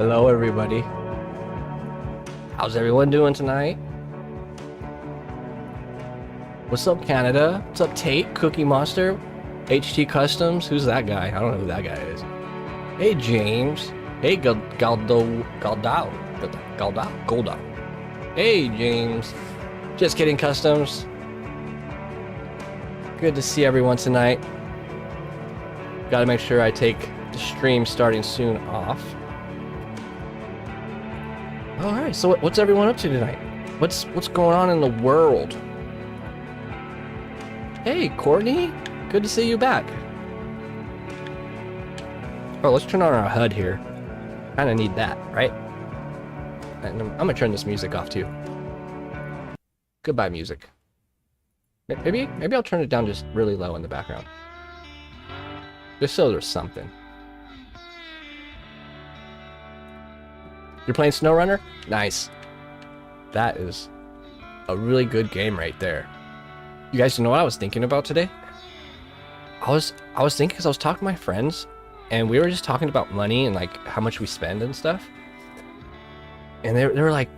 Hello, everybody. How's everyone doing tonight? What's up, Canada? What's up, Tate, Cookie Monster, HT Customs? Who's that guy? I don't know who that guy is. Hey, James. Hey, Goldo. Hey, James. Just kidding, Customs. Good to see everyone tonight. Gotta make sure I take the stream starting soon off. Alright, so what's everyone up to tonight? What's going on in the world? Hey, Courtney. Good to see you back. Oh, let's turn on our HUD here. Kinda need that, right? And I'm gonna turn this music off too. Goodbye, music. Maybe I'll turn it down just really low in the background. Just so there's something. You're playing SnowRunner? Nice. That is a really good game right there. You guys know what I was thinking about today? I was thinking because I was talking to my friends and we were just talking about money and like how much we spend and stuff. And they were like,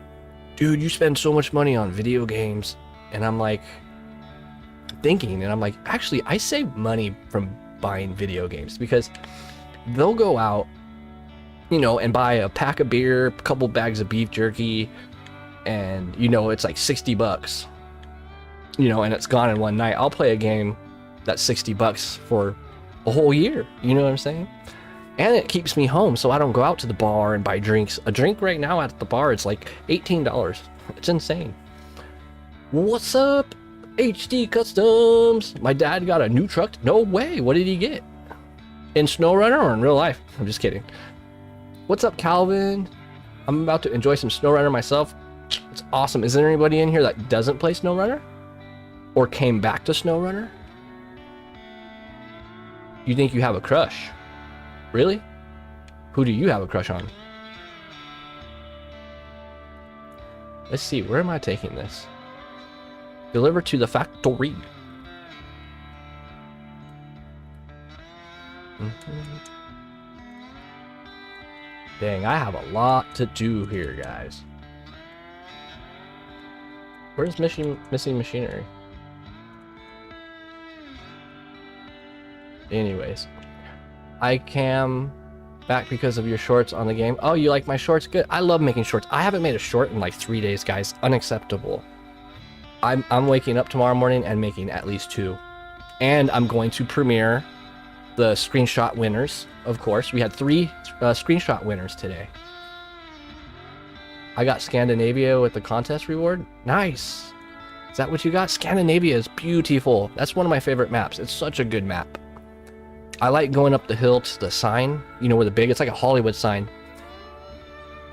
dude, you spend so much money on video games. And I'm like thinking, and I'm like, actually, I save money from buying video games because they'll go out, you know, and buy a pack of beer, a couple bags of beef jerky, and you know, it's like 60 bucks, you know, and it's gone in one night. I'll play a game that's 60 bucks for a whole year. You know what I'm saying? And it keeps me home, so I don't go out to the bar and buy drinks. A drink right now at the bar, it's like $18. It's insane. What's up, HD Customs? My dad got a new truck. No way. What did he get? In SnowRunner or in real life? I'm just kidding. What's up, Calvin? I'm about to enjoy some SnowRunner myself. It's awesome. Is there anybody in here that doesn't play SnowRunner? Or came back to SnowRunner? You think you have a crush? Really? Who do you have a crush on? Let's see, where am I taking this? Deliver to the factory. Dang, I have a lot to do here, guys. Where's missing machinery? Anyways, I came back because of your shorts on the game. Oh, you like my shorts? Good. I love making shorts. I haven't made a short in like 3 days, guys. Unacceptable. I'm waking up tomorrow morning and making at least 2. And I'm going to premiere the screenshot winners, of course. We had 3 screenshot winners today. I got Scandinavia with the contest reward. Nice. Is that what you got? Scandinavia is beautiful. That's one of my favorite maps. It's such a good map. I like going up the hill to the sign, you know, where it's like a Hollywood sign.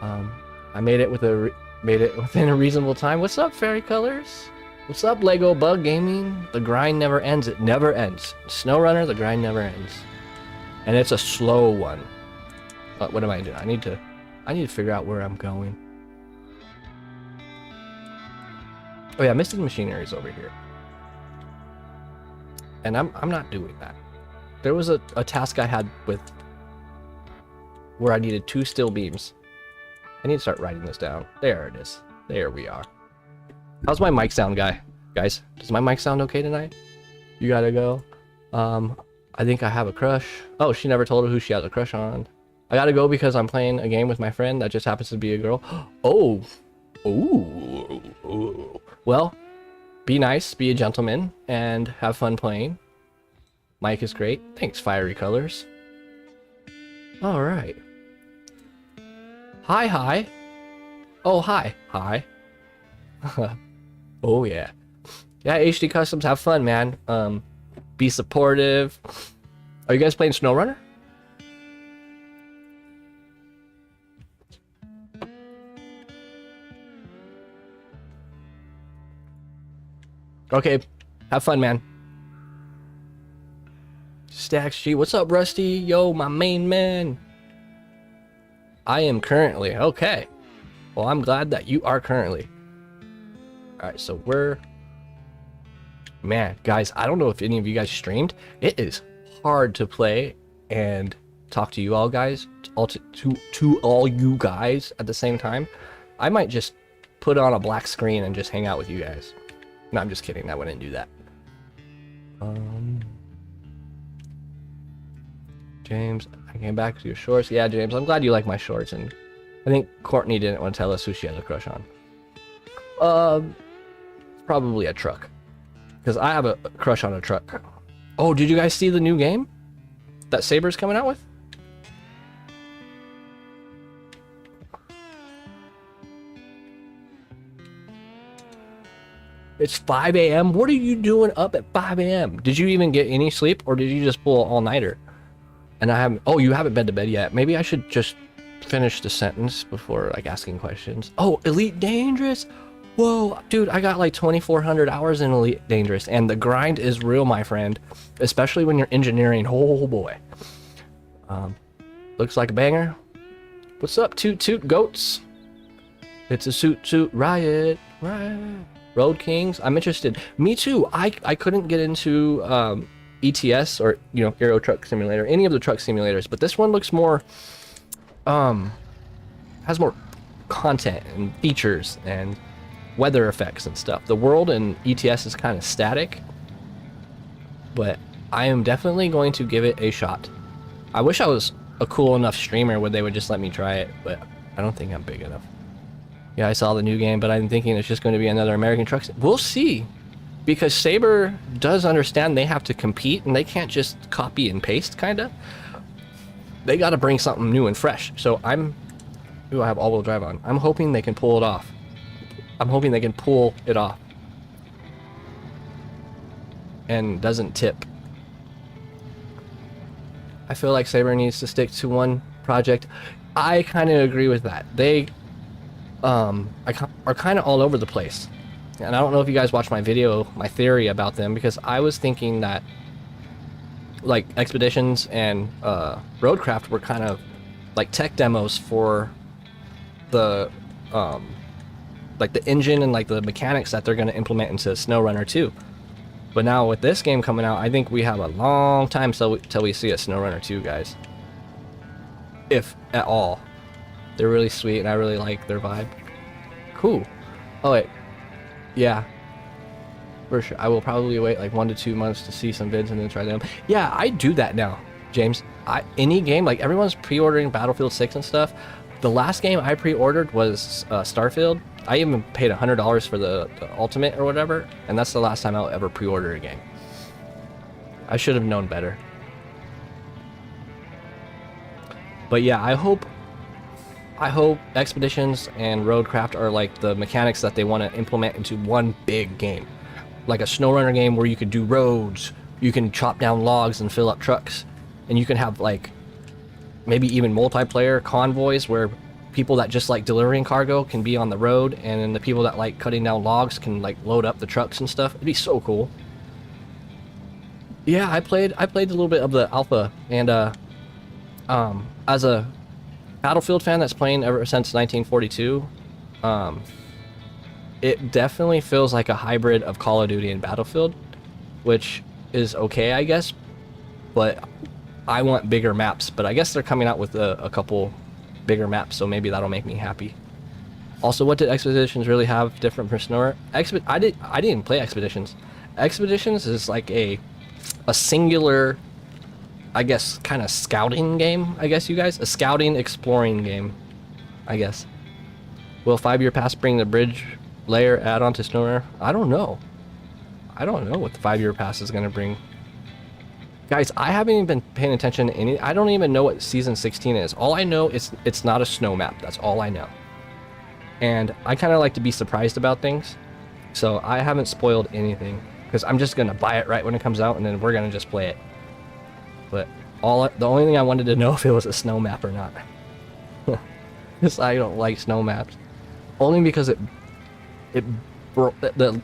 I made it within a reasonable time. What's up, Fairy Colors? What's up, Lego Bug Gaming? The grind never ends. It never ends. SnowRunner, the grind never ends. And it's a slow one. But what am I doing? I need to figure out where I'm going. Oh yeah, Missing Machinery is over here. And I'm not doing that. There was a task I had with where I needed 2 steel beams. I need to start writing this down. There it is. There we are. How's my mic sound, guys? Does my mic sound okay tonight? You gotta go. I think I have a crush. Oh, she never told her who she has a crush on. I gotta go because I'm playing a game with my friend that just happens to be a girl. Oh. Ooh. Well, be nice, be a gentleman, and have fun playing. Mike is great. Thanks, Fiery Colors. Alright. Hi. Oh, hi. Oh, yeah. Yeah, HD Customs, have fun, man. Be supportive. Are you guys playing SnowRunner? Okay, have fun, man. Stacks G, what's up, Rusty? Yo, my main man. I am currently, okay. Well, I'm glad that you are currently. Alright, so man, guys, I don't know if any of you guys streamed. It is hard to play and talk to you all guys, to all you guys at the same time, I might just put on a black screen and just hang out with you guys. No, I'm just kidding. I wouldn't do that. James, I came back to your shorts. Yeah, James, I'm glad you like my shorts, and I think Courtney didn't want to tell us who she has a crush on. Probably a truck, because I have a crush on a truck. Oh, did you guys see the new game that Saber's coming out with? It's 5 a.m. What are you doing up at 5 a.m.? Did you even get any sleep, or did you just pull an all-nighter? And I haven't. Oh, you haven't been to bed yet. Maybe I should just finish the sentence before like asking questions. Oh, Elite Dangerous. Whoa, dude, I got like 2,400 hours in Elite Dangerous, and the grind is real, my friend. Especially when you're engineering. Oh boy. Looks like a banger. What's up, Toot Toot Goats? It's a Toot Riot. Road Kings. I'm interested. Me too. I couldn't get into ETS or Euro Truck Simulator, any of the truck simulators, but this one looks more has more content and features and weather effects and stuff. The world in ETS is kind of static, but I am definitely going to give it a shot. I wish I was a cool enough streamer where they would just let me try it, but I don't think I'm big enough. Yeah, I saw the new game, but I'm thinking it's just going to be another American truck. We'll see. Because Saber does understand they have to compete, and they can't just copy and paste, kinda. They gotta bring something new and fresh. So ooh, I have all-wheel drive on. I'm hoping they can pull it off. And doesn't tip. I feel like Saber needs to stick to one project. I kind of agree with that. They are kind of all over the place. And I don't know if you guys watched my video, my theory about them, because I was thinking that like Expeditions and Roadcraft were kind of like tech demos for the like the engine and like the mechanics that they're going to implement into SnowRunner 2. But now with this game coming out, I think we have a long time till we see a SnowRunner 2, guys. If at all. They're really sweet, and I really like their vibe. Cool. Oh wait. Yeah, for sure. I will probably wait like 1 to 2 months to see some vids and then try them. Yeah, I do that now, James. Any game, like everyone's pre-ordering Battlefield 6 and stuff. The last game I pre-ordered was Starfield. I even paid $100 for the Ultimate or whatever, and that's the last time I'll ever pre-order a game. I should have known better. But yeah, I hope Expeditions and Roadcraft are like the mechanics that they want to implement into one big game. Like a SnowRunner game where you could do roads, you can chop down logs and fill up trucks, and you can have like maybe even multiplayer convoys where people that just like delivering cargo can be on the road, and then the people that like cutting down logs can like load up the trucks and stuff. It'd be so cool. Yeah, I played a little bit of the alpha, and as a Battlefield fan that's playing ever since 1942, it definitely feels like a hybrid of Call of Duty and Battlefield, which is okay, I guess, but I want bigger maps. But I guess they're coming out with a couple bigger maps, so maybe that'll make me happy. Also, what did Expeditions really have different from SnowRunner? I didn't play Expeditions. Expeditions is like a singular, I guess, kind of scouting game, I guess, you guys? A scouting, exploring game, I guess. Will 5-year pass bring the bridge layer add-on to SnowRunner? I don't know. I don't know what the 5-year pass is going to bring. Guys, I haven't even been paying attention to any... I don't even know what Season 16 is. All I know is it's not a snow map. That's all I know. And I kind of like to be surprised about things. So I haven't spoiled anything, because I'm just going to buy it right when it comes out, and then we're going to just play it. But the only thing I wanted to know if it was a snow map or not. Because I don't like snow maps. Only because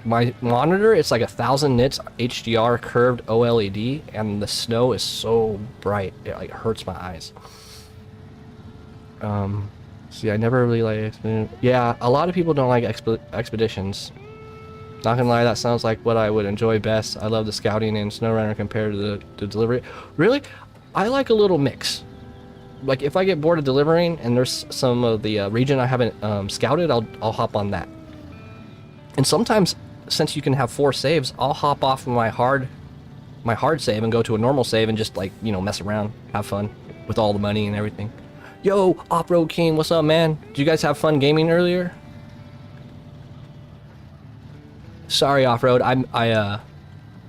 my monitor, it's like 1,000 nits HDR curved OLED, and the snow is so bright it like hurts my eyes. See, I never really like... Yeah, a lot of people don't like Expeditions. Not gonna lie, that sounds like what I would enjoy best. I love the scouting in SnowRunner compared to the delivery. Really? I like a little mix. like if I get bored of delivering and there's some of the region I haven't scouted, I'll hop on that. And sometimes, since you can have 4 saves, I'll hop off my hard save and go to a normal save and just like, you know, mess around, have fun with all the money and everything. Yo, Offroad King, what's up, man? Did you guys have fun gaming earlier? Sorry, Offroad,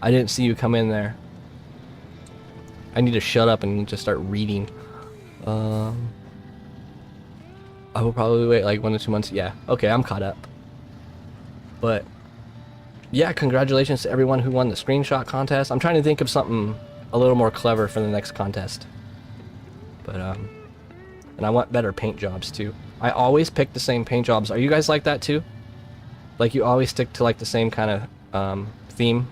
I didn't see you come in there. I need to shut up and just start reading. I will probably wait like 1 to 2 months. Yeah, okay, I'm caught up. But yeah, congratulations to everyone who won the screenshot contest. I'm trying to think of something a little more clever for the next contest. But and I want better paint jobs too. I always pick the same paint jobs. Are you guys like that too? Like you always stick to like the same kind of theme?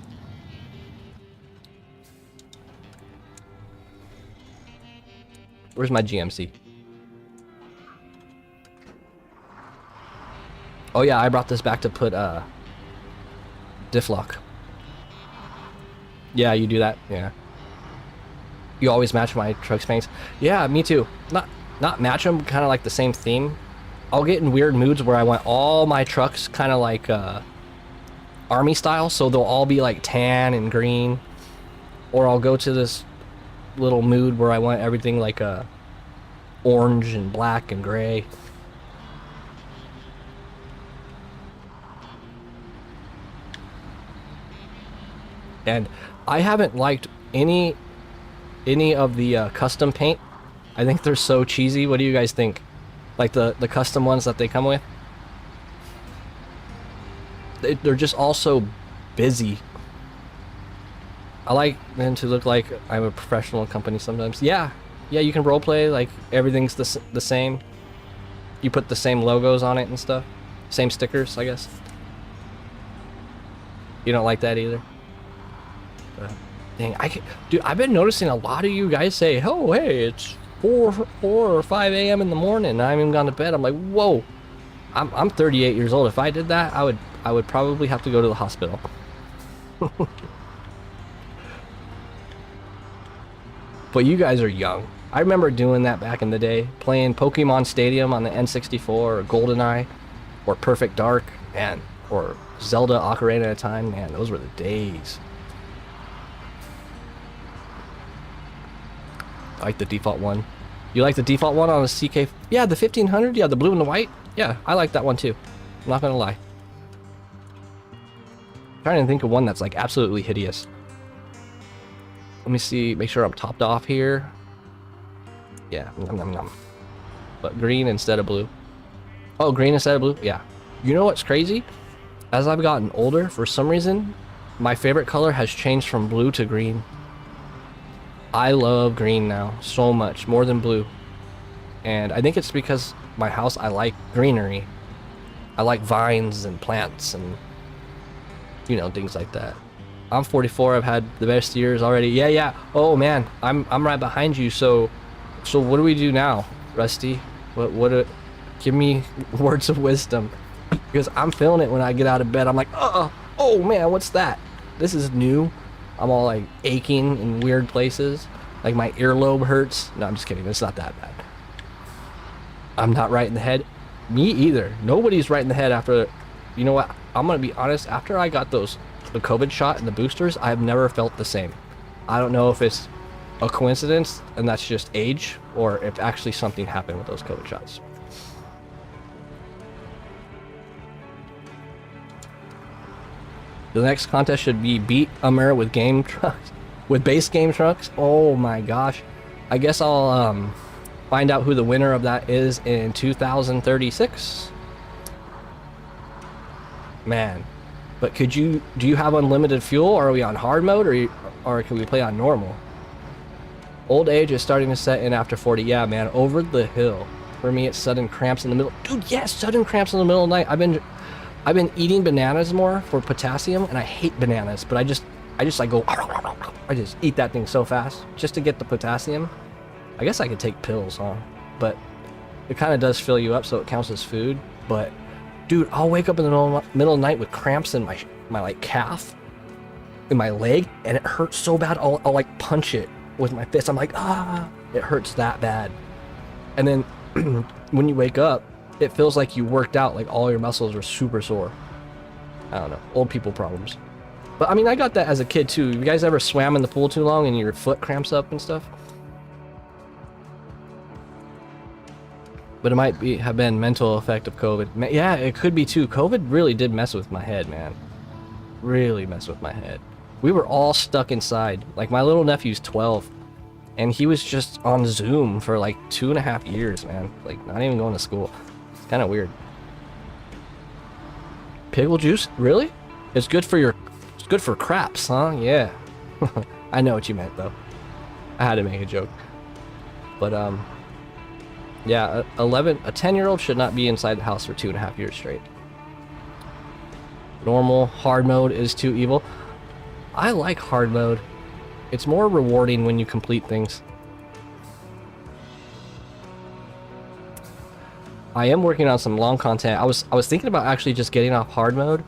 Where's my GMC? Oh yeah, I brought this back to put diff lock. Yeah, you do that. Yeah. You always match my truck's paints. Yeah, me too. Not match them, kind of like the same theme. I'll get in weird moods where I want all my trucks kind of like army style, so they'll all be like tan and green. Or I'll go to this little mood where I want everything like orange and black and gray. And I haven't liked any of the custom paint. I think they're so cheesy. What do you guys think? Like the custom ones that they come with? They're just all so busy. I like them to look like I'm a professional company sometimes. Yeah, you can roleplay, like everything's the same. You put the same logos on it and stuff. Same stickers, I guess. You don't like that either? Dang, dude, I've been noticing a lot of you guys say, oh, hey, it's 4 or 5 a.m. in the morning and I haven't even gone to bed. I'm like, whoa, I'm 38 years old. If I did that, I would probably have to go to the hospital. But you guys are young. I remember doing that back in the day, playing Pokemon Stadium on the N64 or GoldenEye or Perfect Dark and or Zelda Ocarina of Time. Man, those were the days. I like the default one. You like the default one on a CK? Yeah, the 1500. Yeah, the blue and the white. Yeah, I like that one too. I'm not gonna lie. I'm trying to think of one that's like absolutely hideous. Let me see. Make sure I'm topped off here. Yeah, nom, nom, nom. But green instead of blue. Oh, green instead of blue. Yeah. You know what's crazy? As I've gotten older, for some reason, my favorite color has changed from blue to green. I love green now so much, more than blue. And I think it's because my house, I like greenery. I like vines and plants and, you know, things like that. I'm 44, I've had the best years already. Yeah. Oh man, I'm right behind you. So what do we do now, Rusty? Give me words of wisdom. Because I'm feeling it when I get out of bed. I'm like, oh man, what's that? This is new. I'm all like aching in weird places. Like my earlobe hurts. No, I'm just kidding. It's not that bad. I'm not right in the head. Me either. Nobody's right in the head after, you know what? I'm going to be honest. After I got the COVID shot and the boosters, I've never felt the same. I don't know if it's a coincidence and that's just age or if actually something happened with those COVID shots. The next contest should be beat Amer with game trucks, with base game trucks. Oh my gosh. I guess I'll find out who the winner of that is in 2036. Man, but do you have unlimited fuel, or are we on hard mode, or can we play on normal? Old age is starting to set in after 40. Yeah, man, over the hill. For me, it's sudden cramps in the middle. Dude, yes, sudden cramps in the middle of the night. I've been eating bananas more for potassium, and I hate bananas, but I just like go, I just eat that thing so fast just to get the potassium. I guess I could take pills, huh? But it kind of does fill you up, so it counts as food. But dude, I'll wake up in the middle of the night with cramps in my like calf, in my leg, and it hurts so bad. I'll like punch it with my fist. I'm like, it hurts that bad. And then when you wake up, it feels like you worked out, like all your muscles are super sore. I don't know, old people problems. But I mean, I got that as a kid too. You guys ever swam in the pool too long and your foot cramps up and stuff? But it might have been mental effect of COVID. Yeah, it could be too. COVID really did mess with my head, man. Really mess with my head. We were all stuck inside. Like, my little nephew's 12, and he was just on Zoom for like 2.5 years, man. Like, not even going to school. It's kind of weird. Pickle juice? Really? It's good for craps, huh? Yeah. I know what you meant, though. I had to make a joke. But, yeah, a 10-year-old should not be inside the house for 2.5 years straight. Normal, hard mode is too evil. I like hard mode. It's more rewarding when you complete things. I am working on some long content. I was thinking about actually just getting off hard mode.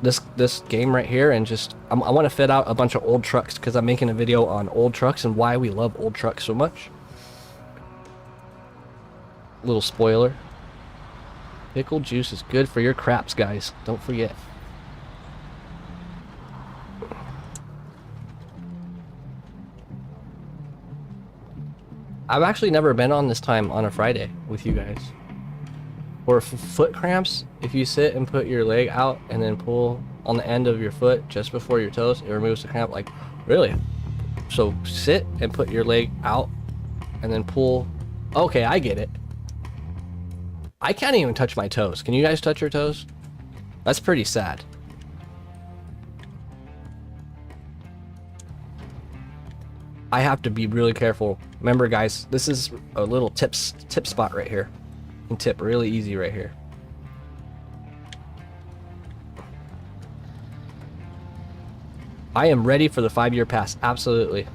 This game right here, and just I want to fit out a bunch of old trucks because I'm making a video on old trucks and why we love old trucks so much. Little spoiler. Pickle juice is good for your craps, guys. Don't forget. I've actually never been on this time on a Friday with you guys. Or foot cramps, if you sit and put your leg out and then pull on the end of your foot just before your toes, it removes the cramp. Like, really? So sit and put your leg out and then pull. Okay, I get it. I can't even touch my toes. Can you guys touch your toes? That's pretty sad. I have to be really careful. Remember, guys, this is a little tip spot right here. You can tip really easy right here. I am ready for the 5-year pass. Absolutely.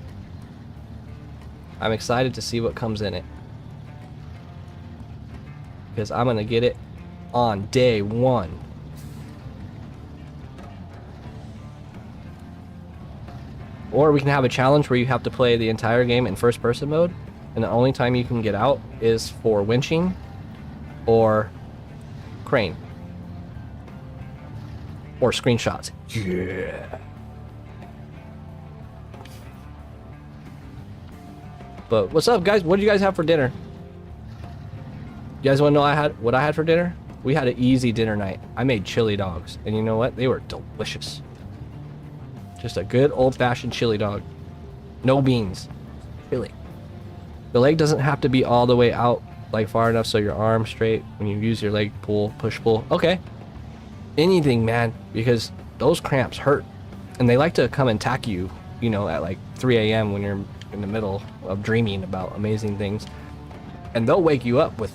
I'm excited to see what comes in it. Because I'm going to get it on day 1. Or we can have a challenge where you have to play the entire game in first person mode, and the only time you can get out is for winching or crane. Or screenshots. Yeah. But what's up, guys? What did you guys have for dinner? You guys want to know what I had for dinner? We had an easy dinner night. I made chili dogs, and you know what? They were delicious. Just a good old-fashioned chili dog. No beans. Chili. The leg doesn't have to be all the way out, like far enough so your arm's straight when you use your leg pull, push, pull. Okay. Anything, man, because those cramps hurt. And they like to come and attack you, you know, at like 3 a.m. when you're in the middle of dreaming about amazing things. And they'll wake you up with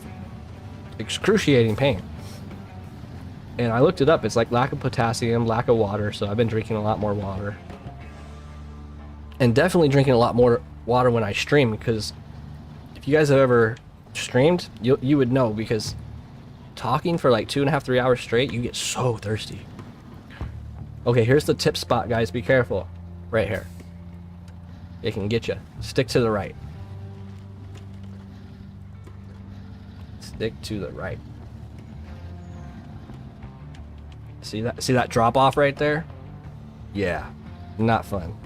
excruciating pain. And I looked it up. It's like lack of potassium, lack of water. So I've been drinking a lot more water. And definitely drinking a lot more water when I stream, because if you guys have ever streamed, you would know, because talking for like 2.5, 3 hours straight, you get so thirsty. Okay, here's the tip spot, guys. Be careful. Right here. It can get you. Stick to the right. Stick to the right. See that drop off right there? Yeah, not fun.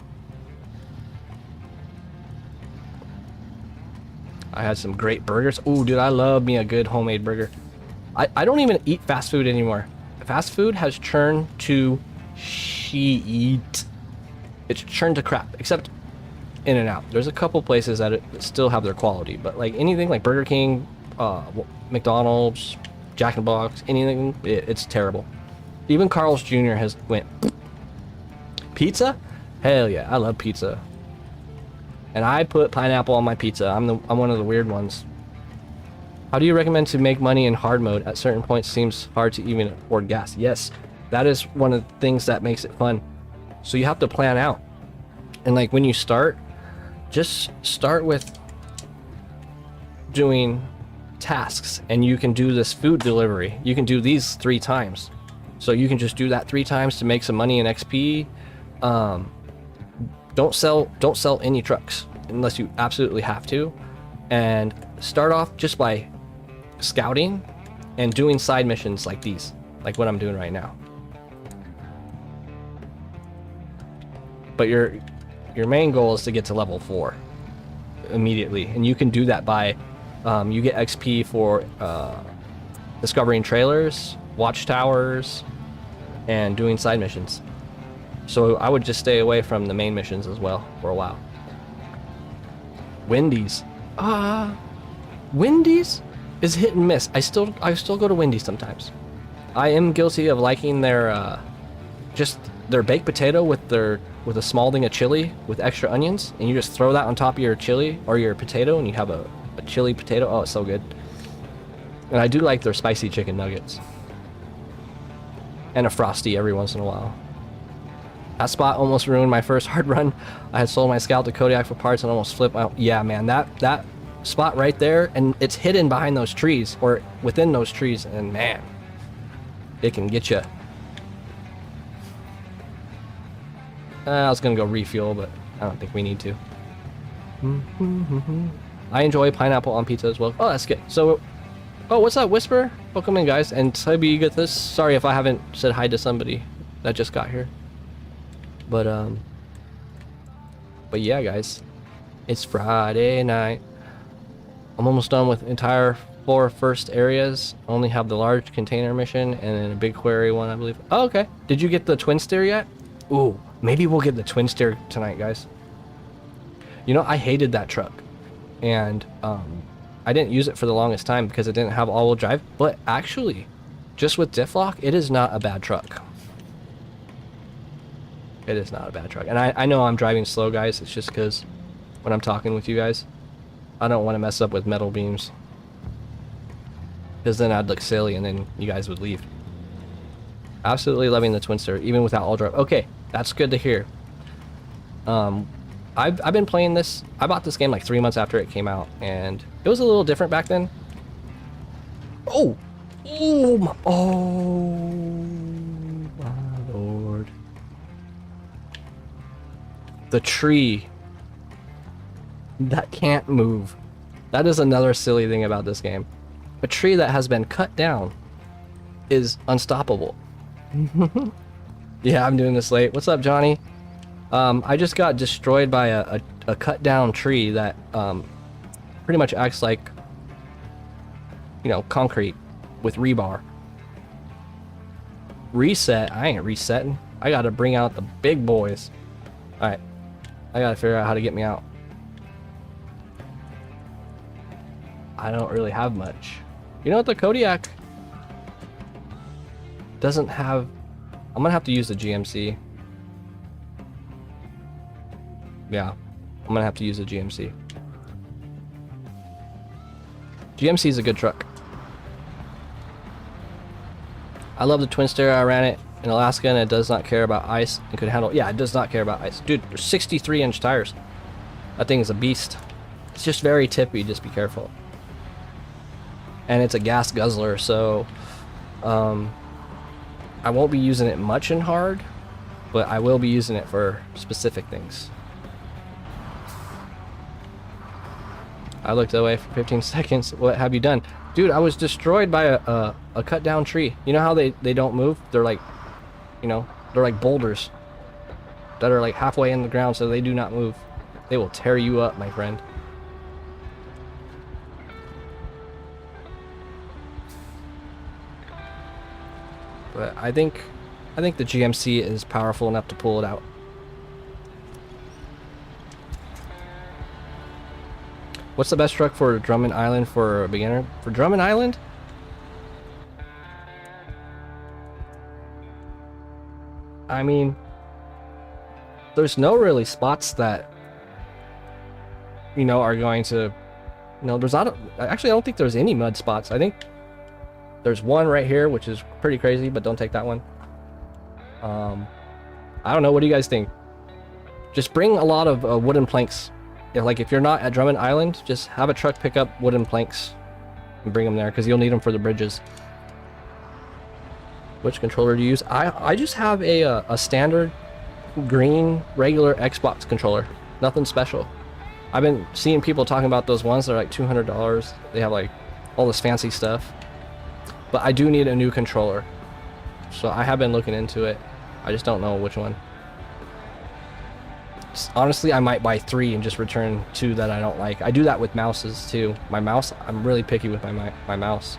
I had some great burgers. Ooh, dude, I love me a good homemade burger. I don't even eat fast food anymore. Fast food has turned to shit. It's turned to crap, except In-N-Out. There's a couple places that still have their quality, but like anything like Burger King, McDonald's, Jack in the Box, anything, it's terrible. Even Carl's Jr. has went. Pizza? Hell yeah, I love pizza. And I put pineapple on my pizza. I'm one of the weird ones. How do you recommend to make money in hard mode? At certain points seems hard to even afford gas. Yes, that is one of the things that makes it fun. So you have to plan out. And like when you start, just start with doing tasks, and you can do this food delivery. You can do these 3 times. So you can just do that 3 times to make some money in XP. Don't sell any trucks unless you absolutely have to, and start off just by scouting and doing side missions like these, like what I'm doing right now. But your main goal is to get to level 4 immediately, and you can do that by you get XP for discovering trailers, watchtowers, and doing side missions. So I would just stay away from the main missions as well for a while. Wendy's. Wendy's is hit and miss. I still go to Wendy's sometimes. I am guilty of liking their just their baked potato with a small thing of chili with extra onions, and you just throw that on top of your chili or your potato, and you have a chili potato. Oh, it's so good. And I do like their spicy chicken nuggets. And a Frosty every once in a while. That spot almost ruined my first hard run. I had sold my Scout to Kodiak for parts and almost flipped out. Yeah, man, that spot right there, and it's hidden behind those trees or within those trees, and man, it can get you. I was gonna go refuel, but I don't think we need to. I enjoy pineapple on pizza as well. Oh, that's good. So, oh, what's up, Whisper? Welcome in, guys. And Toby, you get this. Sorry if I haven't said hi to somebody that just got here. But yeah, guys, it's Friday night. I'm almost done with entire 4 first areas. Only have the large container mission and then a big quarry one, I believe. Oh, okay. Did you get the twin steer yet? Ooh, maybe we'll get the twin steer tonight, guys. You know, I hated that truck, and I didn't use it for the longest time because it didn't have all-wheel drive. But actually, just with diff lock, it is not a bad truck. It is not a bad truck. And I know I'm driving slow, guys. It's just because when I'm talking with you guys, I don't want to mess up with metal beams, because then I'd look silly and then you guys would leave. Absolutely loving the twin steer, even without all drive. Okay, that's good to hear. I've been playing this. I bought this game like 3 months after it came out, and it was a little different back then. Oh, oh my lord! The tree that can't move. That is another silly thing about this game. A tree that has been cut down is unstoppable. Yeah, I'm doing this late. What's up, Johnny? I just got destroyed by a cut down tree that pretty much acts like, you know, concrete with rebar. Reset? I ain't resetting. I gotta bring out the big boys. Alright, I gotta figure out how to get me out. I don't really have much. You know what, the Kodiak doesn't have... I'm gonna have to use the GMC. Yeah, I'm gonna have to use the GMC. GMC is a good truck. I love the twin steer. I ran it in Alaska and it does not care about ice. It could handle... Yeah, it does not care about ice. Dude, there's 63-inch tires. That thing is a beast. It's just very tippy, just be careful. And it's a gas guzzler, so I won't be using it much in hard, but I will be using it for specific things. I looked away for 15 seconds. What have you done? Dude, I was destroyed by a cut down tree. You know how they don't move? They're like, you know, they're like boulders that are like halfway in the ground, so they do not move. They will tear you up, my friend. But I think the GMC is powerful enough to pull it out. What's the best truck for Drummond Island for a beginner? For Drummond Island? I mean, there's no really spots that, you know, are going to, you know, there's not, actually I don't think there's any mud spots. I think there's one right here, which is pretty crazy, but don't take that one. I don't know, what do you guys think? Just bring a lot of wooden planks. Like if you're not at Drummond Island, just have a truck pick up wooden planks and bring them there, because you'll need them for the bridges. Which controller do you use? I just have a standard green regular Xbox controller. Nothing special. I've been seeing people talking about those ones that are like $200. They have like all this fancy stuff. But I do need a new controller. So I have been looking into it. I just don't know which one. Honestly, I might buy 3 and just return 2 that I don't like. I do that with mouses too. My mouse, I'm really picky with my mouse.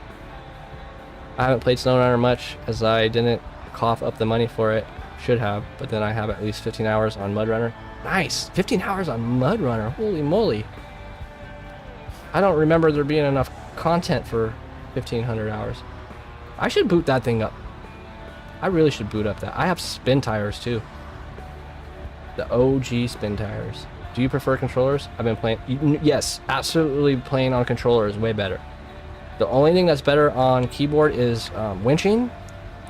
I haven't played SnowRunner much as I didn't cough up the money for it. Should have, but then I have at least 15 hours on MudRunner. Nice! 15 hours on MudRunner. Holy moly. I don't remember there being enough content for 1,500 hours. I should boot that thing up. I really should boot up that. I have spin tires too. The OG spin tires. Do you prefer controllers? I've been playing... Yes, absolutely playing on controller is way better. The only thing that's better on keyboard is winching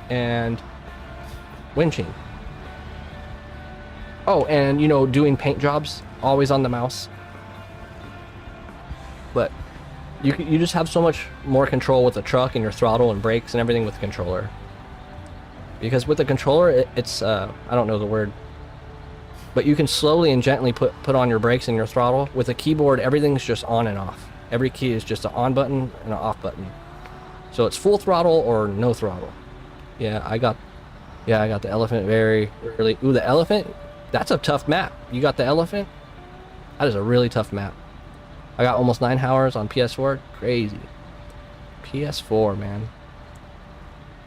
and winching. Oh, and you know, doing paint jobs, always on the mouse. But you just have so much more control with the truck and your throttle and brakes and everything with the controller. Because with the controller, it's I don't know the word, but you can slowly and gently put on your brakes and your throttle. With a keyboard, everything's just on and off. Every key is just an on button and an off button. So it's full throttle or no throttle. Yeah, I got the elephant very early. Ooh, the elephant? That's a tough map. You got the elephant? That is a really tough map. I got almost 9 hours on PS4. Crazy. PS4, man.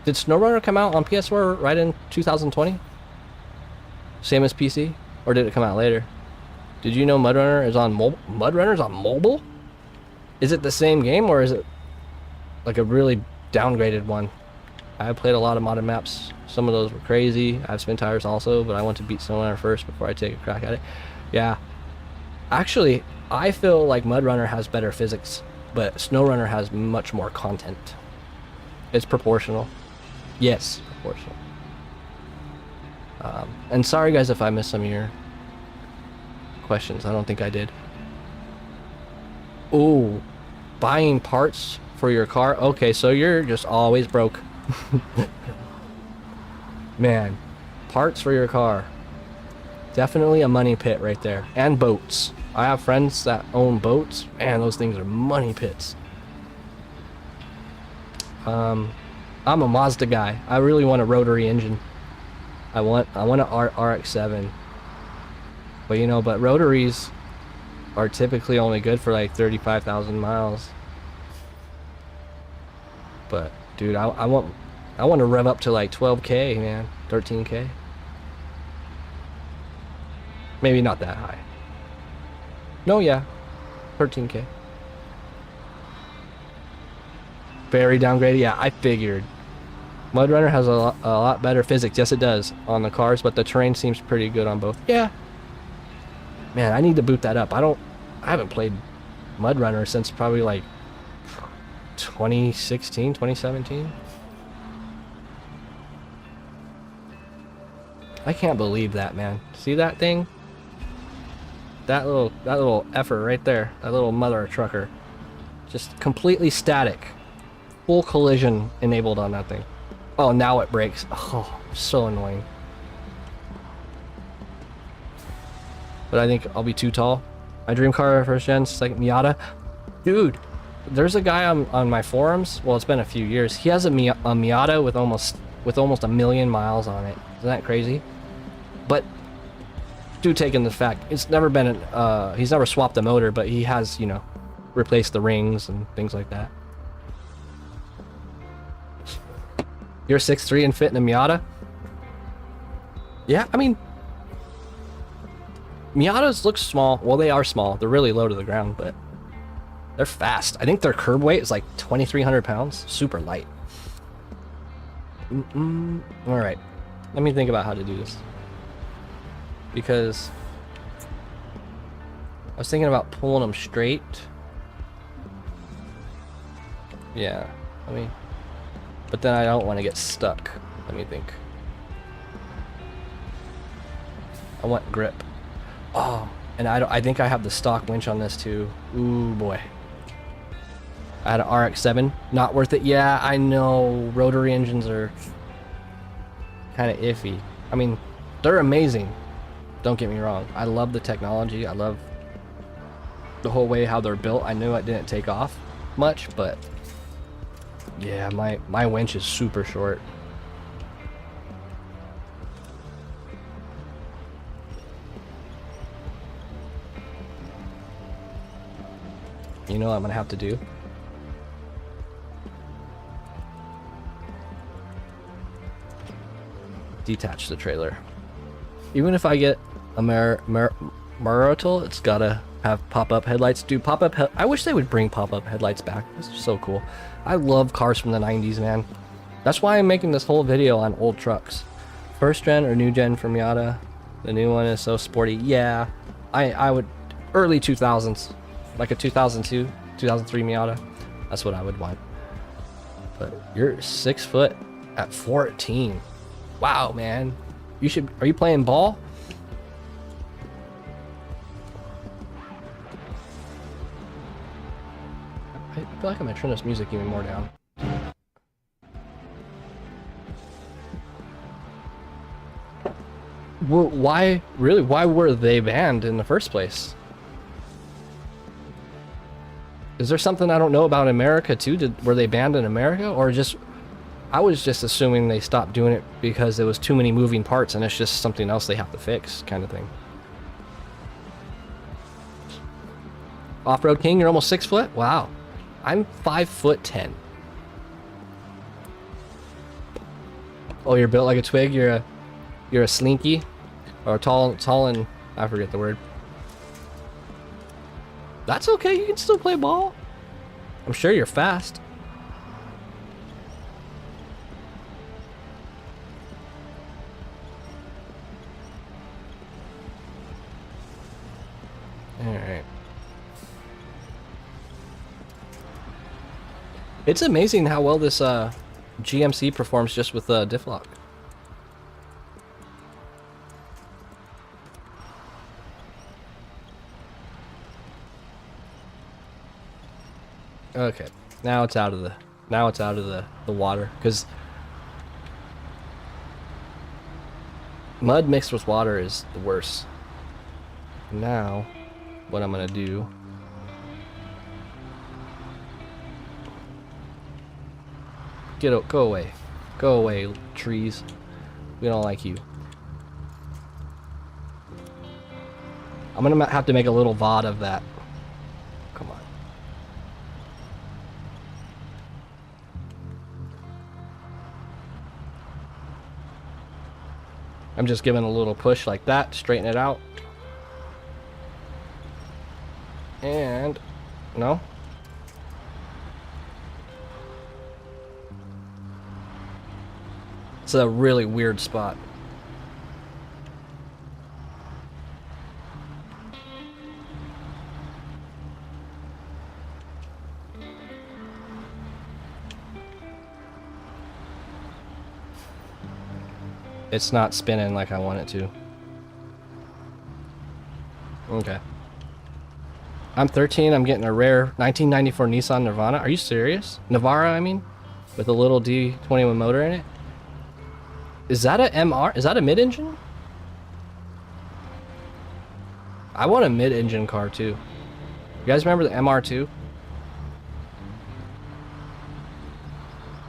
Did SnowRunner come out on PS4 right in 2020? Same as PC? Or did it come out later? Did you know MudRunner is on mobile? MudRunner's on mobile? Is it the same game or is it like a really downgraded one? I played a lot of modded maps. Some of those were crazy. I have spin tires also, but I want to beat SnowRunner first before I take a crack at it. Yeah. Actually, I feel like MudRunner has better physics, but SnowRunner has much more content. It's proportional. Yes, proportional. And sorry guys if I missed some of your questions. I don't think I did. Ooh, buying parts for your car? Okay, so you're just always broke. Man, parts for your car. Definitely a money pit right there. And boats. I have friends that own boats. Man, those things are money pits. I'm a Mazda guy. I really want a rotary engine. I want an RX-7. But you know, but rotaries are typically only good for like 35,000 miles. But dude, I want to rev up to like 12K, man. 13K. Maybe not that high. No, yeah. 13K. Very downgraded. Yeah, I figured. MudRunner has a lot better physics. Yes, it does on the cars, but the terrain seems pretty good on both. Yeah. Man, I need to boot that up. I haven't played MudRunner since probably like 2016, 2017. I can't believe that, man. See that thing? That little effort right there. That little mother trucker. Just completely static. Full collision enabled on that thing. Oh, now it breaks. Oh, so annoying. But I think I'll be too tall. My dream car first gen, second Miata. Dude, there's a guy on my forums. Well, it's been a few years. He has a Miata with almost 1 million miles on it. Isn't that crazy? But do take in the fact it's never been he's never swapped the motor, but he has, you know, replaced the rings and things like that. You're 6'3" and fit in a Miata? Yeah, I mean, Miatas look small. Well, they are small. They're really low to the ground, but they're fast. I think their curb weight is like 2,300 pounds. Super light. All right. Let me think about how to do this. Because I was thinking about pulling them straight. Yeah, but then I don't want to get stuck. Let me think. I want grip. Oh, and I think I have the stock winch on this too. Ooh boy. I had an RX-7. Not worth it. Yeah, I know. Rotary engines are kind of iffy. I mean, they're amazing. Don't get me wrong. I love the technology. I love the whole way how they're built. I knew it didn't take off much, but yeah, my winch is super short. You know what I'm gonna have to do? Detach the trailer. Even if I get a Maratal, it's gotta have pop-up headlights. Dude, I wish they would bring pop-up headlights back. This is so cool. I love cars from the 90s, man. That's why I'm making this whole video on old trucks. First gen or new gen for Miata. The new one is so sporty. Yeah, I would early 2000s, like a 2002, 2003 Miata. That's what I would want. But you're 6 foot at 14. Wow, man. You should. Are you playing ball? I feel like I'm gonna turn this music even more down. Why, really, why were they banned in the first place? Is there something I don't know about America too? Were they banned in America, or just... I was just assuming they stopped doing it because there was too many moving parts and it's just something else they have to fix, kind of thing. Off-road king, you're almost 6 foot? Wow. I'm 5'10". Oh, you're built like a twig. You're a slinky, or tall and I forget the word. That's okay. You can still play ball. I'm sure you're fast. All right. It's amazing how well this GMC performs just with diff lock. Okay, now it's out of the water, because mud mixed with water is the worst. Now, what I'm gonna do, go away, trees. We don't like you. I'm gonna have to make a little VOD of that. Come on. I'm just giving a little push like that, straighten it out. And no. It's a really weird spot. It's not spinning like I want it to. Okay. I'm 13, I'm getting a rare 1994 Nissan Nirvana. Are you serious? Navara, I mean? With a little D21 motor in it? Is that a MR? Is that a mid-engine? I want a mid-engine car too. You guys remember the MR2?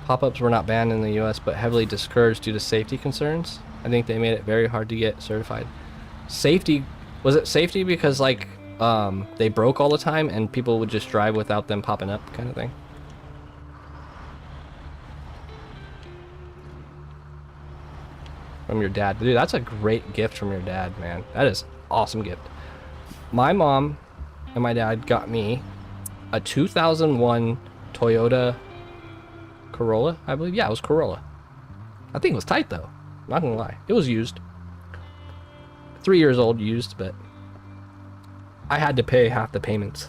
Pop-ups were not banned in the US, but heavily discouraged due to safety concerns. I think they made it very hard to get certified. Safety, was it safety because like they broke all the time and people would just drive without them popping up, kind of thing? From your dad. Dude, that's a great gift from your dad, man. That is an awesome gift. My mom and my dad got me a 2001 Toyota Corolla, I believe. Yeah, it was Corolla. I think it was tight though. Not gonna lie. It was used. 3 years old used, but I had to pay half the payments.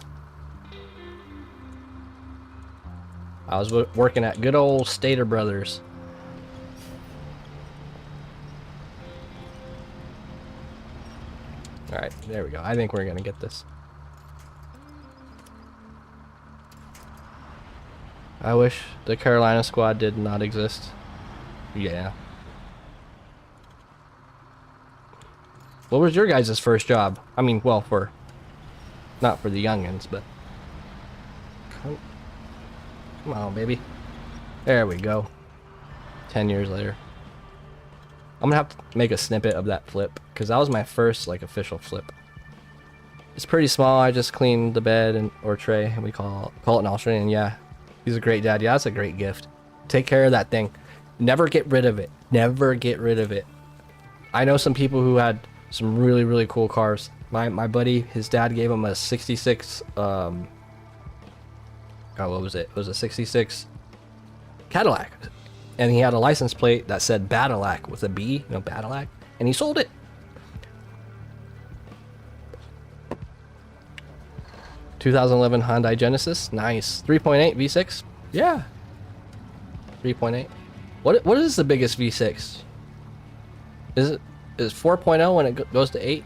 I was working at good old Stater Brothers. Alright, there we go. I think we're gonna get this. I wish the Carolina squad did not exist. Yeah. What was your guys' first job? I mean, well, for Not for the youngins, but come on, baby. There we go. 10 years later. I'm gonna have to make a snippet of that flip because that was my first like official flip. It's pretty small. I just cleaned the bed and or tray, and we call it an Australian. Yeah, he's a great dad. Yeah, that's a great gift. Take care of that thing. Never get rid of it. Never get rid of it. I know some people who had some really cool cars. My buddy, his dad gave him a 66. God, what was it? It was a 66 Cadillac. And he had a license plate that said Badillac with a B, you know, Badillac, and he sold it. 2011 Hyundai Genesis, nice. 3.8 V6, yeah. 3.8. What is the biggest V6? Is 4.0 when it goes to 8?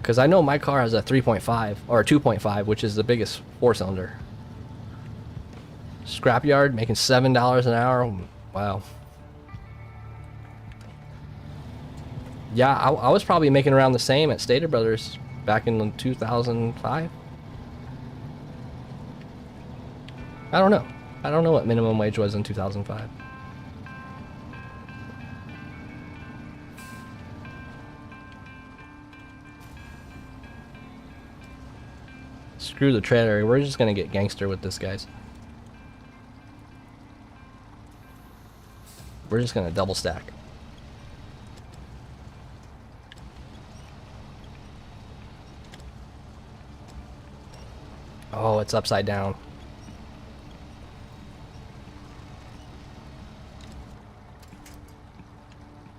Because I know my car has a 3.5 or a 2.5, which is the biggest 4-cylinder. Scrapyard making $7 an hour. Wow. Yeah, I was probably making around the same at Stater Brothers back in 2005. I don't know. I don't know what minimum wage was in 2005. Screw the trailer. We're just gonna get gangster with this, guys. We're just gonna double stack. Oh, it's upside down.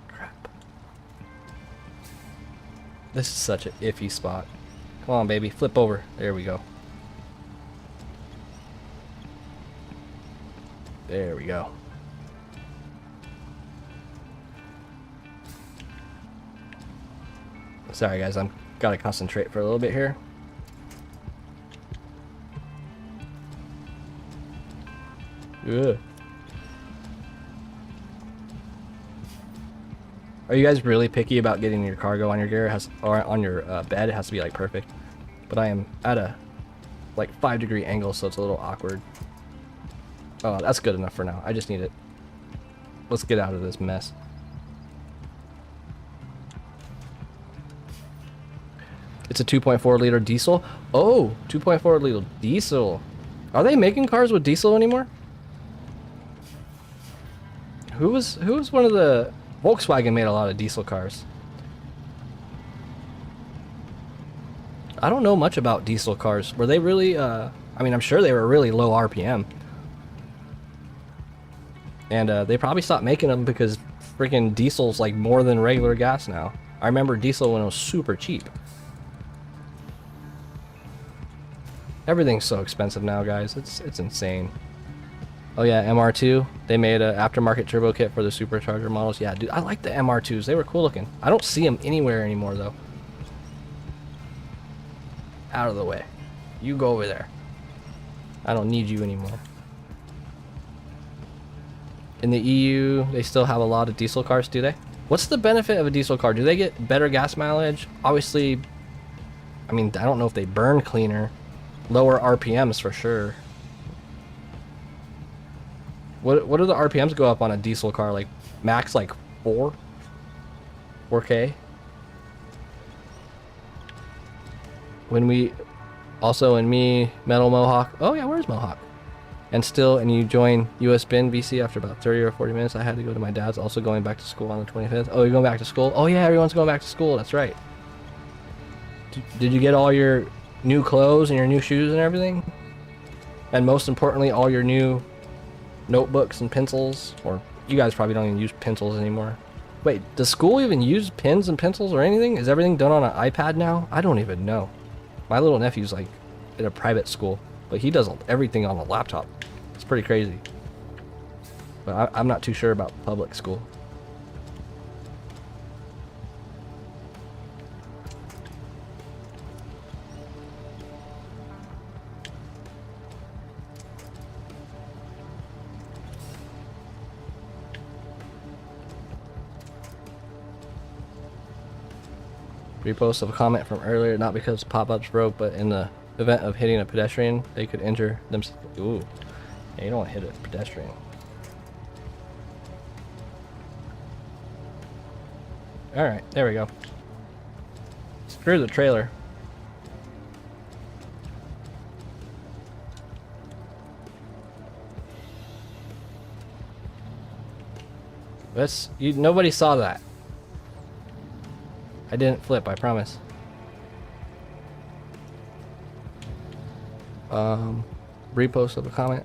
Crap. This is such an iffy spot. Come on, baby. Flip over. There we go. There we go. Sorry guys, I'm gotta concentrate for a little bit here. Ugh. Are you guys really picky about getting your cargo on your gear? Or on your bed? It has to be like perfect. But I am at a like 5-degree angle, so it's a little awkward. Oh, that's good enough for now. I just need it. Let's get out of this mess. It's a 2.4 liter diesel. Oh, 2.4 liter diesel. Are they making cars with diesel anymore? Who was one of the Volkswagen made a lot of diesel cars. I don't know much about diesel cars. Were they really I mean, I'm sure they were really low RPM. And they probably stopped making them because freaking diesel's like more than regular gas now. I remember diesel when it was super cheap. Everything's so expensive now, guys. It's insane. Oh yeah, MR2. They made an aftermarket turbo kit for the supercharger models. Yeah, dude, I like the MR2s. They were cool looking. I don't see them anywhere anymore, though. Out of the way. You go over there. I don't need you anymore. In the EU, they still have a lot of diesel cars, do they? What's the benefit of a diesel car? Do they get better gas mileage? Obviously, I mean, I don't know if they burn cleaner. Lower RPMs for sure. What do the RPMs go up on a diesel car? Like max like 4K? When me, Metal Mohawk. Oh yeah, where's Mohawk? And you join US Bin VC after about 30 or 40 minutes. I had to go to my dad's, also going back to school on the 25th. Oh, you're going back to school? Oh yeah, everyone's going back to school. That's right. Did you get all your new clothes and your new shoes and everything? And most importantly, all your new notebooks and pencils? Or you guys probably don't even use pencils anymore. Wait, does school even use pens and pencils or anything? Is everything done on an iPad now? I don't even know. My little nephew's like in a private school, but he does everything on a laptop. It's pretty crazy. But I'm not too sure about public school. Repost of a comment from earlier, not because pop-ups broke, but in the event of hitting a pedestrian, they could injure themselves. Ooh, yeah, you don't want to hit a pedestrian. Alright, there we go. Screw the trailer. Nobody saw that. I didn't flip, I promise. Repost of a comment.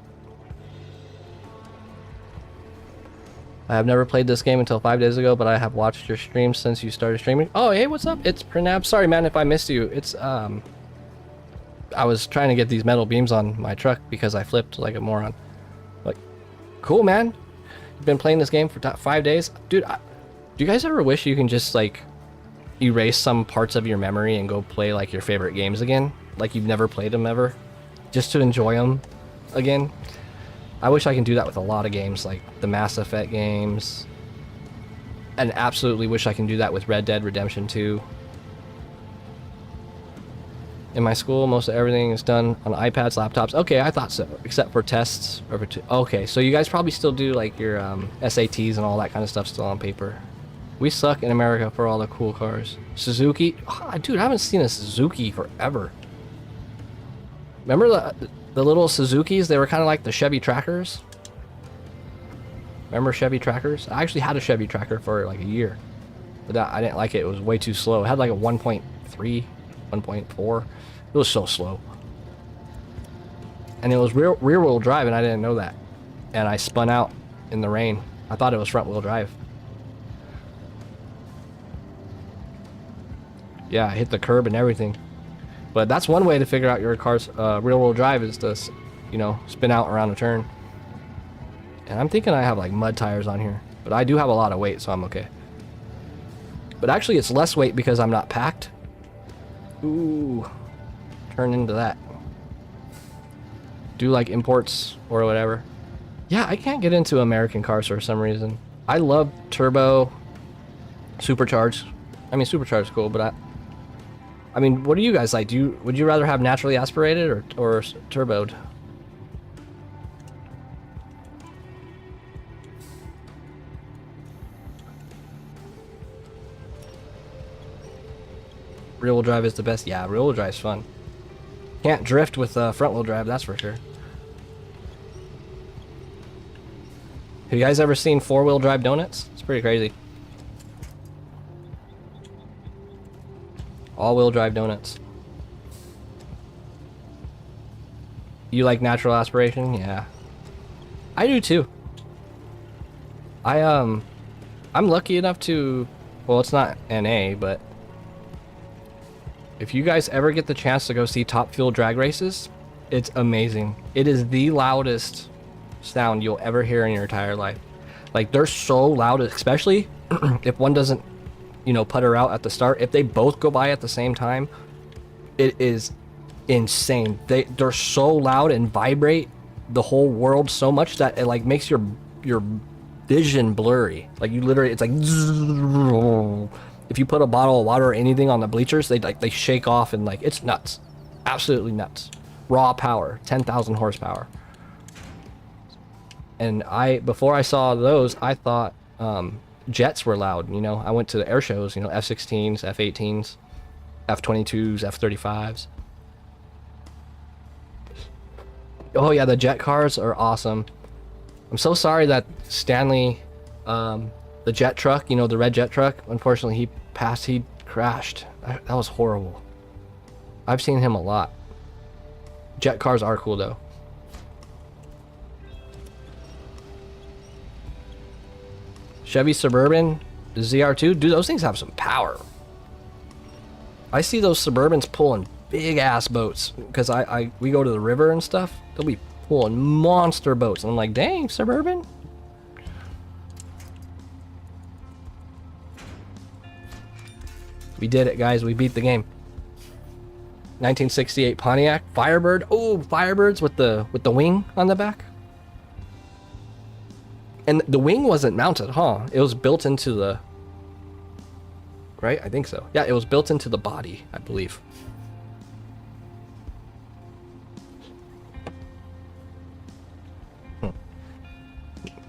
I have never played this game until 5 days ago, but I have watched your streams since you started streaming. Oh, hey, what's up? It's Pranab. Sorry, man, if I missed you. It's, I was trying to get these metal beams on my truck because I flipped like a moron. Like, cool, man. You've been playing this game for 5 days? Dude, do you guys ever wish you can just, like, erase some parts of your memory and go play, like, your favorite games again? Like you've never played them ever? Just to enjoy them again? I wish I can do that with a lot of games, like the Mass Effect games. And absolutely wish I can do that with Red Dead Redemption 2. In my school, most of everything is done on iPads, laptops. Okay, I thought so, except for tests. Okay, so you guys probably still do like your SATs and all that kind of stuff still on paper. We suck in America for all the cool cars. Suzuki? Oh, dude, I haven't seen a Suzuki forever. Remember the little Suzukis? They were kind of like the Chevy Trackers. Remember Chevy Trackers? I actually had a Chevy Tracker for like a year. But I didn't like it. It was way too slow. It had like a 1.3, 1.4. It was so slow. And it was rear wheel drive, and I didn't know that. And I spun out in the rain. I thought it was front wheel drive. Yeah, I hit the curb and everything. But that's one way to figure out your car's rear wheel drive is to, you know, spin out around a turn. And I'm thinking I have like mud tires on here. But I do have a lot of weight, so I'm okay. But actually it's less weight because I'm not packed. Ooh. Turn into that. Do like imports or whatever. Yeah, I can't get into American cars for some reason. I love turbo, supercharged. I mean, supercharged is cool, but I mean, what do you guys like? Would you rather have naturally aspirated or turboed? Rear wheel drive is the best. Yeah, rear wheel drive is fun. Can't drift with front wheel drive, that's for sure. Have you guys ever seen 4-wheel drive donuts? It's pretty crazy. All-wheel drive donuts. You like natural aspiration? Yeah. I do too. I'm lucky enough to, well, it's not NA, but if you guys ever get the chance to go see Top Fuel drag races, it's amazing. It is the loudest sound you'll ever hear in your entire life. Like, they're so loud, especially if one doesn't, you know, putter out at the start. If they both go by at the same time, it is insane. They're so loud and vibrate the whole world so much that it like makes your vision blurry. Like, you literally, it's like if you put a bottle of water or anything on the bleachers, they shake off, and like, it's nuts. Absolutely nuts. Raw power, 10,000 horsepower. And before I saw those, I thought jets were loud. You know, I went to the air shows, you know, F-16s, F-18s, F-22s, F-35s. Oh yeah, the jet cars are awesome. I'm so sorry that Stanley, the jet truck, you know, the red jet truck, unfortunately he crashed. That was horrible. I've seen him a lot. Jet cars are cool though. Chevy Suburban, the ZR2, dude, those things have some power. I see those Suburbans pulling big ass boats because we go to the river and stuff. They'll be pulling monster boats, and I'm like, dang, Suburban. We did it, guys. We beat the game. 1968 Pontiac Firebird. Oh, Firebirds with the wing on the back. And the wing wasn't mounted, huh? It was built into the... right? I think so. Yeah, it was built into the body, I believe.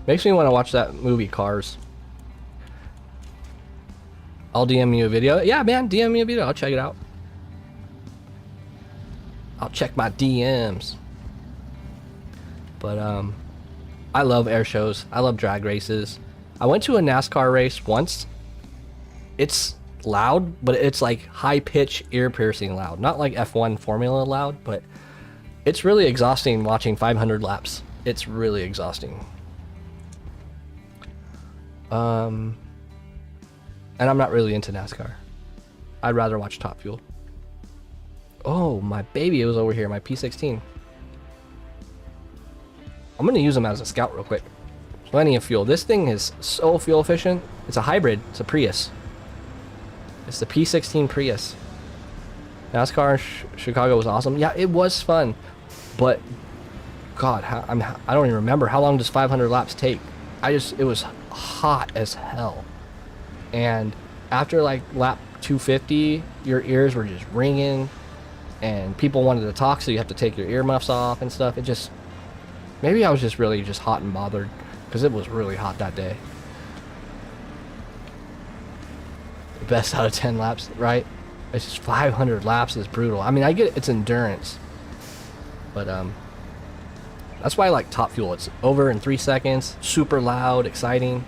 Makes me want to watch that movie Cars. I'll DM you a video. Yeah, man, DM me a video. I'll check it out. I'll check my DMs. But I love air shows. I love drag races. I went to a NASCAR race once. It's loud, but it's like high pitch, ear piercing loud. Not like F1 Formula loud, but it's really exhausting watching 500 laps. It's really exhausting. And I'm not really into NASCAR. I'd rather watch Top Fuel. Oh, my baby was over here, my P16. I'm gonna use them as a scout real quick. Plenty of fuel. This thing is so fuel efficient. It's a hybrid. It's a Prius. It's the P16 Prius. NASCAR in Chicago was awesome. Yeah, it was fun. But, God, I don't even remember. How long does 500 laps take? It was hot as hell. And after like lap 250, your ears were just ringing. And people wanted to talk, so you have to take your earmuffs off and stuff. It just... Maybe I was just really just hot and bothered. Because it was really hot that day. The best out of 10 laps, right? It's just 500 laps is brutal. I mean, I get it's endurance. But, that's why I like Top Fuel. It's over in 3 seconds. Super loud, exciting.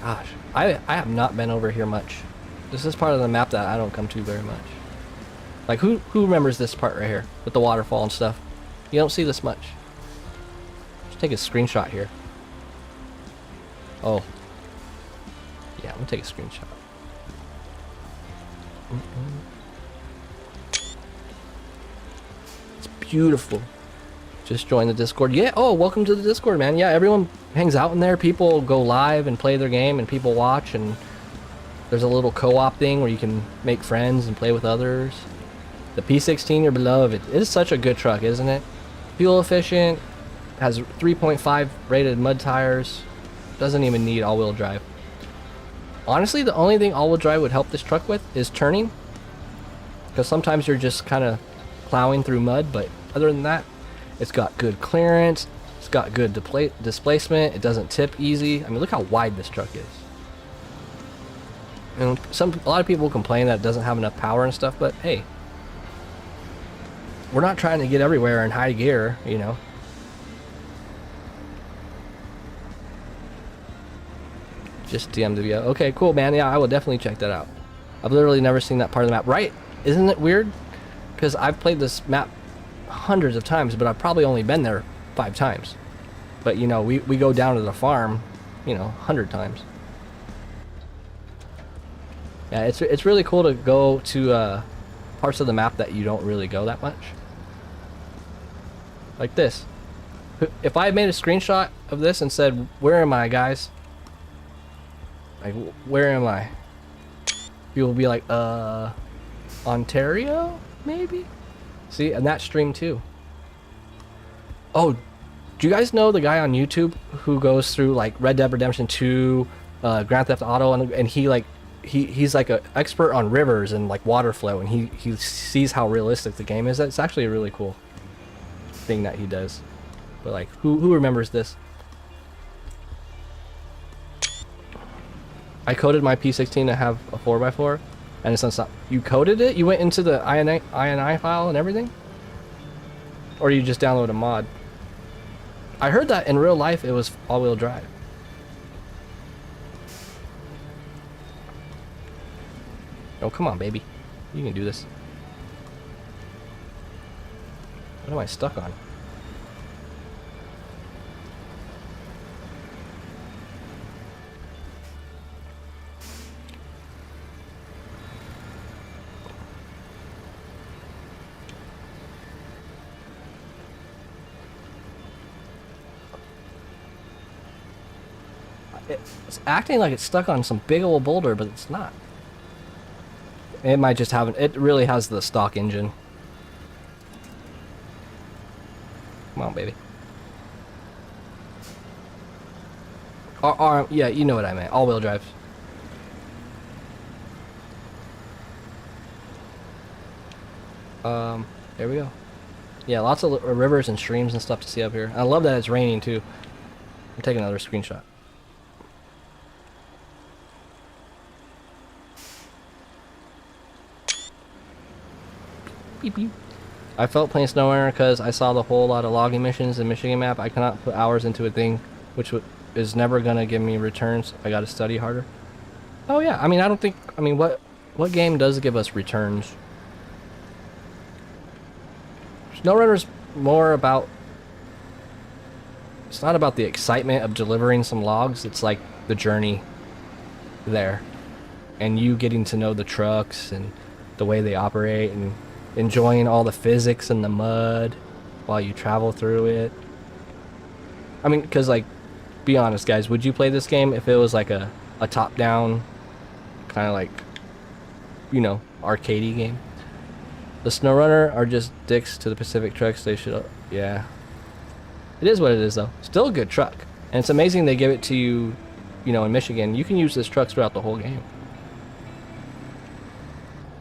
Gosh, I have not been over here much. This is part of the map that I don't come to very much. Like, who remembers this part right here? With the waterfall and stuff. You don't see this much. Let's take a screenshot here. Oh. Yeah, I'm gonna take a screenshot. It's beautiful. Just join the Discord. Yeah, oh, welcome to the Discord, man. Yeah, everyone hangs out in there. People go live and play their game, and people watch, and there's a little co-op thing where you can make friends and play with others. The P16, your beloved. It is such a good truck, isn't it? Fuel efficient, has 3.5 rated mud tires, doesn't even need all-wheel drive. Honestly, the only thing all-wheel drive would help this truck with is turning, because sometimes you're just kind of plowing through mud, but other than that, it's got good clearance, it's got good displacement, it doesn't tip easy. I mean, look how wide this truck is. And a lot of people complain that it doesn't have enough power and stuff, but hey, we're not trying to get everywhere in high gear, you know. Just DM the video. Okay, cool, man. Yeah, I will definitely check that out. I've literally never seen that part of the map. Right? Isn't it weird? Because I've played this map hundreds of times, but I've probably only been there 5 times. But, you know, we go down to the farm, you know, 100 times. Yeah, it's really cool to go to parts of the map that you don't really go that much. Like this. If I made a screenshot of this and said, "Where am I, guys?" Like, where am I? People will be like, Ontario, maybe? See, and that stream too. Oh, do you guys know the guy on YouTube who goes through like Red Dead Redemption 2, Grand Theft Auto, and he like he's like an expert on rivers and like water flow, and he sees how realistic the game is. It's actually a really cool thing that he does. But like, who remembers this? I coded my P16 to have a 4x4, and it's not. You coded it? You went into the INI file and everything? Or you just download a mod? I heard that in real life it was all-wheel drive. Oh, come on, baby. You can do this. What am I stuck on? It's acting like it's stuck on some big old boulder, but it's not. It might just have it really has the stock engine. Come on, baby. Yeah, you know what I meant. All-wheel drive. There we go. Yeah, lots of rivers and streams and stuff to see up here. I love that it's raining too. I'm taking another screenshot. Beep beep. I felt playing SnowRunner because I saw the whole lot of logging missions in Michigan map. I cannot put hours into a thing which is never gonna give me returns. I gotta study harder. Oh yeah, I mean, I don't think, I mean, what game does give us returns? SnowRunner's more about, it's not about the excitement of delivering some logs, it's like the journey there. And you getting to know the trucks and the way they operate and enjoying all the physics and the mud while you travel through it. I mean, because, like, be honest, guys, would you play this game if it was like a top-down, kind of like, you know, arcadey game? The SnowRunner are just dicks to the Pacific trucks. They should, yeah. It is what it is, though. Still a good truck. And it's amazing they give it to you, you know, in Michigan. You can use this truck throughout the whole game.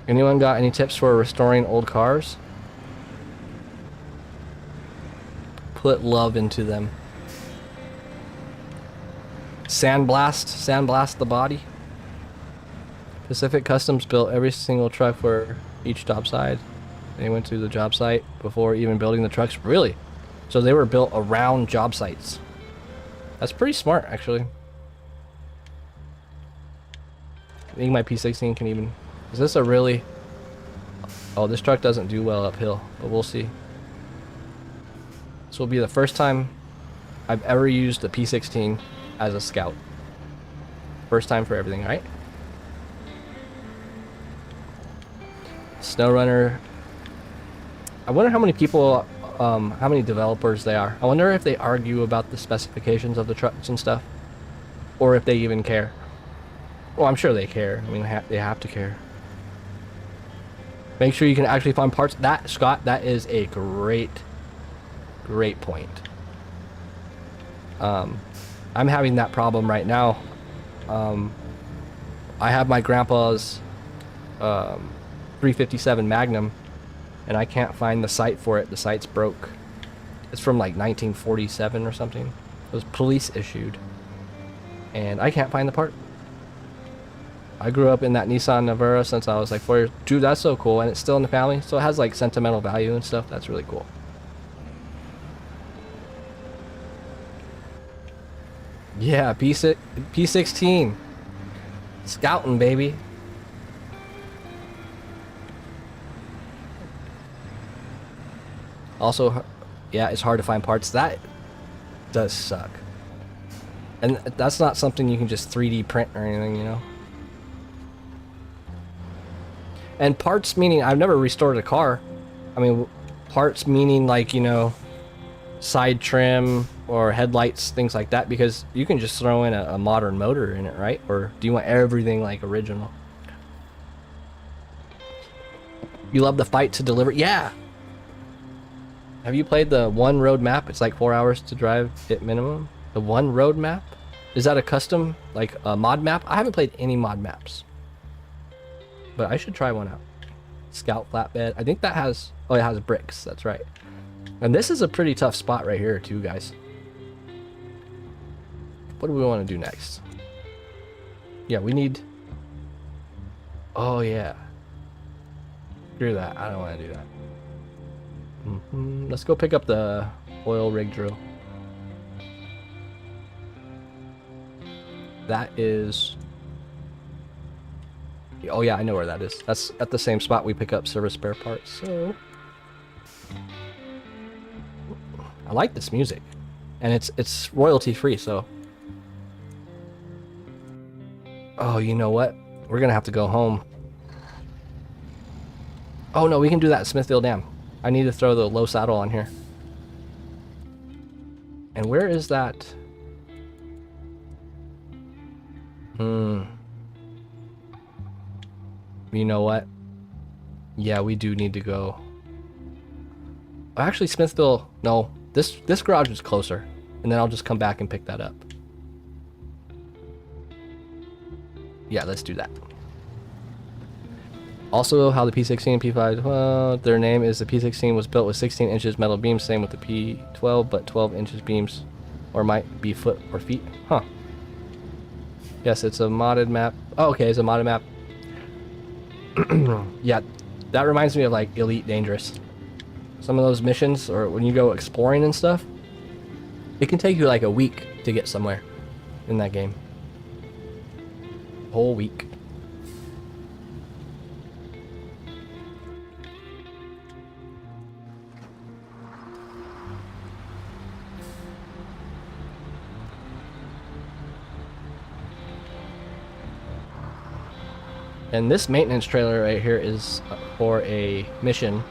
Anyone got any tips for restoring old cars? Put love into them. Sandblast the body. Pacific Customs built every single truck for each job site. They went to the job site before even building the trucks. Really? So they were built around job sites. That's pretty smart, actually. I think my P16 can even... Is this a really... Oh, this truck doesn't do well uphill, but we'll see. This will be the first time I've ever used the P16 as a scout. First time for everything, right? SnowRunner. I wonder how many people, how many developers they are. I wonder if they argue about the specifications of the trucks and stuff, or if they even care. Well, I'm sure they care. I mean, they have to care. Make sure you can actually find parts. That, Scott, that is a great point. I'm having that problem right now. I have my grandpa's 357 Magnum, and I can't find the site for it. The site's broke. It's from like 1947 or something. It was police issued, and I can't find the part. I grew up in that Nissan Navara since I was like 4 years. Dude, that's so cool, and it's still in the family, so it has like sentimental value and stuff. That's really cool. Yeah, P16. Scouting, baby. Also, yeah, it's hard to find parts. That does suck. And that's not something you can just 3D print or anything, you know? And parts meaning, I've never restored a car. I mean, parts meaning like, you know, side trim or headlights, things like that, because you can just throw in a modern motor in it, right? Or do you want everything like original? You love the fight to deliver? Yeah! Have you played the one road map? It's like 4 hours to drive at minimum. The one road map? Is that a custom, like a mod map? I haven't played any mod maps, but I should try one out. Scout flatbed. I think that has, oh, it has bricks. That's right. And this is a pretty tough spot right here too, guys. What do we want to do next? Yeah, we need, oh yeah. Screw that. I don't want to do that. Let's go pick up the oil rig drill. That is... Oh yeah, I know where that is. That's at the same spot we pick up service spare parts, so... I like this music. And it's royalty free, so... Oh, you know what? We're gonna have to go home. Oh no, we can do that at Smithfield Dam. I need to throw the low saddle on here. And where is that? You know what? Yeah, we do need to go. Actually, Smithville, no. This garage is closer. And then I'll just come back and pick that up. Yeah, let's do that. Also, how the P16 and P5, well, their name is the P16 was built with 16 inches metal beams, same with the P12, but 12 inches beams, or might be foot or feet. Huh. Yes, it's a modded map. Oh, okay, it's a modded map. Yeah, that reminds me of like Elite Dangerous. Some of those missions, or when you go exploring and stuff, it can take you like a week to get somewhere in that game. Whole week. And this maintenance trailer right here is for a mission.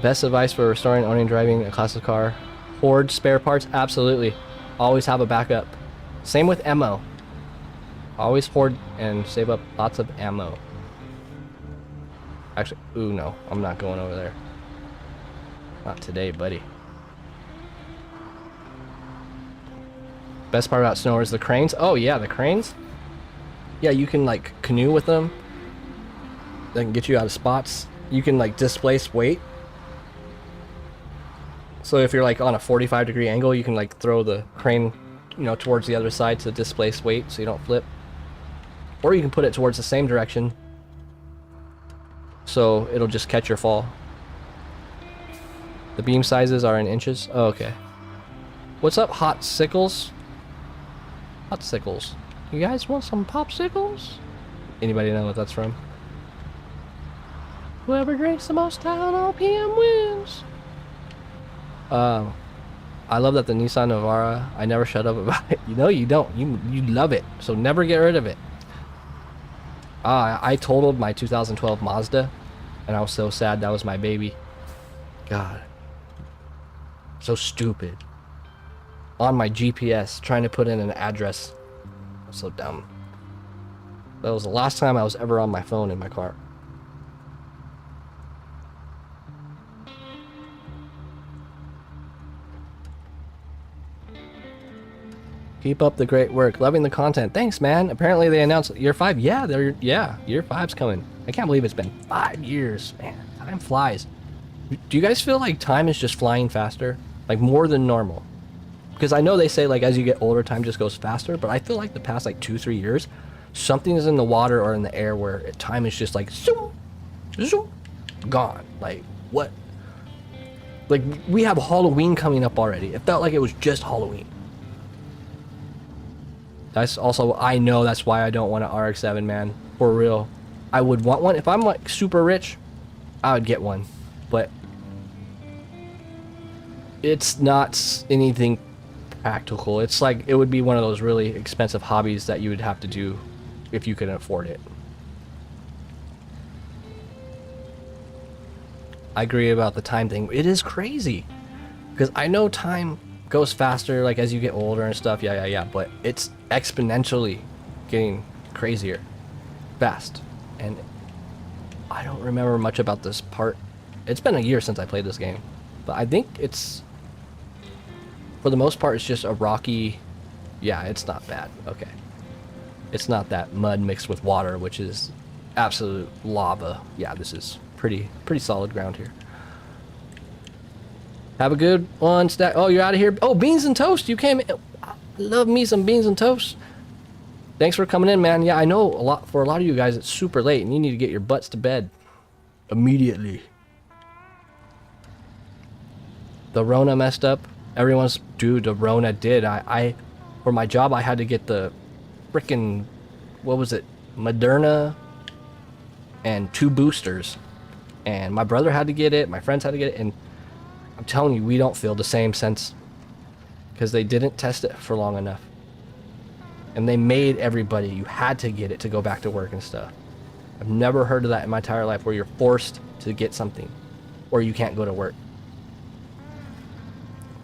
Best advice for restoring, owning, driving a classic car. Hoard spare parts? Absolutely. Always have a backup. Same with ammo. Always hoard and save up lots of ammo. Actually, ooh no, I'm not going over there. Not today, buddy. Best part about SnowRunner is the cranes. Oh yeah, the cranes. Yeah, you can like canoe with them. They can get you out of spots. You can like displace weight. So if you're like on a 45-degree angle, you can like throw the crane, you know, towards the other side to displace weight so you don't flip. Or you can put it towards the same direction so it'll just catch your fall. The beam sizes are in inches. Oh, okay. What's up, Hot Sickles? Hot Sickles. You guys want some popsicles? Anybody know what that's from? Whoever drinks the most Tylenol PM wins. I love that the Nissan Navara, I never shut up about it. You know you don't. You love it. So never get rid of it. I totaled my 2012 Mazda, and I was so sad. That was my baby. God. So stupid. On my GPS, trying to put in an address. So dumb. That was the last time I was ever on my phone in my car. Keep up the great work. Loving the content. Thanks, man. Apparently they announced year 5. Yeah, year 5's coming. I can't believe it's been 5 years. Man, time flies. Do you guys feel like time is just flying faster? Like more than normal? Because I know they say like as you get older, time just goes faster, but I feel like the past like 2-3 years, something is in the water or in the air where time is just like zoom, zoom, gone. Like what? Like we have Halloween coming up already. It felt like it was just Halloween. That's also, I know that's why I don't want an RX-7, man. For real. I would want one. If I'm like super rich, I would get one. But it's not anything practical. It's like it would be one of those really expensive hobbies that you would have to do if you could afford it. I agree about the time thing. It is crazy because I know time goes faster like as you get older and stuff. Yeah, but it's exponentially getting crazier fast, and I don't remember much about this part. It's been a year since I played this game, but I think it's, for the most part, it's just a rocky. Yeah, it's not bad. Okay, it's not that mud mixed with water, which is absolute lava. Yeah, this is pretty solid ground here. Have a good one, Stack. Oh, you're out of here. Oh, beans and toast. You came in. I love me some beans and toast. Thanks for coming in, man. Yeah, I know for a lot of you guys, it's super late and you need to get your butts to bed immediately. The Rona messed up. Everyone's, dude, the Rona did. I for my job, I had to get the frickin', what was it? Moderna and 2 boosters. And my brother had to get it. My friends had to get it. And I'm telling you, we don't feel the same sense because they didn't test it for long enough. And they made everybody, you had to get it to go back to work and stuff. I've never heard of that in my entire life where you're forced to get something or you can't go to work.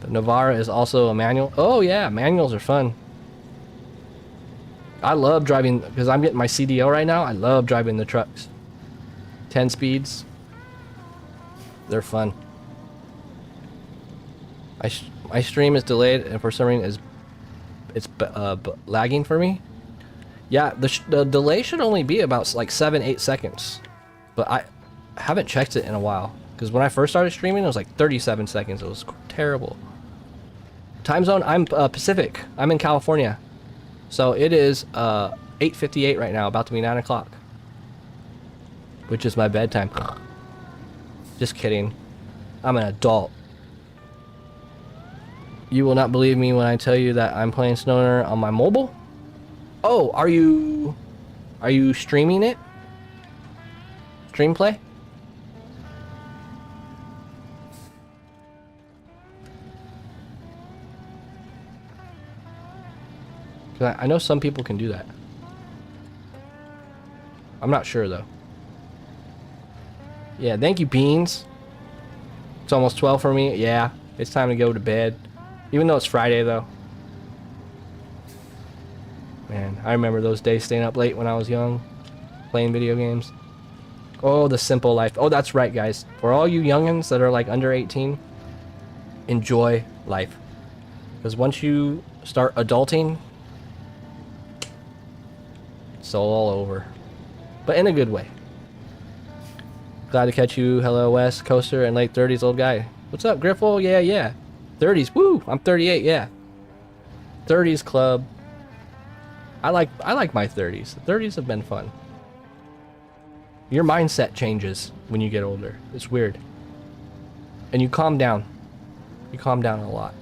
The Navara is also a manual. Oh yeah, manuals are fun. I love driving, because I'm getting my CDL right now. I love driving the trucks. 10 speeds. They're fun. My stream is delayed and for some reason it's lagging for me. Yeah, the delay should only be about like 7-8 seconds, but I haven't checked it in a while because when I first started streaming it was like 37 seconds. It was terrible. Time zone, I'm Pacific. I'm in California, so it is 8:58 right now, about to be 9 o'clock, which is my bedtime. Just kidding. I'm an adult. You will not believe me when I tell you that I'm playing SnowRunner on my mobile. Oh, are you streaming it? Stream play? Cause I know some people can do that. I'm not sure though. Yeah, thank you, Beans. It's almost 12 for me. Yeah, it's time to go to bed. Even though it's Friday though. Man, I remember those days staying up late when I was young, playing video games. Oh, the simple life. Oh, that's right, guys. For all you youngins that are like under 18, enjoy life. Because once you start adulting, it's all over. But in a good way. Glad to catch you. Hello, West Coaster and late 30s old guy. What's up, Griffle? Yeah, yeah. 30s. Woo! I'm 38. Yeah. 30s club. I like my 30s. The 30s have been fun. Your mindset changes when you get older. It's weird. And you calm down. You calm down a lot.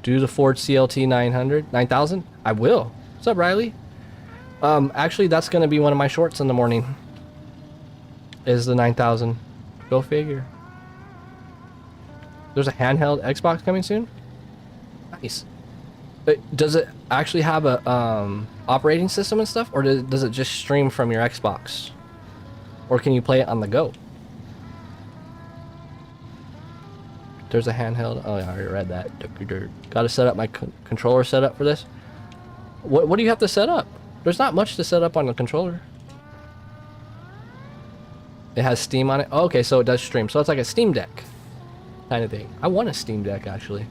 Do the Ford CLT 9000? I will. What's up, Riley? Actually, that's gonna be one of my shorts in the morning. Is the 9000. Go figure. There's a handheld Xbox coming soon? Nice. Does it actually have a operating system and stuff, or does it just stream from your Xbox? Or can you play it on the go? There's a handheld. Oh, yeah, I already read that. Got to set up my controller setup for this. What do you have to set up? There's not much to set up on the controller. It has Steam on it. Oh, okay, so it does stream. So it's like a Steam Deck kind of thing. I want a Steam Deck actually.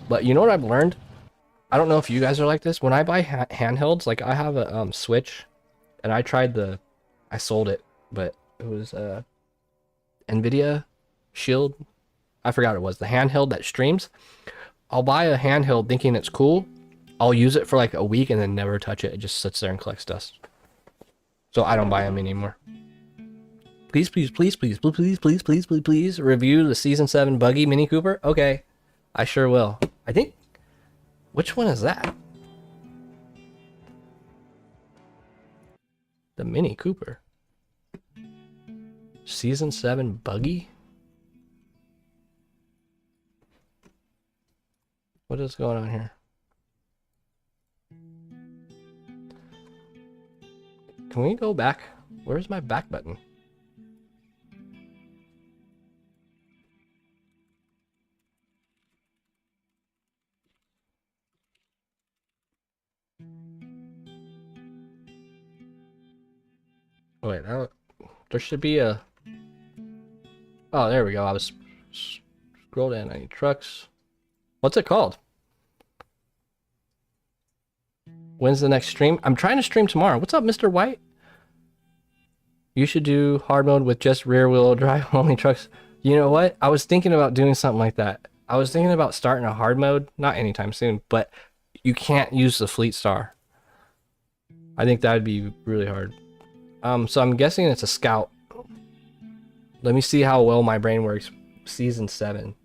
But you know what I've learned? I don't know if you guys are like this. When I buy handhelds, like I have a Switch, and I tried I sold it, but it was NVIDIA Shield. I forgot it was the handheld that streams. I'll buy a handheld thinking it's cool. I'll use it for like a week and then never touch it. It just sits there and collects dust. So I don't buy them anymore. Please, please, please, please, please, please, please, please, please, please review the Season 7 Buggy Mini Cooper. Okay, I sure will. I think. Which one is that? The Mini Cooper. Season 7 Buggy? What is going on here? Can we go back? Where's my back button? Wait, there should be a... Oh, there we go. I was... Scroll down. I need trucks. What's it called? When's the next stream? I'm trying to stream tomorrow. What's up, Mr. White? You should do hard mode with just rear wheel drive only trucks. You know what? I was thinking about doing something like that. I was thinking about starting a hard mode. Not anytime soon, but you can't use the Fleet Star. I think that would be really hard. So I'm guessing it's a Scout. Let me see how well my brain works. Season 7.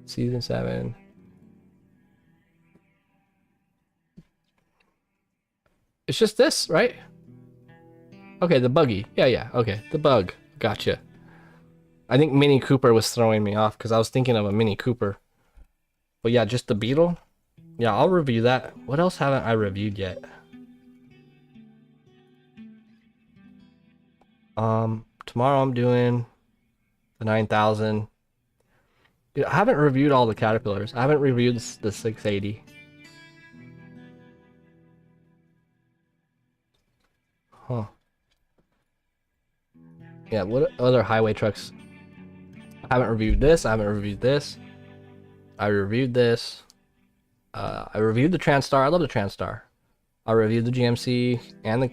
Season 7. It's just this, right? Okay, the buggy. Yeah, okay. The bug. Gotcha. I think Mini Cooper was throwing me off because I was thinking of a Mini Cooper. But yeah, just the Beetle. Yeah, I'll review that. What else haven't I reviewed yet? Tomorrow I'm doing the 9000. I haven't reviewed all the Caterpillars. I haven't reviewed the 680. Huh. Yeah, what other highway trucks? I haven't reviewed this. I haven't reviewed this. I reviewed this. I reviewed the Transtar. I love the Transtar. I reviewed the GMC and the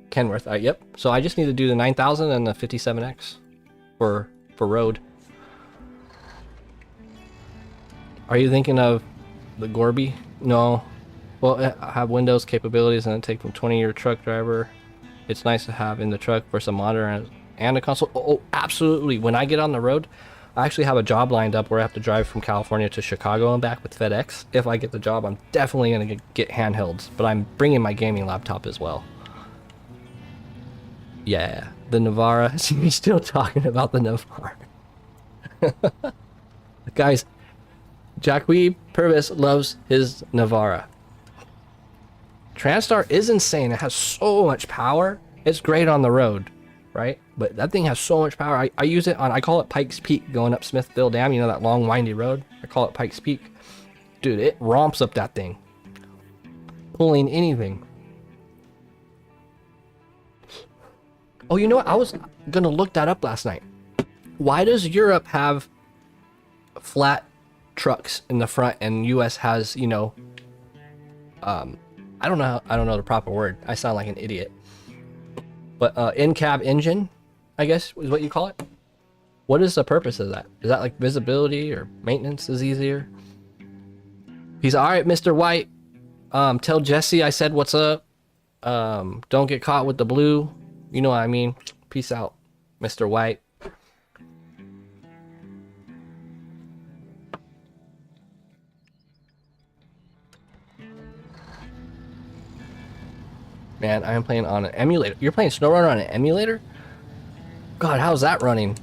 Kenworth. Yep. So I just need to do the 9000 and the 57X for road. Are you thinking of the Gorby? No. Well, I have Windows capabilities and it take from 20-year truck driver. It's nice to have in the truck for some monitor and a console. Oh, absolutely. When I get on the road, I actually have a job lined up where I have to drive from California to Chicago and back with FedEx. If I get the job, I'm definitely going to get handhelds, but I'm bringing my gaming laptop as well. Yeah, the Navara. See me still talking about the Navara. Guys, Jacques Purvis loves his Navara. Transtar is insane. It has so much power. It's great on the road, right? But that thing has so much power. I use it on, I call it Pikes Peak going up Smithville Dam. You know that long windy road? I call it Pikes Peak. Dude, it romps up that thing. Pulling anything. Oh, you know what? I was going to look that up last night. Why does Europe have flat trucks in the front and US has, you know, I don't know the proper word. I sound like an idiot. But in-cab engine, I guess is what you call it. What is the purpose of that? Is that like visibility or maintenance is easier? He's all right, Mr. White. Tell Jesse I said what's up. Don't get caught with the blue. You know what I mean. Peace out, Mr. White. Man, I am playing on an emulator. You're playing SnowRunner on an emulator? God, how's that running?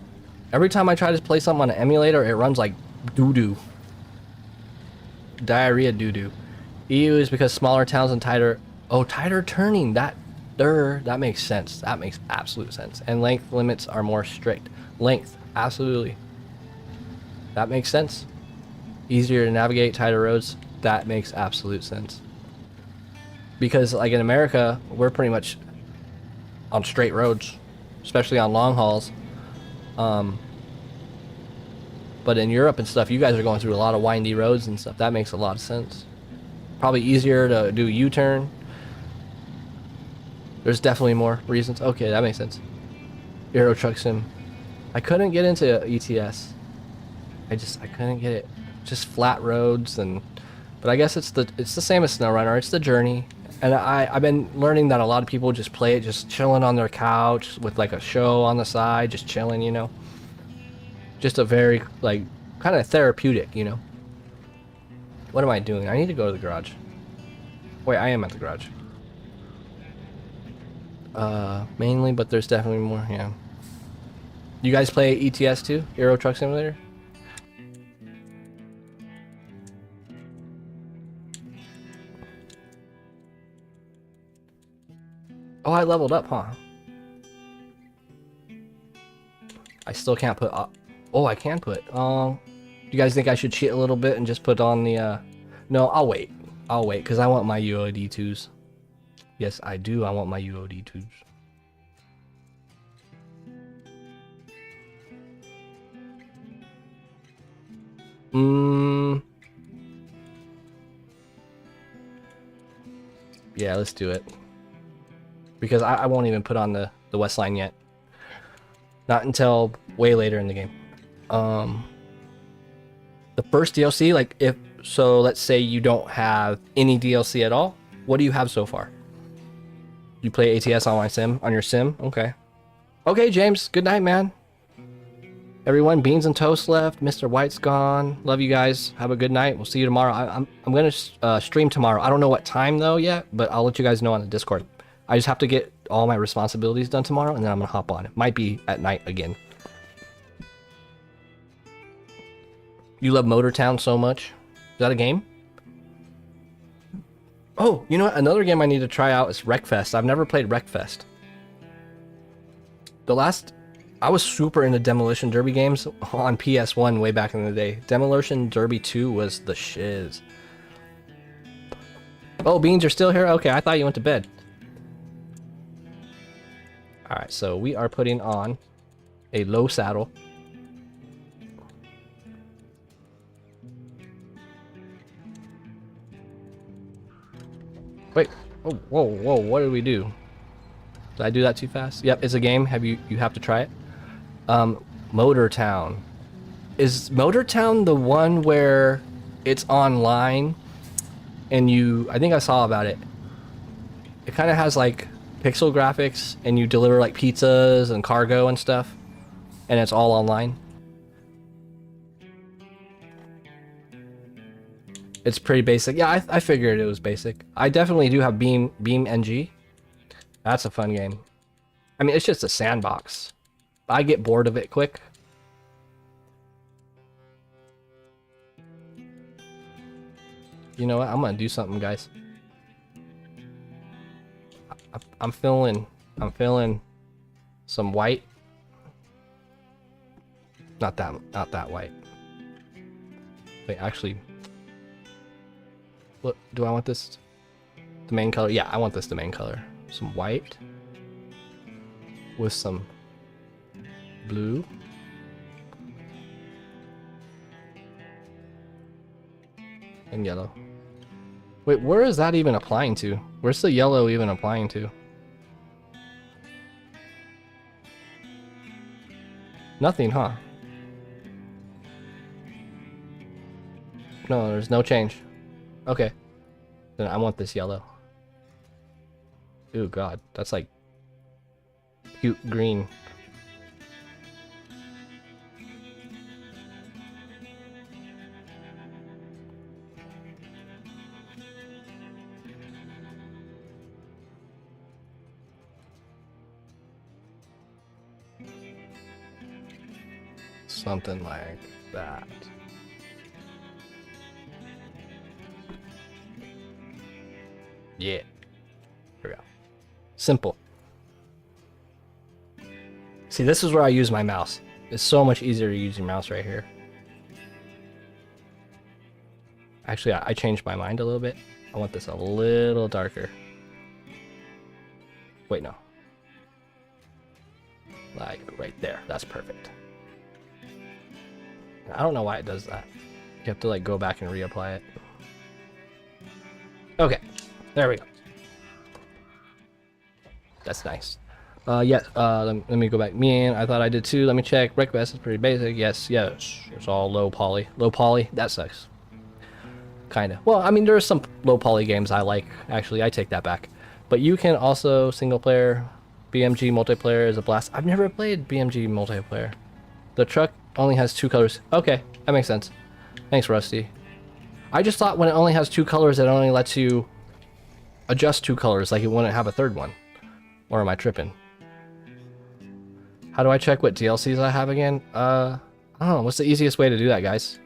Every time I try to play something on an emulator, it runs like doo-doo. Diarrhea doo-doo. EU is because smaller towns and tighter... Oh, tighter turning. That makes sense. That makes absolute sense. And length limits are more strict. Length, absolutely. That makes sense. Easier to navigate, tighter roads. That makes absolute sense. Because like in America, we're pretty much on straight roads, especially on long hauls. But in Europe and stuff, you guys are going through a lot of windy roads and stuff. That makes a lot of sense. Probably easier to do U-turn. There's definitely more reasons. Okay, that makes sense. Euro Truck Sim. I couldn't get into ETS. I couldn't get it. Just flat roads but I guess it's the same as SnowRunner. It's the journey. And I've been learning that a lot of people just play it just chilling on their couch with like a show on the side, just chilling, you know. Just a very like kind of therapeutic, you know. What am I doing? I need to go to the garage. Wait, I am at the garage. Mainly, but there's definitely more, yeah. You guys play ETS too? Euro Truck Simulator? Oh, I leveled up, huh? I still can't put up. Oh, I can put. Do you guys think I should cheat a little bit and just put on the, No, I'll wait. I'll wait, because I want my UOD2s. Yes, I do. I want my UOD2s. Yeah, let's do it. Because I won't even put on the West Line yet. Not until way later in the game. The first DLC, like so let's say you don't have any DLC at all. What do you have so far? You play ATS on your sim? Okay. Okay, James. Good night, man. Everyone, Beans and Toast left. Mr. White's gone. Love you guys. Have a good night. We'll see you tomorrow. I'm gonna stream tomorrow. I don't know what time though yet, but I'll let you guys know on the Discord. I just have to get all my responsibilities done tomorrow, and then I'm gonna hop on. It might be at night again. You love Motortown so much. Is that a game? Oh, you know what? Another game I need to try out is Wreckfest. I've never played Wreckfest. I was super into Demolition Derby games on PS1 way back in the day. Demolition Derby 2 was the shiz. Oh, Beans, you're still here? Okay, I thought you went to bed. Alright, so we are putting on a low saddle. Wait. Oh, whoa, what did we do? Did I do that too fast? Yep, it's a game. You have to try it. Motor Town. Is Motor Town the one where it's online and I think I saw about it. It kind of has like pixel graphics and you deliver like pizzas and cargo and stuff and it's all online. It's pretty basic. Yeah, I figured it was basic. I definitely do have Beam NG. That's a fun game. I mean, it's just a sandbox. I get bored of it quick. You know what? I'm gonna do something, guys. I'm feeling some white. Not that white. Wait, actually, what do I want this? The main color? Yeah, I want this the main color. Some white with some blue. And yellow. Wait, where is that even applying to? Where's the yellow even applying to? Nothing, huh? No, there's no change. Okay. Then I want this yellow. Ooh, God. That's like cute green. Something like that. Yeah. Here we go. Simple. See, this is where I use my mouse. It's so much easier to use your mouse right here. Actually, I changed my mind a little bit. I want this a little darker. Wait, no. Like right there. That's perfect. I don't know why it does that. You have to like go back and reapply it. Okay, there we go. That's nice. Yes, let me go back. Man, I thought I did too. Let me check. Breakfast is pretty basic. Yes. It's all low poly. Low poly, that sucks. Kinda. Well, I mean, there are some low poly games I like. Actually, I take that back. But you can also single player. BMG multiplayer is a blast. I've never played BMG multiplayer. The truck only has 2 colors. Okay, that makes sense. Thanks, Rusty. I just thought when it only has 2 colors, it only lets you adjust 2 colors, like it wouldn't have a third one. Or am I tripping? How do I check what DLCs I have again? I don't know. What's the easiest way to do that, guys?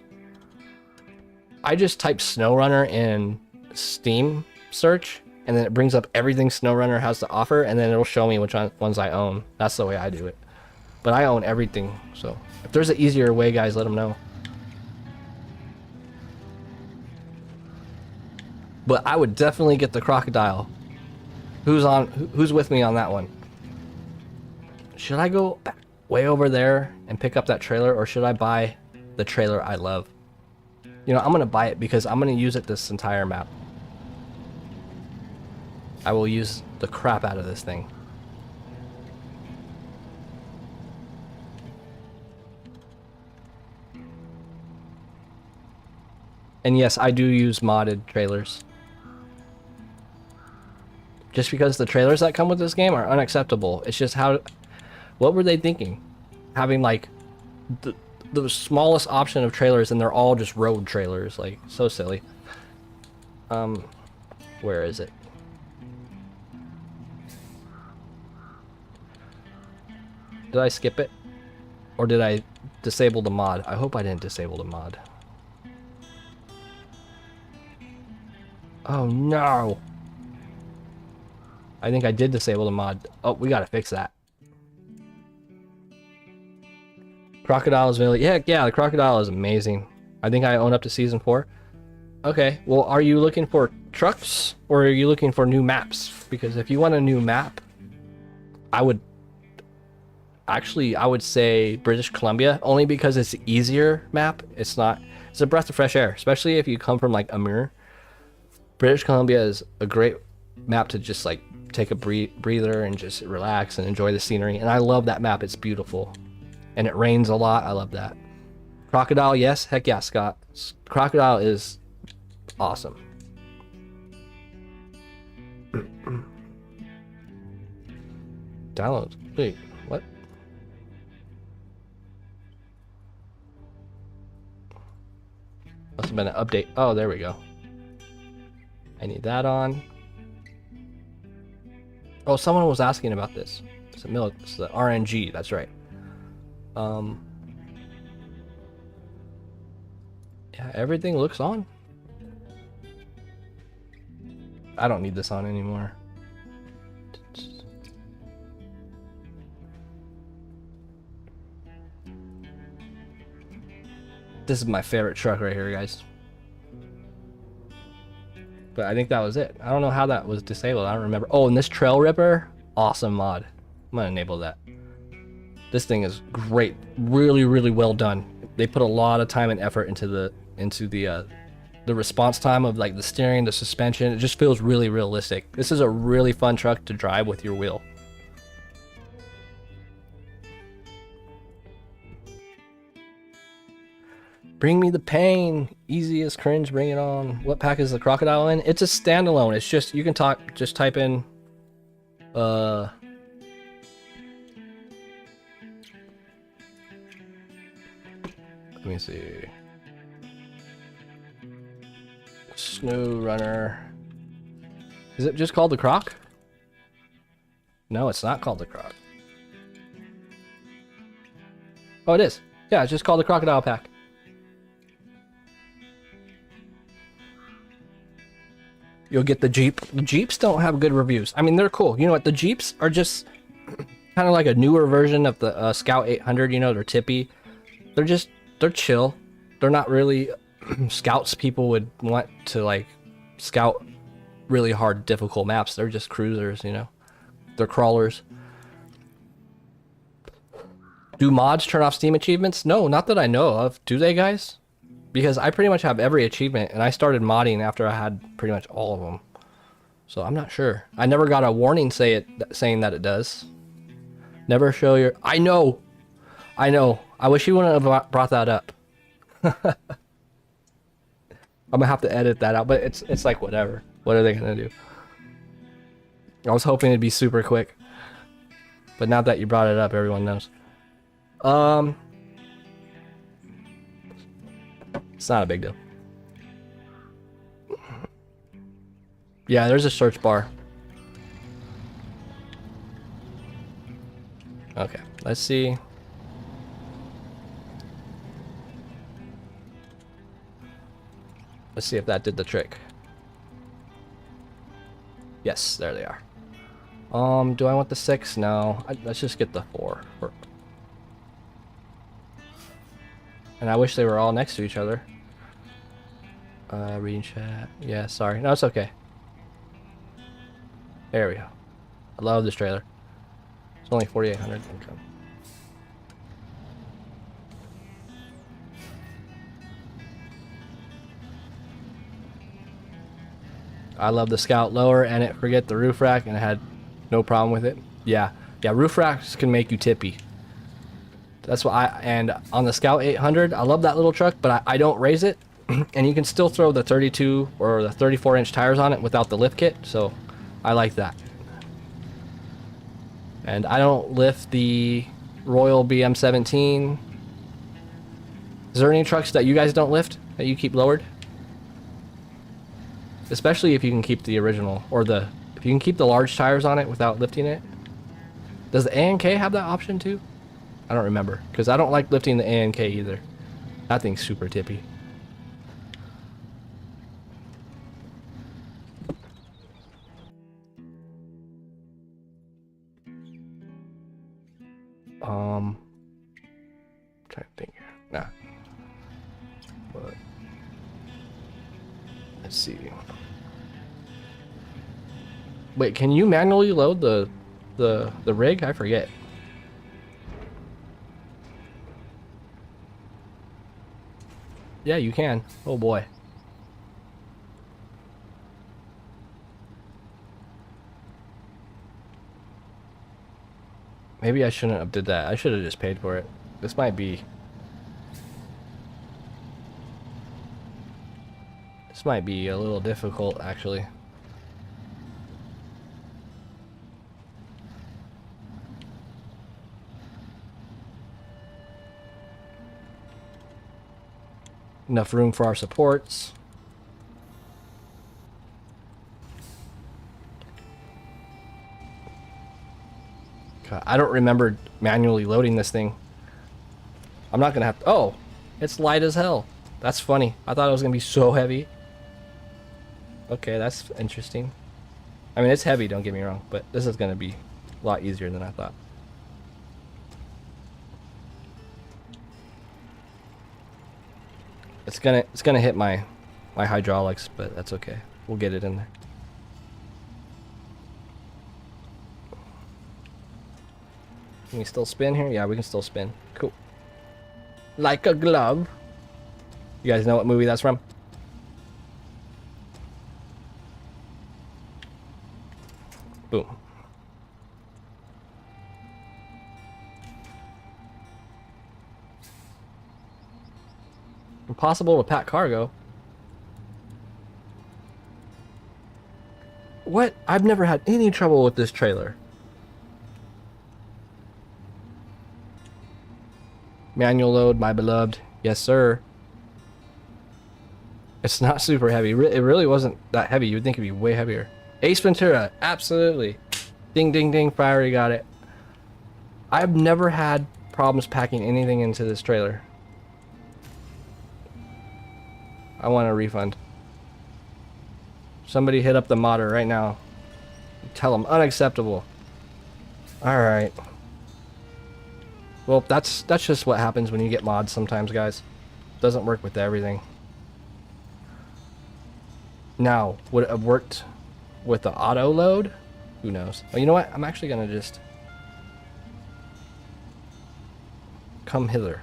I just type SnowRunner in Steam search, and then it brings up everything SnowRunner has to offer, and then it'll show me which ones I own. That's the way I do it. But I own everything, so if there's an easier way, guys, let them know. But I would definitely get the crocodile. Who's with me on that one? Should I go back way over there and pick up that trailer, or should I buy the trailer I love? You know, I'm gonna buy it because I'm gonna use it this entire map. I will use the crap out of this thing. And yes, I do use modded trailers. Just because the trailers that come with this game are unacceptable. It's just what were they thinking? Having like the smallest option of trailers and they're all just road trailers. Like, so silly. Where is it? Did I skip it? Or did I disable the mod? I hope I didn't disable the mod. Oh no! I think I did disable the mod. Oh, we gotta fix that. Crocodile is really... Yeah, the crocodile is amazing. I think I own up to season 4. Okay, well, are you looking for trucks or are you looking for new maps? Because if you want a new map, I would say British Columbia, only because it's an easier map. It's a breath of fresh air, especially if you come from like Amur. British Columbia is a great map to just like take a breather and just relax and enjoy the scenery. And I love that map. It's beautiful. And it rains a lot. I love that. Crocodile, yes. Heck yeah, Scott. Crocodile is awesome. Download. Wait, what? Must have been an update. Oh, there we go. I need that on. Oh, someone was asking about this. It's the RNG, that's right. Yeah, everything looks on. I don't need this on anymore. This is my favorite truck right here, guys. But I think that was it. I don't know how that was disabled. I don't remember. Oh, and this Trail Ripper, awesome mod. I'm gonna enable that. This thing is great. Really, really well done. They put a lot of time and effort into the response time of like the steering, the suspension. It just feels really realistic. This is a really fun truck to drive with your wheel. Bring me the pain. Easy as cringe, bring it on. What pack is the Crocodile in? It's a standalone. It's just, you can just type in, let me see. SnowRunner. Is it just called the Croc? No, it's not called the Croc. Oh, it is. Yeah, it's just called the Crocodile pack. You'll get the Jeep. The Jeeps don't have good reviews. I mean, they're cool. You know what? The Jeeps are just kind of like a newer version of the Scout 800. You know, they're tippy. They're chill. They're not really scouts people would want to like scout really hard, difficult maps. They're just cruisers, you know. They're crawlers. Do mods turn off Steam achievements? No, not that I know of. Do they, guys? Because I pretty much have every achievement, and I started modding after I had pretty much all of them. So I'm not sure. I never got a warning saying that it does. Never show your... I know! I know. I wish you wouldn't have brought that up. I'm gonna have to edit that out, but it's like whatever. What are they gonna do? I was hoping it'd be super quick. But now that you brought it up, everyone knows. It's not a big deal. Yeah, there's a search bar. Okay, let's see. Let's see if that did the trick. Yes, there they are. Do I want the 6? No. Let's just get the 4. And I wish they were all next to each other. Reading chat. Yeah, sorry. No, it's okay. There we go. I love this trailer. It's only 4,800 income. I love the Scout lower and it forget the roof rack, and I had no problem with it. Yeah, roof racks can make you tippy. That's why and on the Scout 800, I love that little truck, but I don't raise it, and you can still throw the 32 or the 34-inch tires on it without the lift kit, so I like that. And I don't lift the Royal BM17. Is there any trucks that you guys don't lift, that you keep lowered? Especially if you can keep the original, or if you can keep the large tires on it without lifting it. Does the ANK have that option too? I don't remember, because I don't like lifting the ANK either. That thing's super tippy. I'm trying to think here. Nah. But let's see. Wait, can you manually load the rig? I forget. Yeah, you can. Oh boy. Maybe I shouldn't have did that. I should have just paid for it. This might be... This might be a little difficult, actually. Enough room for our supports. God, I don't remember manually loading this thing. I'm not gonna have to... Oh! It's light as hell. That's funny. I thought it was gonna be so heavy. Okay, that's interesting. I mean, it's heavy, don't get me wrong, but this is gonna be a lot easier than I thought. It's gonna hit my hydraulics, but that's okay. We'll get it in there. Can we still spin here? Yeah, we can still spin. Cool. Like a glove. You guys know what movie that's from? Boom. Impossible to pack cargo. What? I've never had any trouble with this trailer. Manual load, my beloved. Yes, sir. It's not super heavy. It really wasn't that heavy. You would think it'd be way heavier. Ace Ventura, absolutely. Ding, ding, ding. Fiery got it. I've never had problems packing anything into this trailer. I want a refund. Somebody hit up the modder right now. Tell them unacceptable. All right. Well, that's just what happens when you get mods sometimes, guys. Doesn't work with everything. Now, would it have worked with the auto load? Who knows? Oh, you know what? I'm actually gonna just come hither.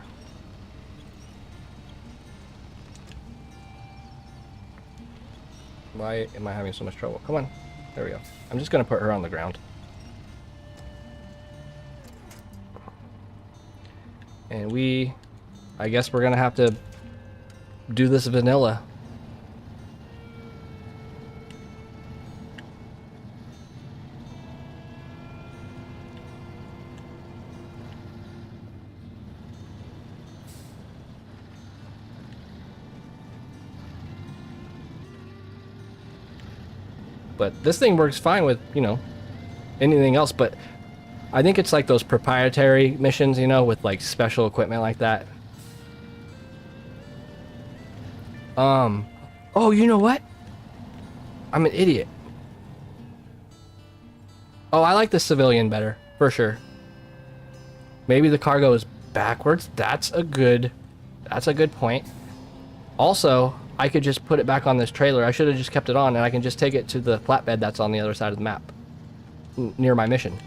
Why am I having so much trouble? Come on. There we go. I'm just gonna put her on the ground. And I guess we're gonna have to do this vanilla. But this thing works fine with, you know, anything else, but I think it's like those proprietary missions, you know, with like special equipment like that. Oh, you know what? I'm an idiot. Oh, I like the civilian better, for sure. Maybe the cargo is backwards. That's a good point. Also, I could just put it back on this trailer. I should have just kept it on, and I can just take it to the flatbed that's on the other side of the map, near my mission.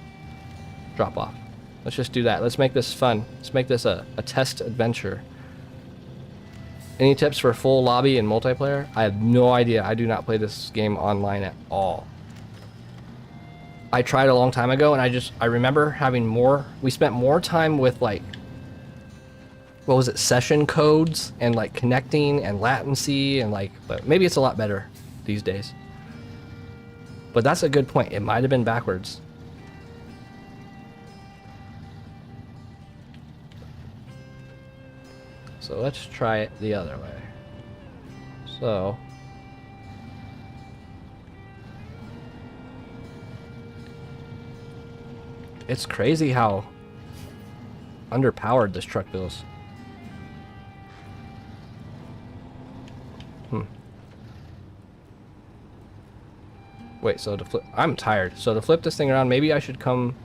Drop off. Let's just do that. Let's make this fun. Let's make this a test adventure. Any tips for full lobby and multiplayer? I have no idea. I do not play this game online at all. I tried a long time ago, and I remember having we spent more time with like, what was it, session codes and like connecting and latency and like, but maybe it's a lot better these days. But that's a good point. It might have been backwards. So let's try it the other way. So it's crazy how underpowered this truck feels. Wait, so to flip, I'm tired. So to flip this thing around, maybe I should come.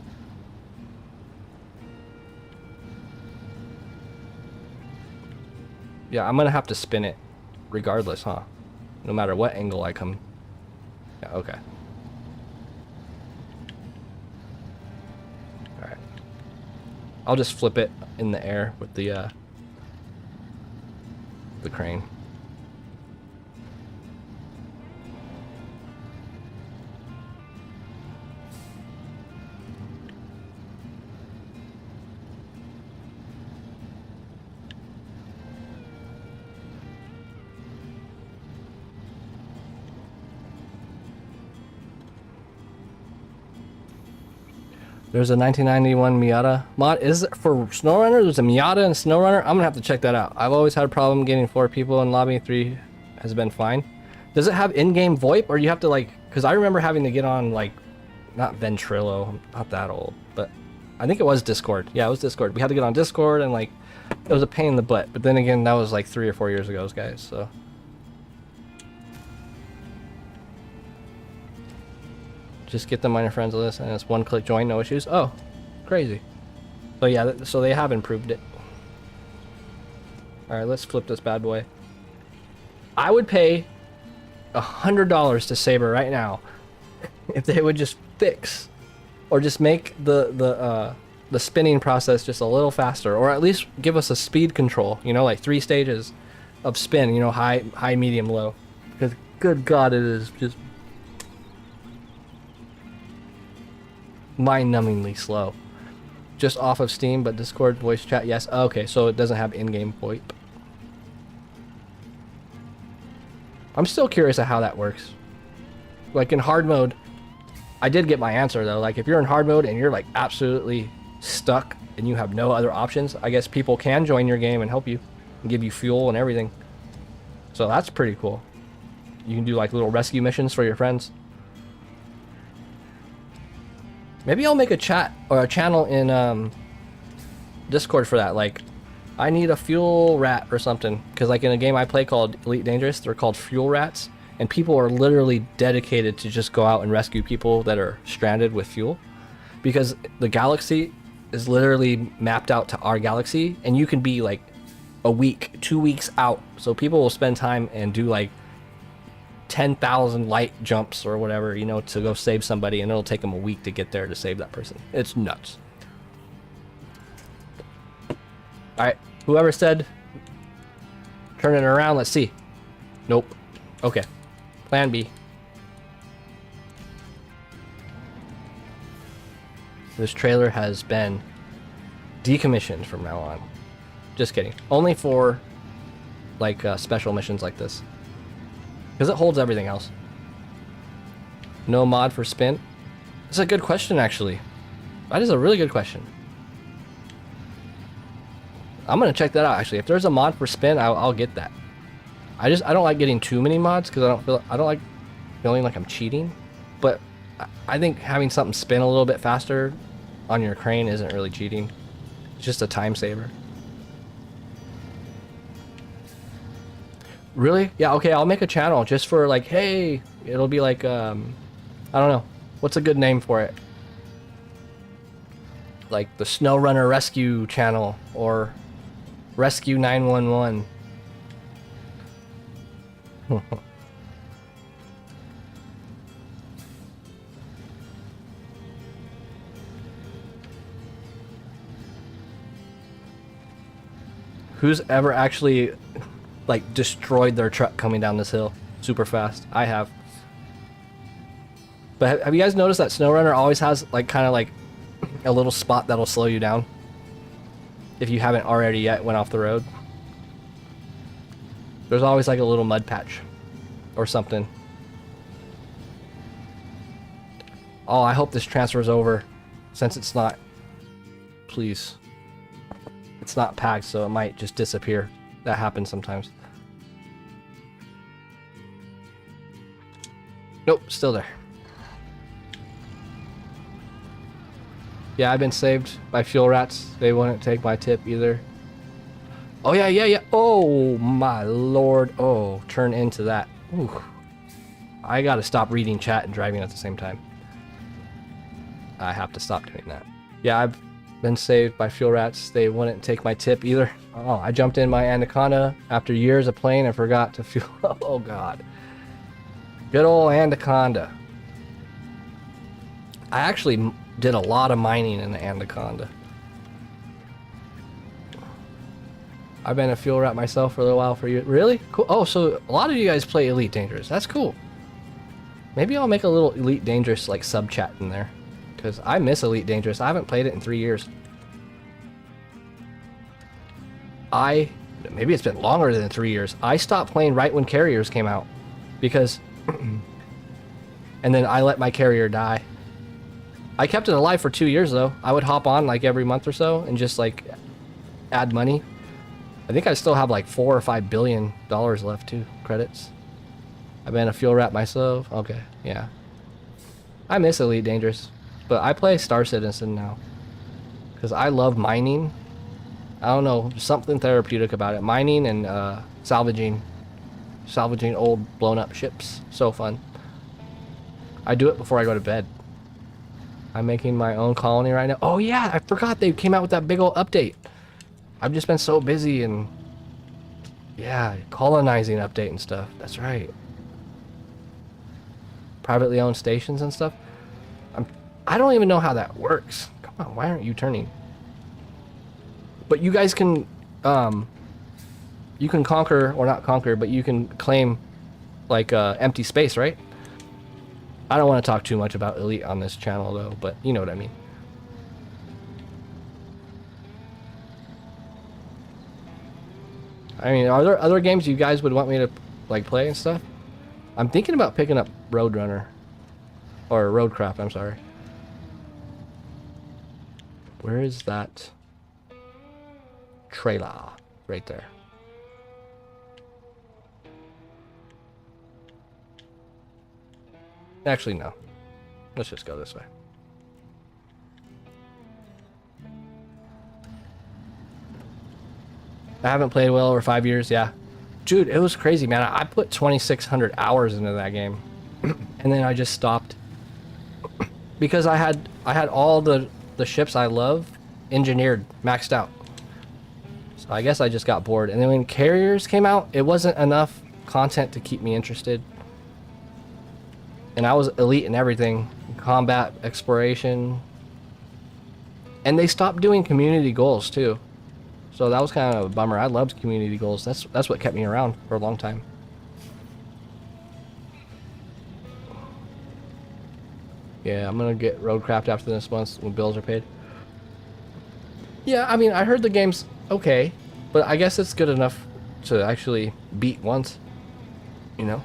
Yeah, I'm gonna have to spin it regardless, huh? No matter what angle I come. Yeah, okay. Alright. I'll just flip it in the air with the crane. There's a 1991 Miata mod. Is it for SnowRunner? There's a Miata and SnowRunner? I'm gonna have to check that out. I've always had a problem getting 4 people in lobby. 3 has been fine. Does it have in-game VoIP, or you have to like? Because I remember having to get on like, not Ventrilo. I'm not that old, but I think it was Discord. Yeah, it was Discord. We had to get on Discord, and like, it was a pain in the butt. But then again, that was like 3 or 4 years ago, guys. So. Just get them on your friends list, and it's one-click join, no issues. Oh, crazy. So yeah, so they have improved it. All right, let's flip this bad boy. I would pay $100 to Saber right now if they would just fix, or just make the spinning process just a little faster, or at least give us a speed control. You know, like 3 stages of spin. You know, high, medium, low. Because good God, it is just mind-numbingly slow. Just off of Steam, but Discord voice chat, yes. Okay, so it doesn't have in-game VoIP. I'm still curious at how that works. Like in hard mode, I did get my answer though. Like if you're in hard mode and you're like absolutely stuck and you have no other options, I guess people can join your game and help you and give you fuel and everything. So that's pretty cool. You can do like little rescue missions for your friends. Maybe I'll make a chat or a channel in Discord for that. Like, I need a fuel rat or something. Because like in a game I play called Elite Dangerous, they're called fuel rats. And people are literally dedicated to just go out and rescue people that are stranded with fuel. Because the galaxy is literally mapped out to our galaxy. And you can be like a week, 2 weeks out. So people will spend time and do like 10,000 light jumps or whatever, you know, to go save somebody, and it'll take them a week to get there to save that person. It's nuts. Alright, whoever said turn it around, let's see. Nope. Okay. Plan B. This trailer has been decommissioned from now on. Just kidding. Only for like special missions like this. Because it holds everything else. No mod for spin? That's a good question, actually. That is a really good question. I'm gonna check that out, actually. If there's a mod for spin, I'll get that. I don't like getting too many mods because I don't like feeling like I'm cheating. But I think having something spin a little bit faster on your crane isn't really cheating. It's just a time saver. Really? Yeah, okay, I'll make a channel just for like, hey, it'll be like, I don't know. What's a good name for it? Like the SnowRunner Rescue channel or Rescue 911. Who's ever actually like destroyed their truck coming down this hill super fast? I have. But have you guys noticed that SnowRunner always has like kind of like a little spot that'll slow you down if you haven't already yet went off the road? There's always like a little mud patch or something. Oh, I hope this transfers over, since it's not. Please. It's not packed, so it might just disappear. That happens sometimes. Nope, still there. Yeah, I've been saved by fuel rats. They wouldn't take my tip either. Oh yeah. Oh my lord. Oh, turn into that. Ooh. I gotta stop reading chat and driving at the same time. I have to stop doing that. Yeah, I've been saved by fuel rats. They wouldn't take my tip either. Oh, I jumped in my Anaconda after years of playing and forgot to fuel up. Oh god. Good old Anaconda. I actually did a lot of mining in the Anaconda. I've been a fuel rat myself for a little while for you. Really? Cool. Oh, so a lot of you guys play Elite Dangerous. That's cool. Maybe I'll make a little Elite Dangerous like sub chat in there. Because I miss Elite Dangerous. I haven't played it in 3 years. Maybe it's been longer than 3 years. I stopped playing right when Carriers came out. Because... and then I let my carrier die. I kept it alive for 2 years though. I would hop on like every month or so and just like add money. I think I still have like $4 or $5 billion left too, credits. I've been a fuel wrap myself. Okay, yeah. I miss Elite Dangerous, but I play Star Citizen now because I love mining. I don't know, something therapeutic about it. Mining and salvaging old blown up ships. So fun. I do it before I go to bed. I'm making my own colony right now. Oh yeah, I forgot they came out with that big old update. I've just been so busy and yeah, colonizing update and stuff. That's right. Privately owned stations and stuff. I don't even know how that works. Come on, why aren't you turning? But you guys can you can conquer, or not conquer, but you can claim like empty space, right? I don't want to talk too much about Elite on this channel though, but you know what I mean. I mean, are there other games you guys would want me to like play and stuff? I'm thinking about picking up Roadrunner. Or Roadcraft, I'm sorry. Where is that trailer? Right there. Actually, no. Let's just go this way. I haven't played well over 5 years, yeah. Dude, it was crazy, man. I put 2,600 hours into that game. And then I just stopped. Because I had all the ships I love engineered, maxed out. So I guess I just got bored. And then when Carriers came out, it wasn't enough content to keep me interested. And I was elite in everything. Combat, exploration. And they stopped doing community goals too. So that was kind of a bummer. I loved community goals. That's what kept me around for a long time. Yeah, I'm gonna get Roadcraft after this once when bills are paid. Yeah, I mean, I heard the game's okay, but I guess it's good enough to actually beat once, you know?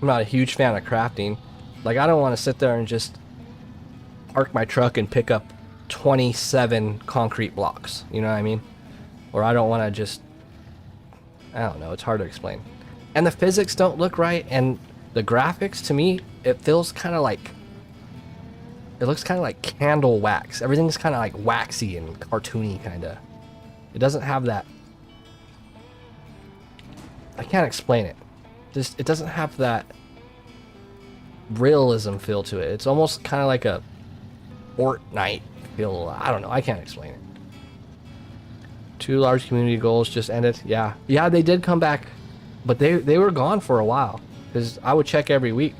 I'm not a huge fan of crafting. Like, I don't want to sit there and just park my truck and pick up 27 concrete blocks, you know what I mean? Or I don't want to just, I don't know, it's hard to explain. And the physics don't look right, and the graphics, to me, it feels kind of like, it looks kind of like candle wax. Everything's kind of like waxy and cartoony, kind of. It doesn't have that, I can't explain it. Just, it doesn't have that realism feel to it. It's almost kind of like a Fortnite feel. I don't know, I can't explain it. 2 large community goals just ended. Yeah, they did come back, but they were gone for a while. Because I would check every week.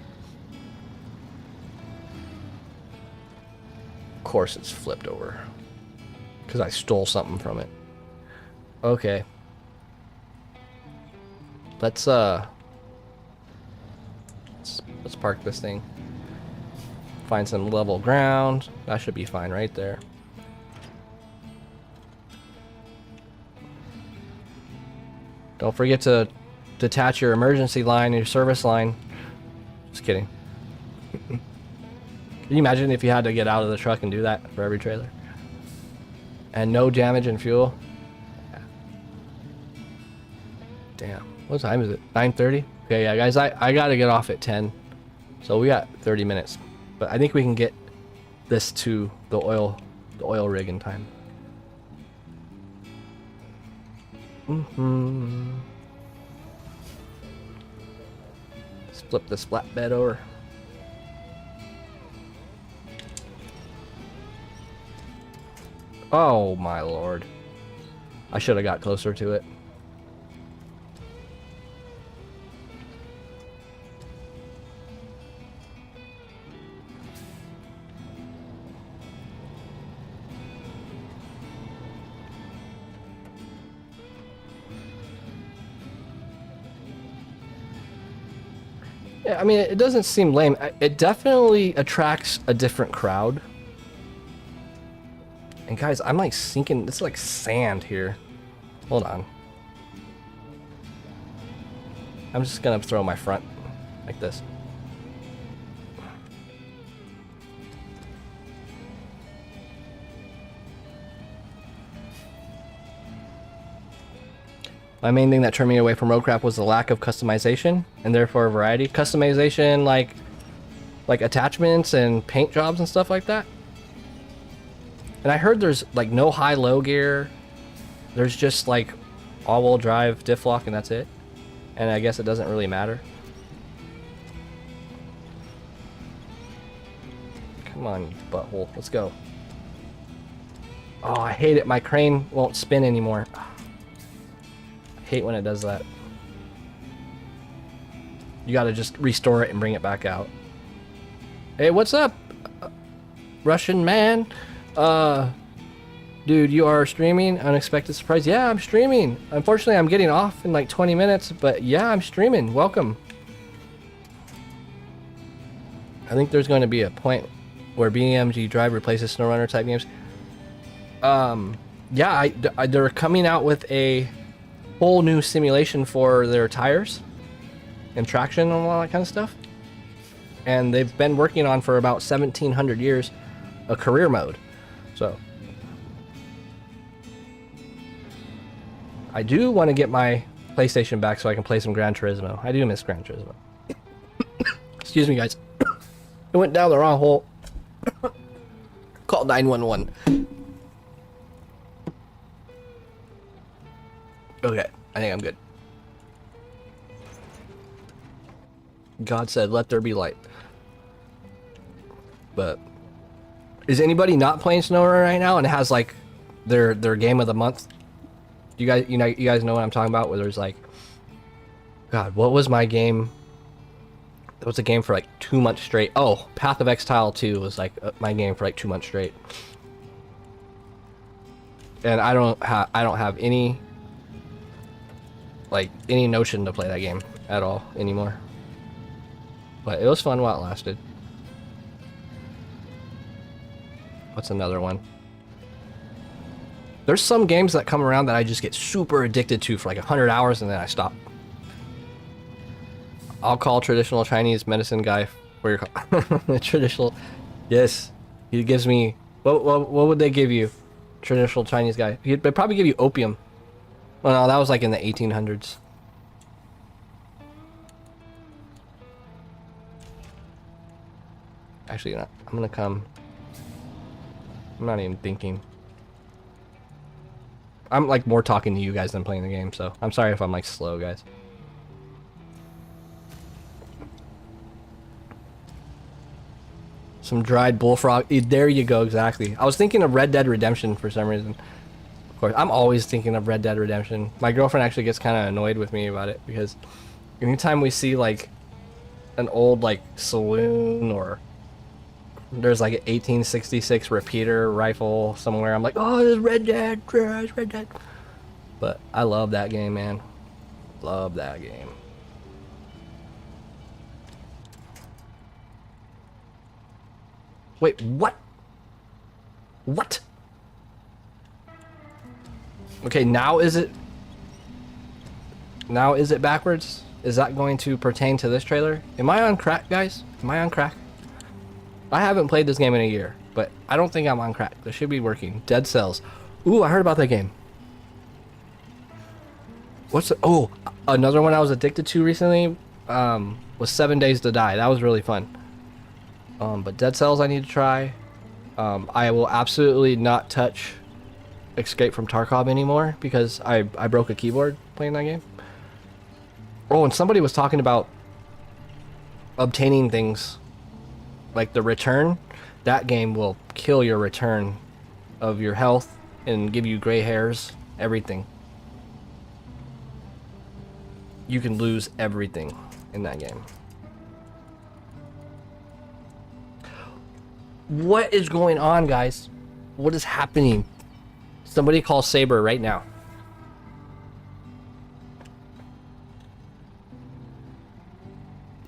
Of course it's flipped over. Because I stole something from it. Okay. Let's park this thing. Find some level ground. That should be fine right there. Don't forget to detach your emergency line and your service line. Just kidding. Can you imagine if you had to get out of the truck and do that for every trailer? And no damage in fuel? Yeah. Damn. What time is it? 9:30? Okay, yeah, guys, I gotta get off at 10. So we got 30 minutes. But I think we can get this to the oil rig in time. Let's flip this flatbed over. Oh my lord. I should have got closer to it. Yeah, I mean, it doesn't seem lame. It definitely attracts a different crowd. And guys, I'm like sinking. It's like sand here. Hold on. I'm just gonna throw my front like this. My main thing that turned me away from roadcraft was the lack of customization and therefore variety. Customization like attachments and paint jobs and stuff like that. And I heard there's like no high-low gear. There's just like all-wheel drive diff lock and that's it. And I guess it doesn't really matter. Come on, you butthole. Let's go. Oh, I hate it. My crane won't spin anymore. I hate when it does that. You gotta just restore it and bring it back out. Hey, what's up, Russian man? Dude, you are streaming? Unexpected surprise. Yeah, I'm streaming. Unfortunately, I'm getting off in like 20 minutes, but yeah, I'm streaming. Welcome. I think there's going to be a point where BMG Drive replaces SnowRunner type games. Yeah, they're coming out with a whole new simulation for their tires and traction and all that kind of stuff. And they've been working on for about 1700 years a career mode. So I do want to get my PlayStation back so I can play some Gran Turismo. I do miss Gran Turismo. Excuse me, guys. It went down the wrong hole. Call 911. Okay, I think I'm good. God said, let there be light. But is anybody not playing SnowRunner right now and has like their game of the month? You guys know what I'm talking about, where there's like, God, what was my game? That was a game for like 2 months straight. Oh, Path of Exile 2 was like my game for like 2 months straight. And I don't have any notion to play that game at all anymore. But it was fun while it lasted. What's another one? There's some games that come around that I just get super addicted to for like 100 hours and then I stop. I'll call traditional Chinese medicine guy for your traditional. Yes, he gives me. What would they give you? Traditional Chinese guy. He'd probably give you opium. Well, no, that was like in the 1800s. Actually, I'm gonna come. I'm not even thinking. I'm like more talking to you guys than playing the game, so I'm sorry if I'm like slow, guys. Some dried bullfrog. There you go, exactly. I was thinking of Red Dead Redemption for some reason. Of course, I'm always thinking of Red Dead Redemption. My girlfriend actually gets kind of annoyed with me about it because anytime we see like an old like saloon or there's like an 1866 repeater rifle somewhere, I'm like, oh, this is Red Dead, it's Red Dead. But I love that game, man. Love that game. Wait, what? What? Okay, now is it backwards? Is that going to pertain to this trailer? Am I on crack, guys? Am I on crack? I haven't played this game in a year, but I don't think I'm on crack. This should be working. Dead Cells. Ooh, I heard about that game. What's the, oh, another one I was addicted to recently was 7 Days to Die. That was really fun. But Dead Cells I need to try. I will absolutely not touch Escape from Tarkov anymore because I broke a keyboard playing that game. Oh, and somebody was talking about obtaining things like the return. That game will kill your return of your health and give you gray hairs, everything. You can lose everything in that game. What is going on, guys? What is happening? Somebody call Saber right now.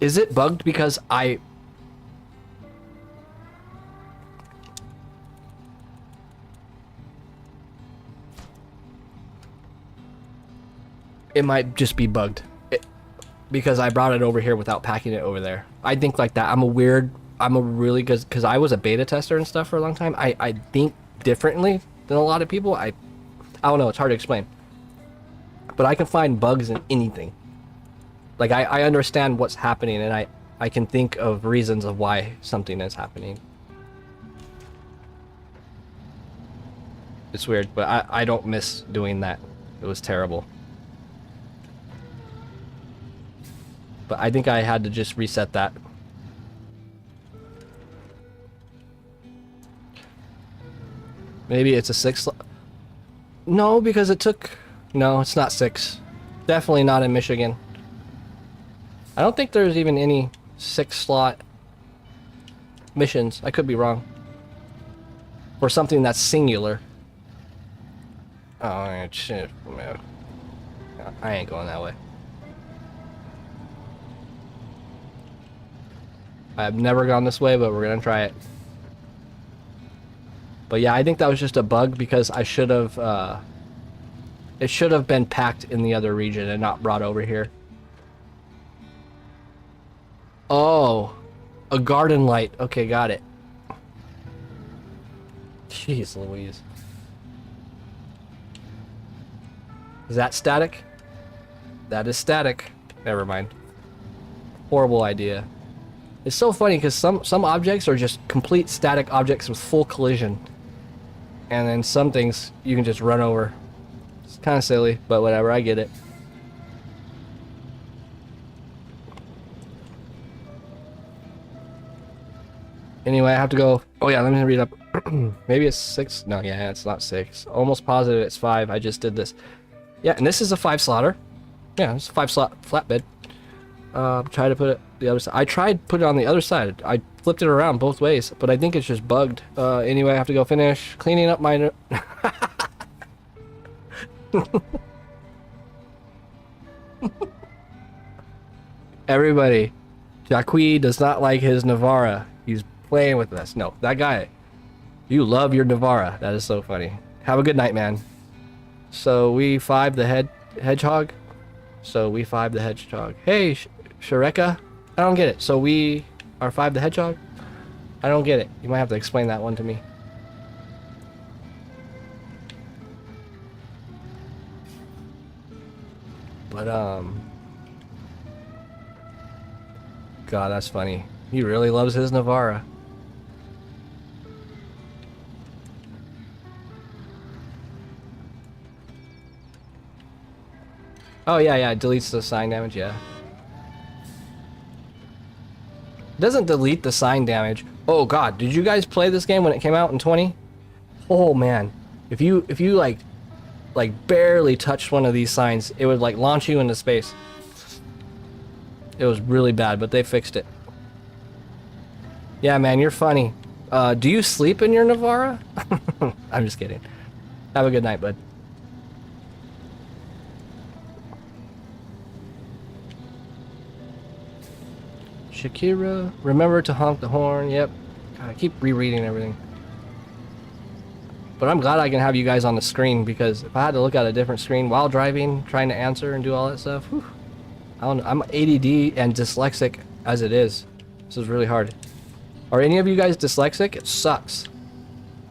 Is it bugged because it might just be bugged because I brought it over here without packing it over there. I think like that. I'm a really good, because I was a beta tester and stuff for a long time. I think differently than a lot of people. I don't know, it's hard to explain. But I can find bugs in anything. Like, I understand what's happening, and I can think of reasons of why something is happening. It's weird, but I don't miss doing that. It was terrible. But I think I had to just reset that. Maybe it's a 6 slot. No, because it took... No, it's not 6. Definitely not in Michigan. I don't think there's even any 6 slot missions. I could be wrong. Or something that's singular. Oh, shit. I ain't going that way. I've never gone this way, but we're gonna try it. But yeah, I think that was just a bug because I should have, it should have been packed in the other region and not brought over here. Oh, a garden light. Okay, got it. Jeez Louise. Is that static? That is static. Never mind. Horrible idea. It's so funny because some objects are just complete static objects with full collision. And then some things you can just run over. It's kind of silly, but whatever, I get it. Anyway, I have to go. Oh yeah, let me read up. Maybe it's 6. No, yeah, it's not 6. Almost positive it's 5. I just did this. Yeah, and this is a 5 slotter. Yeah, it's a 5 slot flatbed. Try to put it the other side. I tried put it on the other side. I flipped it around both ways, but I think it's just bugged. Anyway, I have to go finish cleaning up my... Everybody, Jacqui does not like his Navara. He's playing with us. No, that guy. You love your Navara. That is so funny. Have a good night, man. So we 5 the hedgehog. So we 5 the hedgehog. Hey, Shreka. I don't get it. So we are 5 the hedgehog? I don't get it. You might have to explain that one to me. But, God, that's funny. He really loves his Navara. Oh, yeah, it deletes the sign damage, yeah. It doesn't delete the sign damage. Oh, God, did you guys play this game when it came out in 20? Oh, man. If you like barely touched one of these signs, it would, like, launch you into space. It was really bad, but they fixed it. Yeah, man, you're funny. Do you sleep in your Navara? I'm just kidding. Have a good night, bud. Shakira, remember to honk the horn. Yep. God, I keep rereading everything. But I'm glad I can have you guys on the screen, because if I had to look at a different screen while driving, trying to answer and do all that stuff, whew, I don't know. I'm ADD and dyslexic as it is. This is really hard. Are any of you guys dyslexic? It sucks.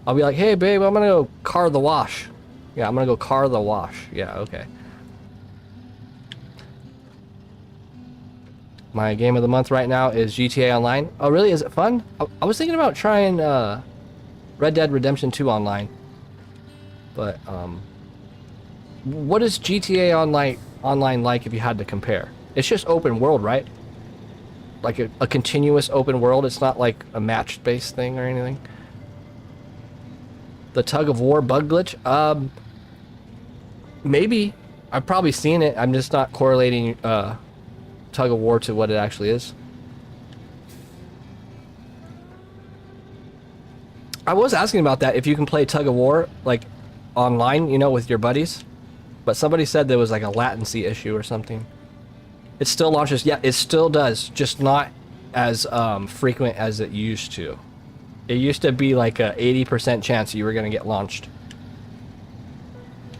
I'll be like, hey babe, I'm gonna go car the wash. Yeah, I'm gonna go car the wash. Yeah, okay. My game of the month right now is GTA Online. Oh really, is it fun? I was thinking about trying Red Dead Redemption 2 online. But what is GTA Online like if you had to compare? It's just open world, right? Like a continuous open world. It's not like a match-based thing or anything. The tug of war bug glitch? Maybe. I've probably seen it. I'm just not correlating tug of war to what it actually is. I was asking about that, if you can play tug of war like online, you know, with your buddies. But somebody said there was like a latency issue or something. It still launches. Yeah, it still does, just not as frequent as it used to. It used to be like a 80% chance you were gonna get launched.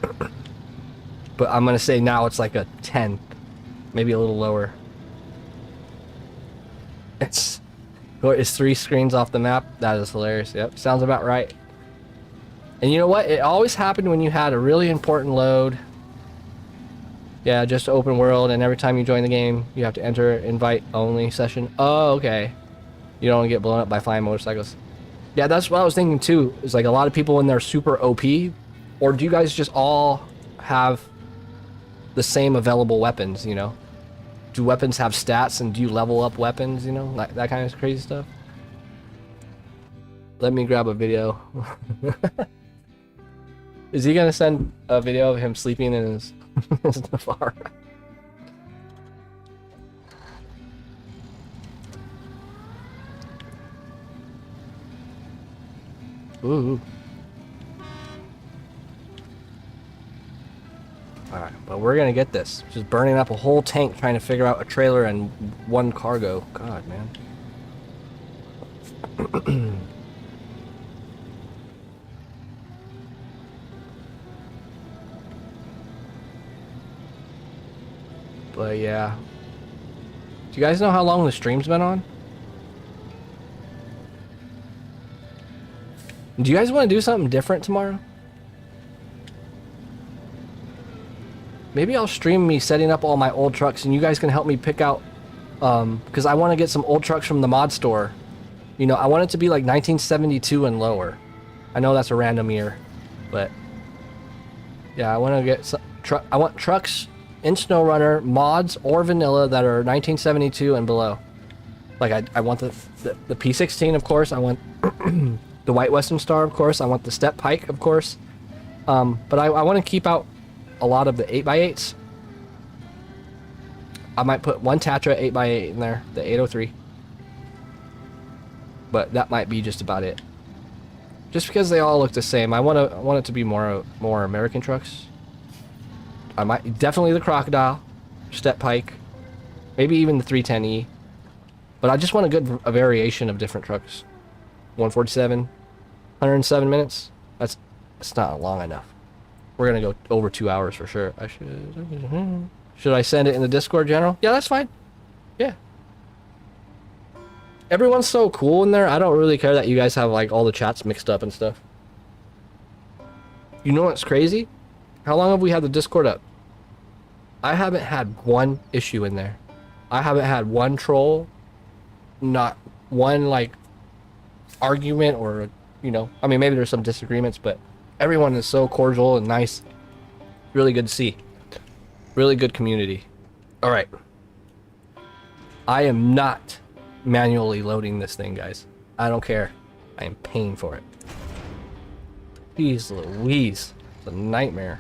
But I'm gonna say now it's like a 10, maybe a little lower. It's 3 screens off the map. That is hilarious. Yep, sounds about right. And you know what? It always happened when you had a really important load. Yeah, just open world, and every time you join the game, you have to enter invite only session. Oh, okay. You don't get blown up by flying motorcycles. Yeah, that's what I was thinking too. Is like a lot of people in there super OP, or do you guys just all have the same available weapons? You know, do weapons have stats, and do you level up weapons? You know, like that kind of crazy stuff. Let me grab a video. Is he gonna send a video of him sleeping in his Navara? Ooh. Alright, but we're gonna get this. Just burning up a whole tank trying to figure out a trailer and one cargo. God, man. But yeah. Do you guys know how long the stream's been on? Do you guys want to do something different tomorrow? Maybe I'll stream me setting up all my old trucks and you guys can help me pick out, because I want to get some old trucks from the mod store. You know, I want it to be like 1972 and lower. I know that's a random year, but yeah, I want to get some I want trucks in SnowRunner, mods or vanilla, that are 1972 and below. Like I want the P16, of course. I want the White Western Star, of course. I want the Step Pike, of course. But I want to keep out a lot of the 8x8s. I might put one Tatra 8x8 in there, the 803. But that might be just about it. Just because they all look the same, I want it to be more American trucks. I might definitely the Crocodile, Step Pike, maybe even the 310E. But I just want a variation of different trucks. 147, 107 minutes. That's not long enough. We're gonna go over 2 hours for sure. Should I send it in the Discord, General? Yeah, that's fine. Yeah. Everyone's so cool in there. I don't really care that you guys have like all the chats mixed up and stuff. You know what's crazy? How long have we had the Discord up? I haven't had one issue in there. I haven't had one troll. Not one like argument or, you know, I mean, maybe there's some disagreements, but everyone is so cordial and nice. Really good to see. Really good community. All right. I am not manually loading this thing, guys. I don't care. I am paying for it. Jeez Louise. It's a nightmare.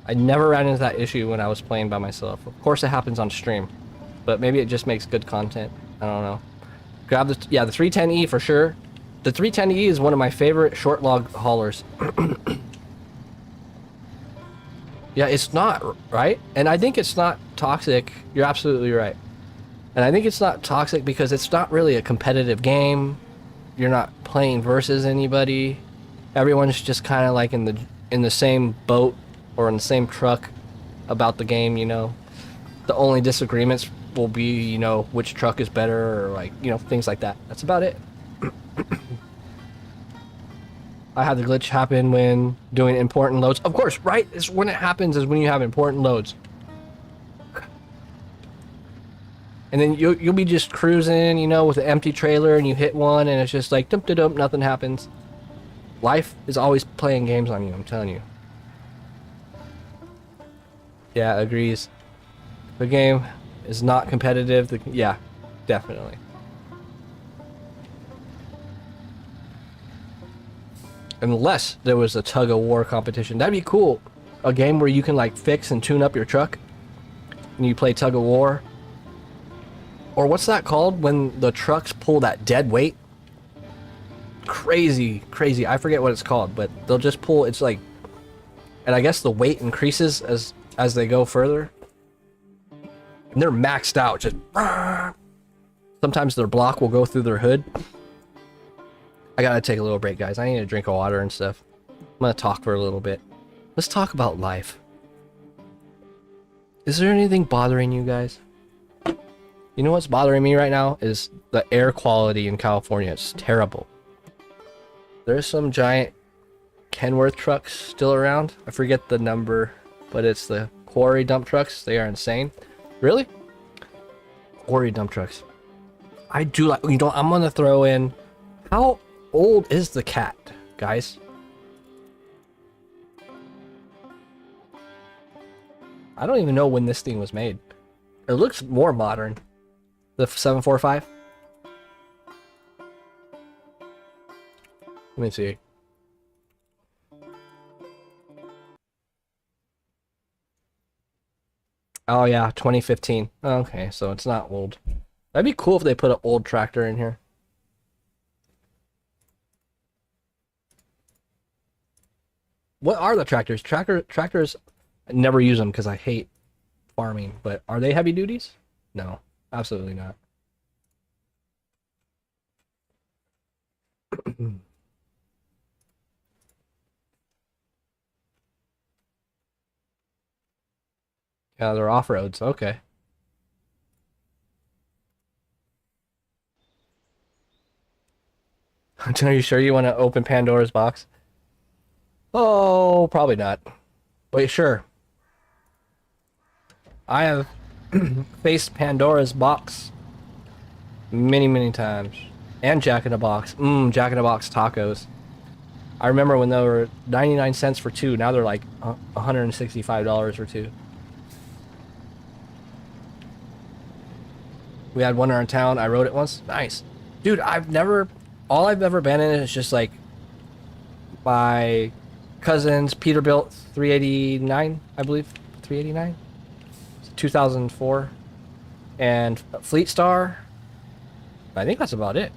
I never ran into that issue when I was playing by myself. Of course it happens on stream, but maybe it just makes good content. I don't know. Grab the 310E for sure. The 310E is one of my favorite short log haulers. Yeah, it's not, right? And I think it's not toxic. You're absolutely right. And I think it's not toxic because it's not really a competitive game. You're not playing versus anybody. Everyone's just kind of like in the same boat or in the same truck about the game, you know. The only disagreements will be, you know, which truck is better or like, you know, things like that. That's about it. I had the glitch happen when doing important loads. Of course, right? It's when it happens is when you have important loads. And then you'll be just cruising, you know, with an empty trailer and you hit one and it's just like dump-de-dump, nothing happens. Life is always playing games on you, I'm telling you. Yeah, agrees. The game is not competitive. Yeah, definitely. Unless there was a tug of war competition. That'd be cool. A game where you can like fix and tune up your truck and you play tug of war. Or what's that called when the trucks pull that dead weight? Crazy. I forget what it's called, but they'll just pull, it's like, and I guess the weight increases as they go further. And they're maxed out, just sometimes their block will go through their hood. I gotta take a little break, guys. I need a drink of water and stuff. I'm gonna talk for a little bit. Let's talk about life. Is there anything bothering you guys? You know what's bothering me right now is the air quality in California. It's terrible. There's some giant Kenworth trucks still around. I forget the number. but it's the quarry dump trucks. They are insane. Really? Quarry dump trucks. I do like, you know, I'm gonna throw in, how old is the cat, guys? I don't even know when this thing was made. It looks more modern. The 745. Let me see. Oh yeah, 2015. Okay, so it's not old. That'd be cool if they put an old tractor in here. What are the tractors? Tractors, I never use them because I hate farming, but are they heavy duties? No, absolutely not. Yeah, they're off-roads. Okay. Are you sure you want to open Pandora's box? Oh, probably not. Wait, sure. I have faced Pandora's box many, many times. And Jack in the Box. Jack in the Box tacos. I remember when they were 99 cents for two. Now they're like $165 for two. We had one in our town. I rode it once. Nice. Dude, all I've ever been in is just like my cousin's Peterbilt 389, I believe. 389? 2004. And Fleet Star. I think that's about it.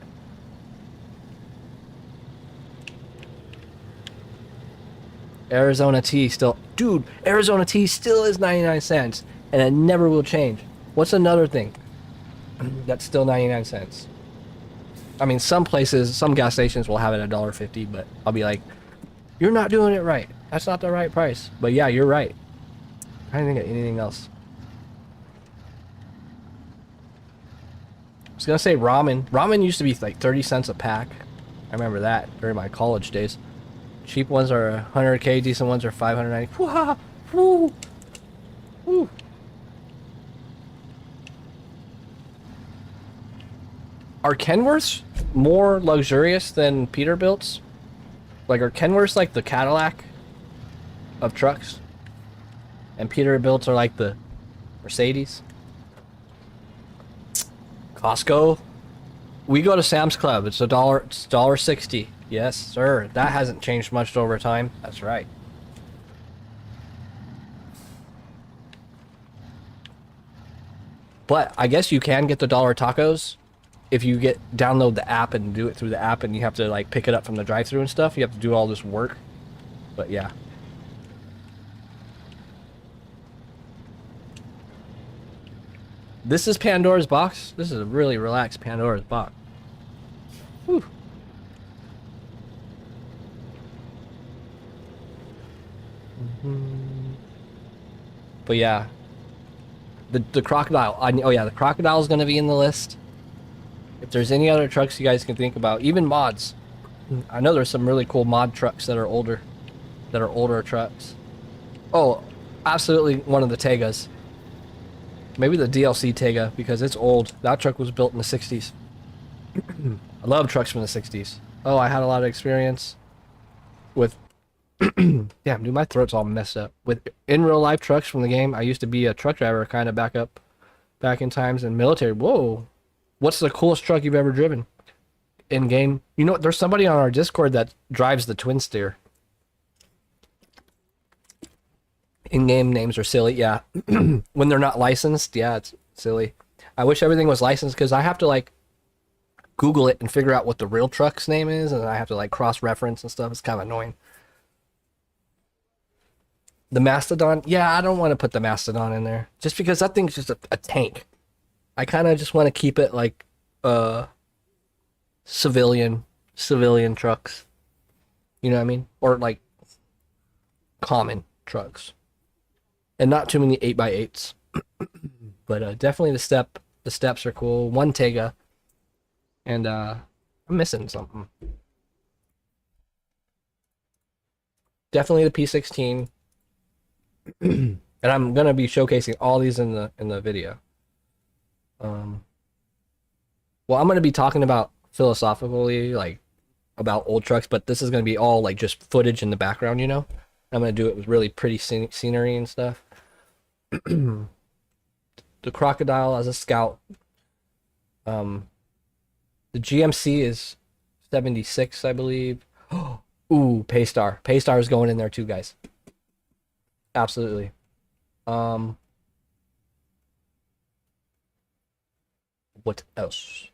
Arizona tea still, dude, Arizona tea still is 99 cents and it never will change. What's another thing that's still 99 cents? I mean, some places, some gas stations will have it at $1.50, but I'll be like, you're not doing it right. That's not the right price. But yeah, you're right. I didn't think of anything else. I was gonna say ramen. Ramen used to be like 30 cents a pack. I remember that during my college days. Cheap ones are 100K, decent ones are 590. Woo! Woo! Are Kenworths more luxurious than Peterbilts? Like, are Kenworths like the Cadillac of trucks? And Peterbilts are like the Mercedes? Costco? We go to Sam's Club. It's $1.60. Yes, sir. That hasn't changed much over time. That's right. But I guess you can get the dollar tacos if you download the app and do it through the app, and you have to like pick it up from the drive-thru and stuff. You have to do all this work. But yeah. This is Pandora's box. This is a really relaxed Pandora's box. Whew. But yeah, the crocodile. Oh yeah, the crocodile is gonna be in the list. If there's any other trucks you guys can think about, even mods. I know there's some really cool mod trucks that are older, trucks. Oh, absolutely one of the Tegas. Maybe the DLC Tega, because it's old. That truck was built in the 60s. I love trucks from the 60s. Oh, I had a lot of experience with damn, dude, my throat's all messed up. With in real life trucks from the game. I used to be a truck driver, kind of back in times in military. Whoa, what's the coolest truck you've ever driven in game? You know, there's somebody on our Discord that drives the twin steer. In-game names are silly, yeah. When they're not licensed, yeah, it's silly. I wish everything was licensed because I have to like Google it and figure out what the real truck's name is, and I have to like cross-reference and stuff. It's kind of annoying. The Mastodon, yeah, I don't want to put the Mastodon in there just because that thing's just a tank. I kind of just want to keep it like civilian trucks. You know what I mean? Or like common trucks. And not too many 8x8s. But definitely the steps are cool. One Tega. And I'm missing something. Definitely the P16. And I'm gonna be showcasing all these in the video. Well, I'm gonna be talking about philosophically, like about old trucks, but this is gonna be all like just footage in the background, you know. I'm gonna do it with really pretty scenery and stuff. The crocodile as a scout. The GMC is 76, I believe. Ooh, Paystar. Paystar is going in there too, guys. Absolutely. What else?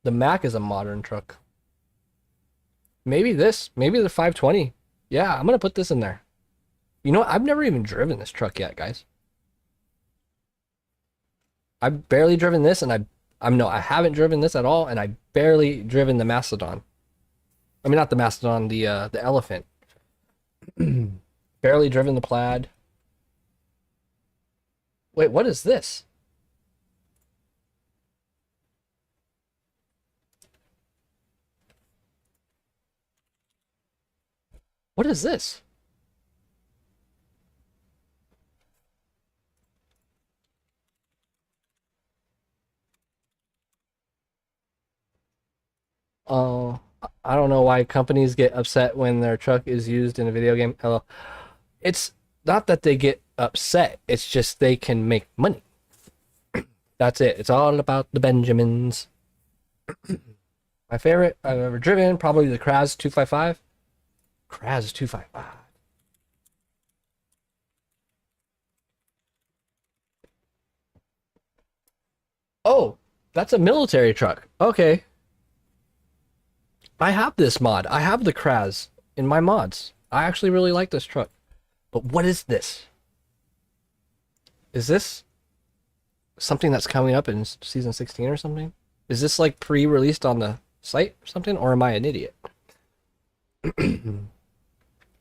The Mac is a modern truck. Maybe this. Maybe the 520. Yeah, I'm gonna put this in there. You know what? I've never even driven this truck yet, guys. I've barely driven this, and I haven't driven this at all, and I barely driven the Mastodon. I mean, not the Mastodon, the Elephant. Barely driven the Plaid. Wait, what is this? What is this? Oh, I don't know why companies get upset when their truck is used in a video game. Hello. It's not that they get upset, it's just they can make money. That's it. It's all about the Benjamins. My favorite I've ever driven, probably the Kraz 255. Kraz 255. Oh, that's a military truck. Okay. I have this mod. I have the Kraz in my mods. I actually really like this truck. But what is this? Is this something that's coming up in season 16 or something? Is this like pre-released on the site or something? Or am I an idiot?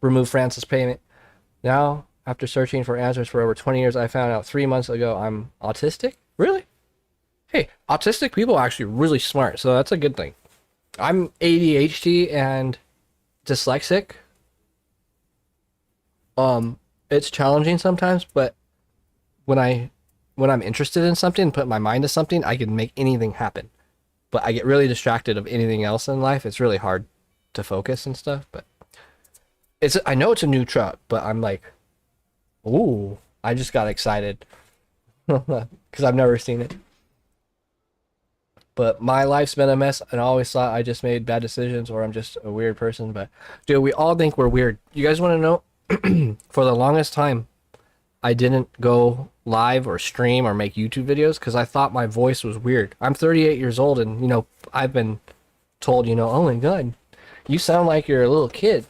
Remove Francis payment. Now, after searching for answers for over 20 years, I found out 3 months ago I'm autistic? Really? Hey, autistic people are actually really smart, so that's a good thing. I'm ADHD and dyslexic. It's challenging sometimes, but when I'm interested in something and put my mind to something, I can make anything happen. But I get really distracted of anything else in life. It's really hard to focus and stuff, but I know it's a new truck, but I'm like, ooh, I just got excited because I've never seen it. But my life's been a mess, and I always thought I just made bad decisions or I'm just a weird person. But dude, we all think we're weird. You guys want to know? For the longest time, I didn't go live or stream or make YouTube videos because I thought my voice was weird. I'm 38 years old, and I've been told, oh my god, you sound like you're a little kid.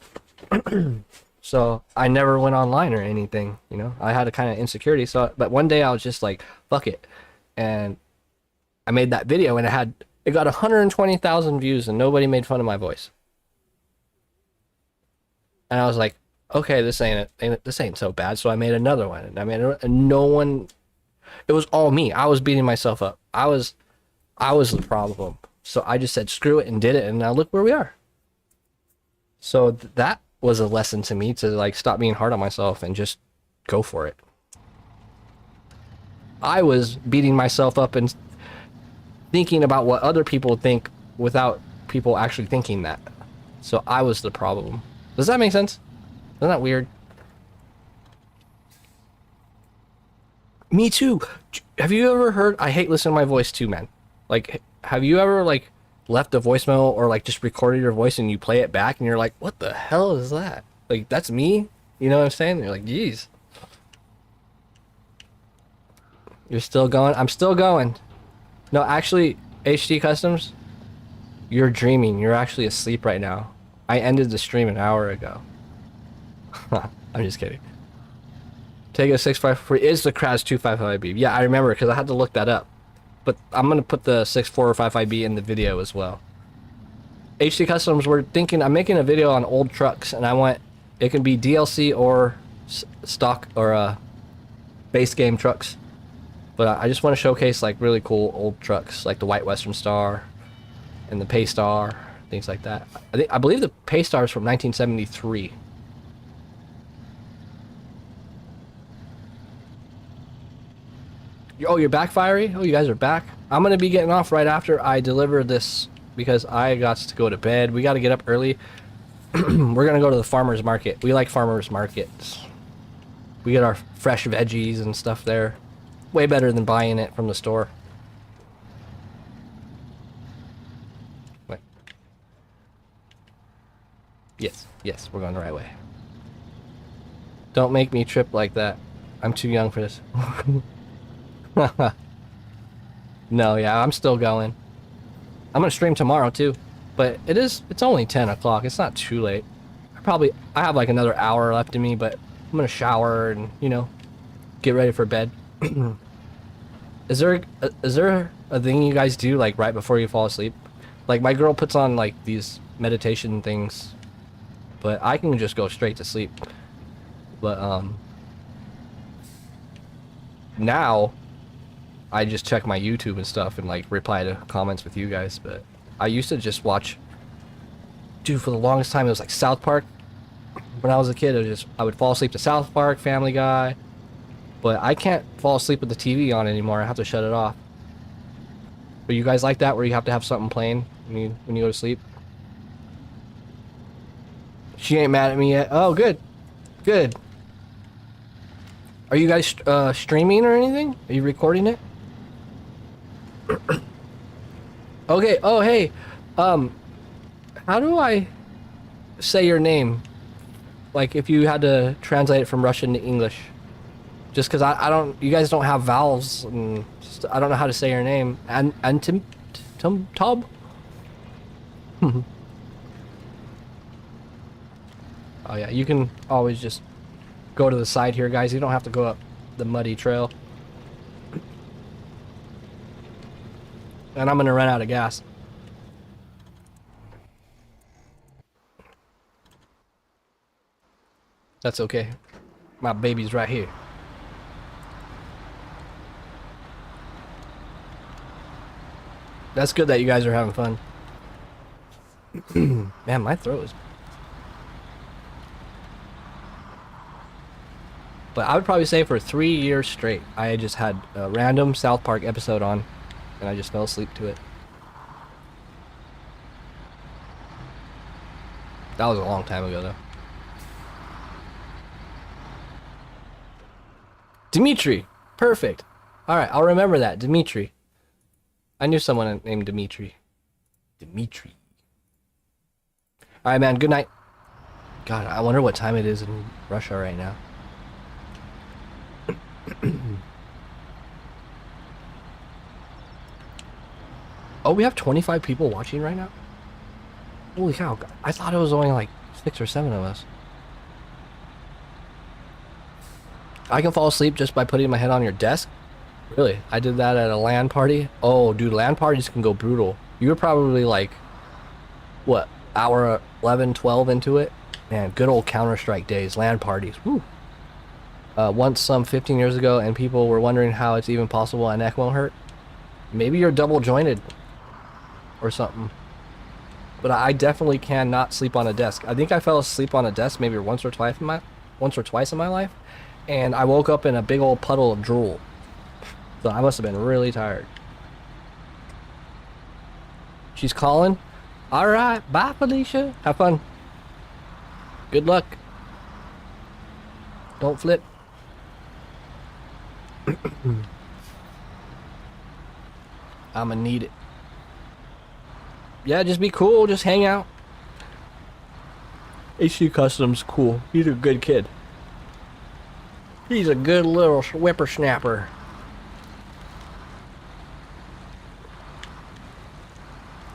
So I never went online or anything. I had a kind of insecurity. But one day I was just like, fuck it, and I made that video, and it got 120,000 views, and nobody made fun of my voice. And I was like, okay, this ain't so bad. So I made another one, and and no one. It was all me. I was beating myself up. I was the problem. So I just said screw it and did it, and now look where we are. So that was a lesson to me to like stop being hard on myself and just go for it. I was beating myself up and thinking about what other people think without people actually thinking that. So I was the problem. Does that make sense? Isn't that weird? Me too. Have you ever heard? I hate listening to my voice too, man. Like, have you ever like left a voicemail or like just recorded your voice and you play it back and you're like, what the hell is that? Like, that's me? You know what I'm saying? You're like, geez. You're still going? I'm still going. No, actually, HD Customs, you're dreaming. You're actually asleep right now. I ended the stream an hour ago. I'm just kidding. Take a 654 is the Kraz 255B. Yeah, I remember because I had to look that up. But I'm going to put the 6455B in the video as well. HD Customs, we're thinking, I'm making a video on old trucks, and it can be DLC or stock or base game trucks. But I just want to showcase like really cool old trucks, like the White Western Star and the Paystar, things like that. I believe the Paystar is from 1973. Oh, you're back, Fiery? Oh, you guys are back? I'm gonna be getting off right after I deliver this because I got to go to bed. We gotta get up early. We're gonna go to the farmer's market. We like farmer's markets. We get our fresh veggies and stuff there. Way better than buying it from the store. Wait. Yes, yes, we're going the right way. Don't make me trip like that. I'm too young for this. No, yeah, I'm still going. I'm gonna stream tomorrow too, but it's only 10 o'clock. It's not too late. I have like another hour left in me, but I'm gonna shower and, you know, get ready for bed. Is there a thing you guys do like right before you fall asleep? Like my girl puts on like these meditation things, but I can just go straight to sleep. But now I just check my YouTube and stuff and like reply to comments with you guys. But I used to just watch, dude, for the longest time it was like South Park. When I was a kid, I would fall asleep to South Park, Family Guy, but I can't fall asleep with the TV on anymore. I have to shut it off. But you guys like that, where you have to have something playing when you go to sleep? She ain't mad at me yet. Oh, good, good. Are you guys streaming or anything? Are you recording it? Okay. Oh, hey. How do I say your name? Like if you had to translate it from Russian to English. Just because I don't, you guys don't have vowels, and just, I don't know how to say your name. Tob? Oh yeah, you can always just go to the side here, guys. You don't have to go up the muddy trail. And I'm gonna run out of gas. That's okay. My baby's right here. That's good that you guys are having fun. Man, my throat is... But I would probably say for 3 years straight, I just had a random South Park episode on, and I just fell asleep to it. That was a long time ago, though. Dimitri! Perfect! Alright, I'll remember that. Dimitri. I knew someone named Dimitri. Dimitri. Alright, man. Good night. God, I wonder what time it is in Russia right now. Oh, we have 25 people watching right now? Holy cow. I thought it was only like 6 or 7 of us. I can fall asleep just by putting my head on your desk? Really? I did that at a LAN party? Oh, dude, LAN parties can go brutal. You were probably like, what, hour 11, 12 into it? Man, good old Counter-Strike days, LAN parties. Woo. Once some 15 years ago, and people were wondering how it's even possible a neck won't hurt. Maybe you're double jointed or something. But I definitely cannot sleep on a desk. I think I fell asleep on a desk maybe once or twice in my life, and I woke up in a big old puddle of drool. So I must have been really tired. She's calling. All right, bye, Felicia. Have fun. Good luck. Don't flip. I'ma need it. Yeah, just be cool. Just hang out. HC Custom's cool. He's a good kid. He's a good little whippersnapper.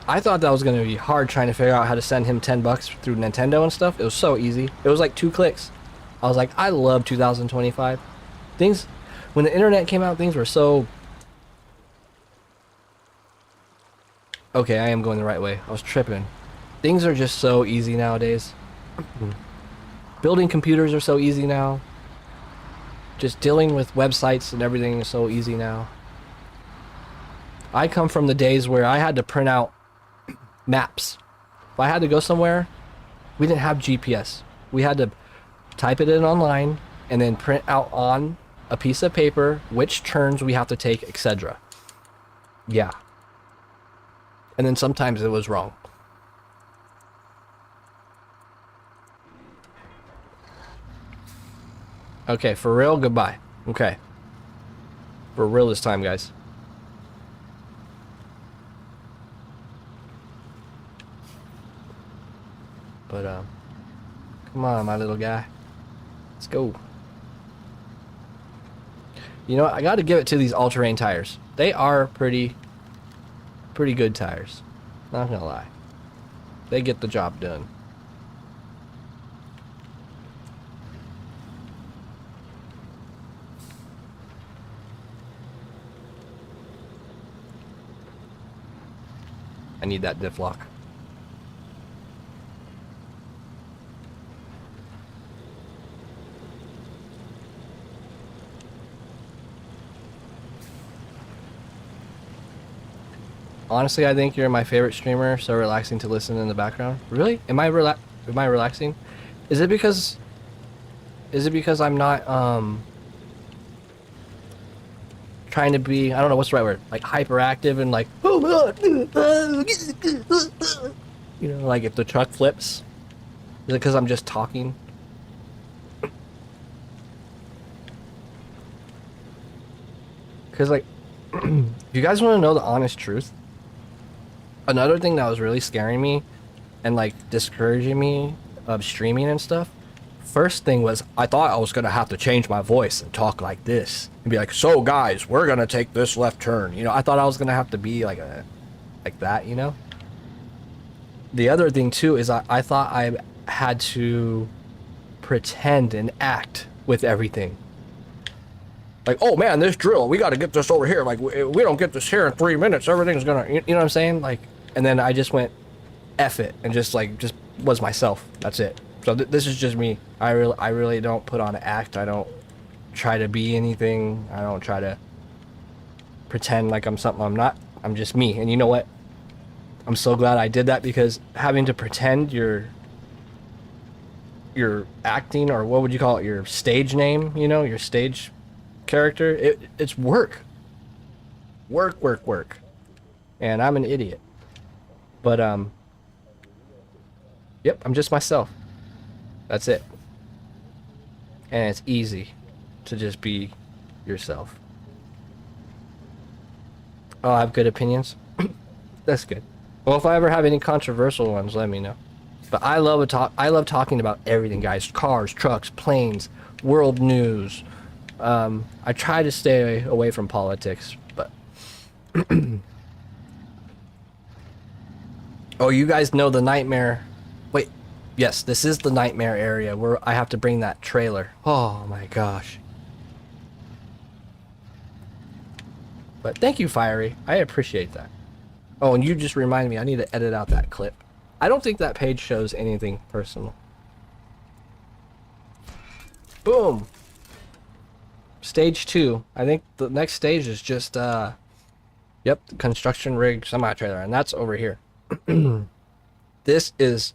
I thought that was going to be hard trying to figure out how to send him 10 bucks through Nintendo and stuff. It was so easy. It was like 2 clicks. I was like, I love 2025. Things, when the internet came out, things were so... Okay, I am going the right way. I was tripping. Things are just so easy nowadays. Building computers are so easy now. Just dealing with websites and everything is so easy now. I come from the days where I had to print out maps. If I had to go somewhere, we didn't have GPS. We had to type it in online and then print out on a piece of paper, which turns we have to take, etc. Yeah. And then sometimes it was wrong. Okay, for real, goodbye. Okay. For real this time, guys. But, come on, my little guy. Let's go. You know what? I gotta give it to these all-terrain tires. They are pretty good tires. Not gonna lie. They get the job done. I need that diff lock. Honestly, I think you're my favorite streamer, so relaxing to listen in the background. Really? Am I relaxing? Is it because I'm not trying to be, I don't know what's the right word, like hyperactive and like, oh my god, you know, like if the truck flips? Is it because I'm just talking? Because like, if you guys want to know the honest truth, another thing that was really scaring me and like discouraging me of streaming and stuff, first thing was I thought I was gonna have to change my voice and talk like this and be like, so guys, we're gonna take this left turn, you know. I thought I was gonna have to be like that, you know. The other thing too is I thought I had to pretend and act with everything. Like, oh man, this drill, we got to get this over here. Like, we don't get this here in 3 minutes, everything's gonna, you know what I'm saying? Like, and then I just went F it and just was myself. That's it. So this is just me. I really don't put on an act. I don't try to be anything. I don't try to pretend like I'm something I'm not. I'm just me. And you know what? I'm so glad I did that, because having to pretend you're acting, or what would you call it, your stage name, you know, your stage character, it's work. Work. And I'm an idiot. But yep, I'm just myself. That's it. And it's easy to just be yourself. Oh, I have good opinions. That's good. Well, if I ever have any controversial ones, let me know. But I love talking about everything, guys. Cars, trucks, planes, world news. I try to stay away from politics, but oh, you guys know the nightmare. Wait, yes, this is the nightmare area where I have to bring that trailer. Oh my gosh. But thank you, Fiery. I appreciate that. Oh, and you just reminded me, I need to edit out that clip. I don't think that page shows anything personal. Boom. Stage 2. I think the next stage is just, yep, construction rig semi-trailer, and that's over here. This is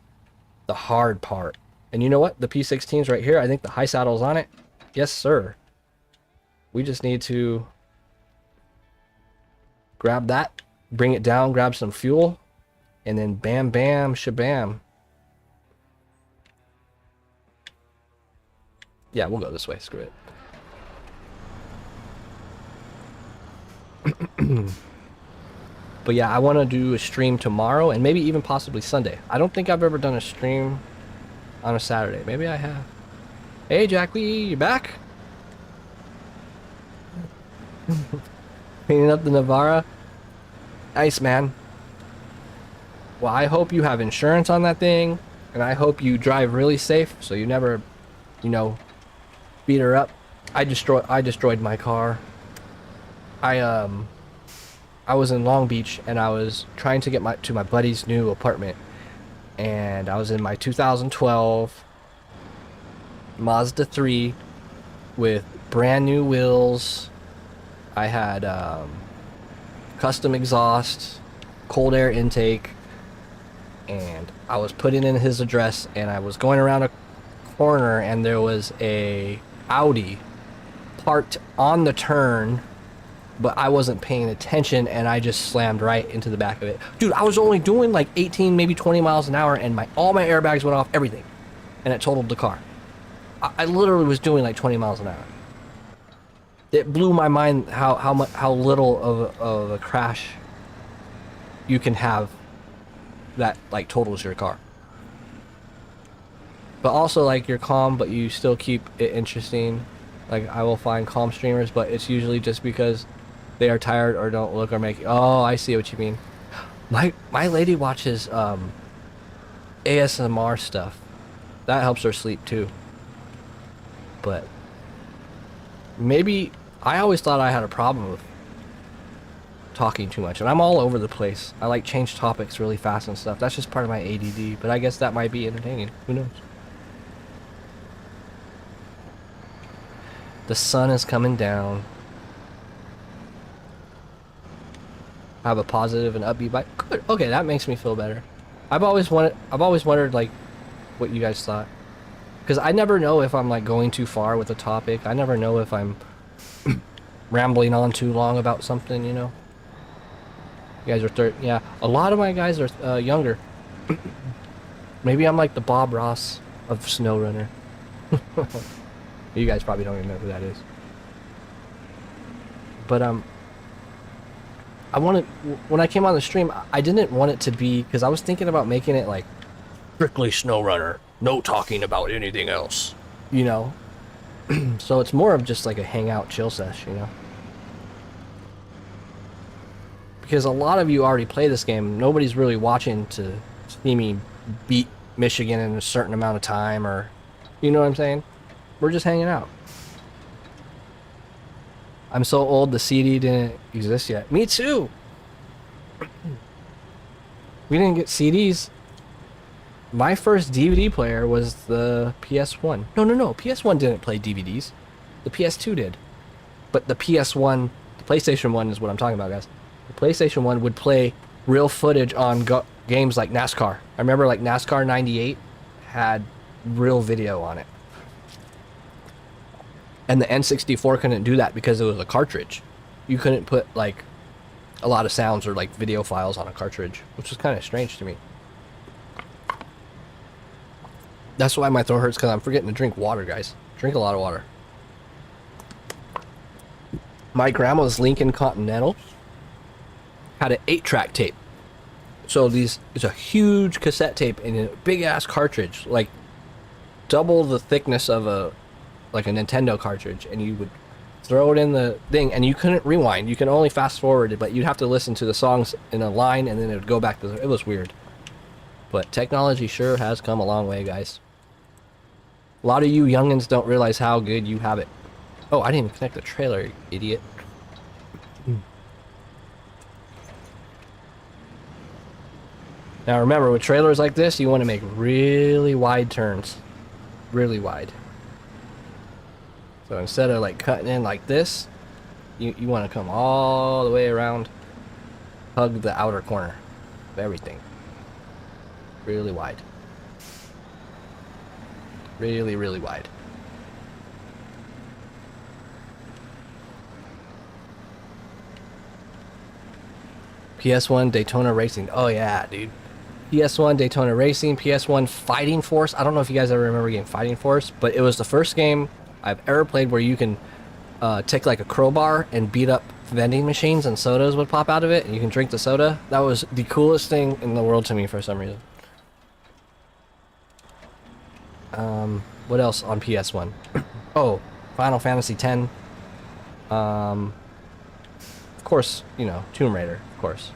the hard part. And you know what? The P16's right here. I think the high saddle's on it. Yes, sir. We just need to grab that, bring it down, grab some fuel, and then bam, bam, shabam. Yeah, we'll go this way. Screw it. But yeah, I want to do a stream tomorrow and maybe even possibly Sunday. I don't think I've ever done a stream on a Saturday. Maybe I have. Hey, Jackie, you back? Cleaning up the Navara. Nice, man. Well, I hope you have insurance on that thing, and I hope you drive really safe so you never, you know, beat her up. I destroyed my car. I was in Long Beach and I was trying to get to my buddy's new apartment, and I was in my 2012 Mazda 3 with brand new wheels. I had custom exhaust, cold air intake, and I was putting in his address, and I was going around a corner and there was a Audi parked on the turn, but I wasn't paying attention and I just slammed right into the back of it. Dude, I was only doing like 18, maybe 20 miles an hour and all my airbags went off, everything. And it totaled the car. I literally was doing like 20 miles an hour. It blew my mind how little of a crash you can have that like totals your car. But also like you're calm, but you still keep it interesting. Like I will find calm streamers, but it's usually just because they are tired or don't look or make. Oh, I see what you mean. My lady watches ASMR stuff. That helps her sleep too. But maybe I always thought I had a problem with talking too much, and I'm all over the place. I like change topics really fast and stuff. That's just part of my ADD, but I guess that might be entertaining. Who knows? The sun is coming down. I have a positive and upbeat vibe. Good. Okay, that makes me feel better. I've always wondered like what you guys thought, because I never know if I'm like going too far with a topic. I never know if I'm rambling on too long about something, you know. You guys are yeah, a lot of my guys are younger. Maybe I'm like the Bob Ross of SnowRunner. You guys probably don't even know who that is. But I wanted, when I came on the stream, I didn't want it to be, because I was thinking about making it like strictly SnowRunner, no talking about anything else, you know. So it's more of just like a hangout chill sesh, you know. Because a lot of you already play this game. Nobody's really watching to see me beat Michigan in a certain amount of time, or, you know what I'm saying? We're just hanging out. I'm so old the CD didn't exist yet. Me too! We didn't get CDs. My first DVD player was the PS1. No. PS1 didn't play DVDs. The PS2 did. But the PS1, the PlayStation 1 is what I'm talking about, guys. The PlayStation 1 would play real footage on games like NASCAR. I remember like NASCAR 98 had real video on it. And the N64 couldn't do that because it was a cartridge. You couldn't put like a lot of sounds or like video files on a cartridge, which was kind of strange to me. That's why my throat hurts, because I'm forgetting to drink water, guys. Drink a lot of water. My grandma's Lincoln Continental had an 8-track tape. So it's a huge cassette tape and a big ass cartridge, like double the thickness of a Nintendo cartridge, and you would throw it in the thing and you couldn't rewind. You can only fast forward it, but you'd have to listen to the songs in a line and then it would go back to it was weird. But technology sure has come a long way, guys. A lot of you youngins don't realize how good you have it. Oh, I didn't even connect the trailer, you idiot. Now remember, with trailers like this, you want to make really wide turns. Really wide. So instead of like cutting in like this, you want to come all the way around, hug the outer corner of everything. Really wide. Really, really wide. PS1 Daytona Racing. Oh yeah, dude. PS1 Daytona Racing, PS1 Fighting Force. I don't know if you guys ever remember getting Fighting Force, but it was the first game I've ever played where you can take like a crowbar and beat up vending machines and sodas would pop out of it and you can drink the soda. That was the coolest thing in the world to me for some reason. What else on PS1? Oh, Final Fantasy X. Of course, you know, Tomb Raider, of course.